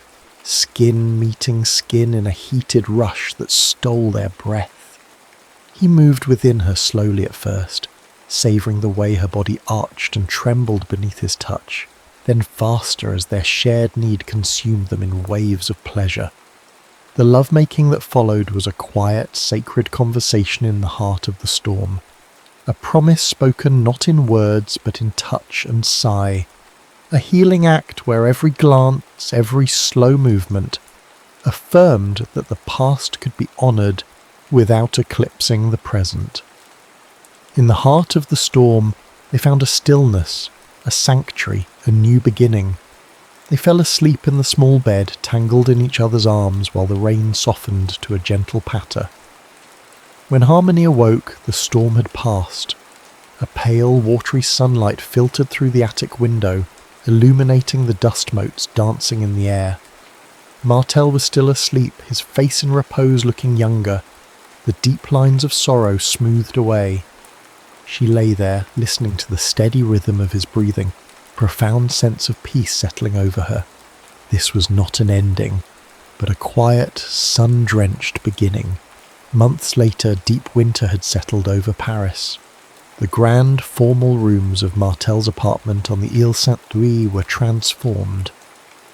skin meeting skin in a heated rush that stole their breath. He moved within her slowly at first, savouring the way her body arched and trembled beneath his touch, then faster as their shared need consumed them in waves of pleasure. The lovemaking that followed was a quiet, sacred conversation in the heart of the storm, a promise spoken not in words but in touch and sigh, a healing act where every glance, every slow movement, affirmed that the past could be honoured without eclipsing the present. In the heart of the storm, they found a stillness, a sanctuary, a new beginning. They fell asleep in the small bed, tangled in each other's arms while the rain softened to a gentle patter. When Harmony awoke, the storm had passed. A pale, watery sunlight filtered through the attic window, illuminating the dust motes dancing in the air. Martel was still asleep, his face in repose looking younger, the deep lines of sorrow smoothed away. She lay there, listening to the steady rhythm of his breathing, a profound sense of peace settling over her. This was not an ending, but a quiet, sun-drenched beginning. Months later, deep winter had settled over Paris. The grand, formal rooms of Martel's apartment on the Ile Saint-Louis were transformed.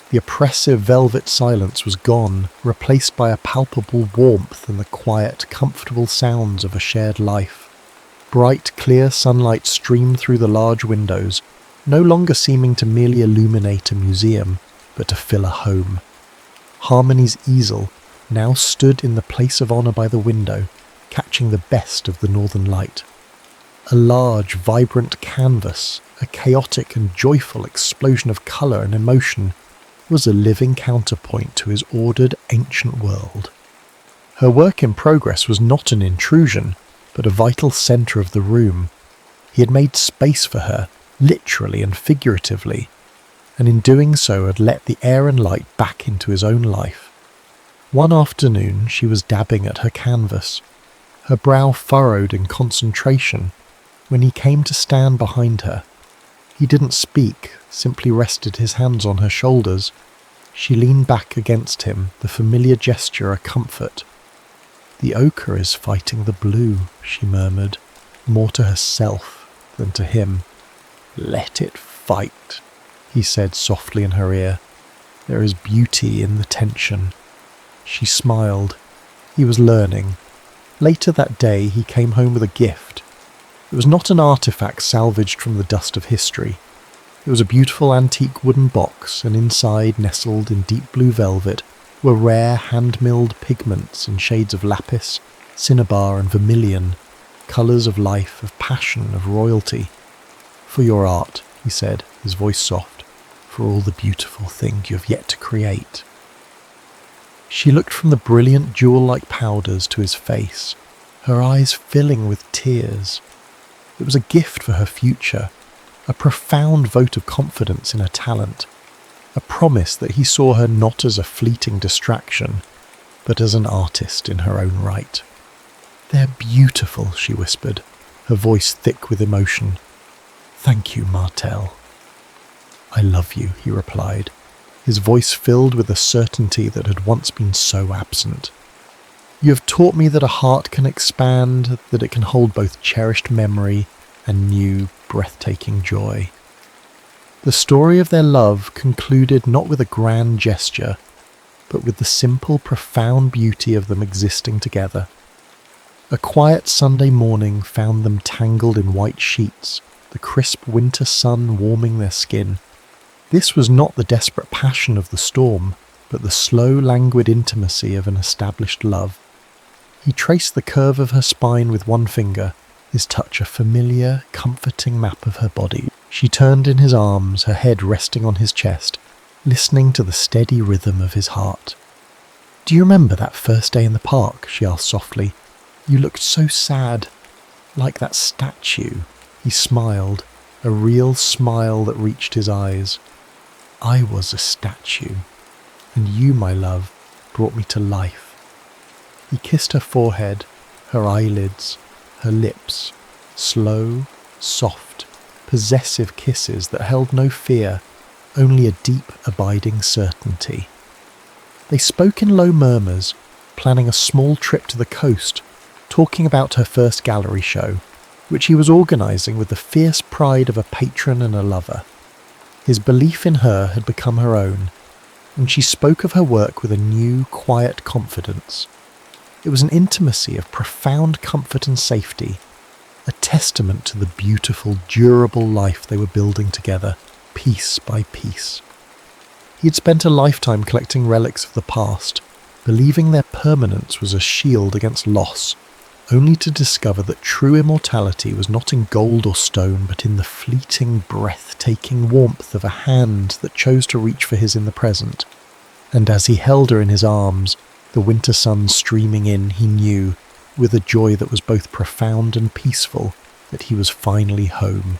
The oppressive velvet silence was gone, replaced by a palpable warmth and the quiet, comfortable sounds of a shared life. Bright, clear sunlight streamed through the large windows, no longer seeming to merely illuminate a museum, but to fill a home. Harmony's easel now stood in the place of honour by the window, catching the best of the northern light. A large, vibrant canvas, a chaotic and joyful explosion of colour and emotion, was a living counterpoint to his ordered, ancient world. Her work in progress was not an intrusion, but a vital centre of the room. He had made space for her, literally and figuratively, and in doing so had let the air and light back into his own life. One afternoon she was dabbing at her canvas, her brow furrowed in concentration, when he came to stand behind her. He didn't speak, simply rested his hands on her shoulders. She leaned back against him, the familiar gesture a comfort. "The ochre is fighting the blue," she murmured, more to herself than to him. "Let it fight," he said softly in her ear. "There is beauty in the tension." She smiled. He was learning. Later that day he came home with a gift. It was not an artifact salvaged from the dust of history. It was a beautiful antique wooden box, and inside, nestled in deep blue velvet, were rare hand-milled pigments in shades of lapis, cinnabar and vermilion, colours of life, of passion, of royalty. "For your art," he said, his voice soft, "for all the beautiful things you have yet to create." She looked from the brilliant jewel-like powders to his face, her eyes filling with tears. It was a gift for her future, a profound vote of confidence in her talent, a promise that he saw her not as a fleeting distraction, but as an artist in her own right. "They're beautiful," she whispered, her voice thick with emotion. "Thank you, Martel." "I love you," he replied, his voice filled with a certainty that had once been so absent. "You have taught me that a heart can expand, that it can hold both cherished memory and new, breathtaking joy." The story of their love concluded not with a grand gesture, but with the simple, profound beauty of them existing together. A quiet Sunday morning found them tangled in white sheets, the crisp winter sun warming their skin. This was not the desperate passion of the storm, but the slow, languid intimacy of an established love. He traced the curve of her spine with one finger, his touch a familiar, comforting map of her body. She turned in his arms, her head resting on his chest, listening to the steady rhythm of his heart. "Do you remember that first day in the park?" she asked softly. "You looked so sad, like that statue." He smiled, a real smile that reached his eyes. "I was a statue, and you, my love, brought me to life." He kissed her forehead, her eyelids, her lips, slow, soft, possessive kisses that held no fear, only a deep, abiding certainty. They spoke in low murmurs, planning a small trip to the coast, talking about her first gallery show, which he was organising with the fierce pride of a patron and a lover. His belief in her had become her own, and she spoke of her work with a new, quiet confidence. It was an intimacy of profound comfort and safety, a testament to the beautiful, durable life they were building together, piece by piece. He had spent a lifetime collecting relics of the past, believing their permanence was a shield against loss, only to discover that true immortality was not in gold or stone, but in the fleeting, breathtaking warmth of a hand that chose to reach for his in the present. And as he held her in his arms, the winter sun streaming in, he knew, with a joy that was both profound and peaceful, that he was finally home.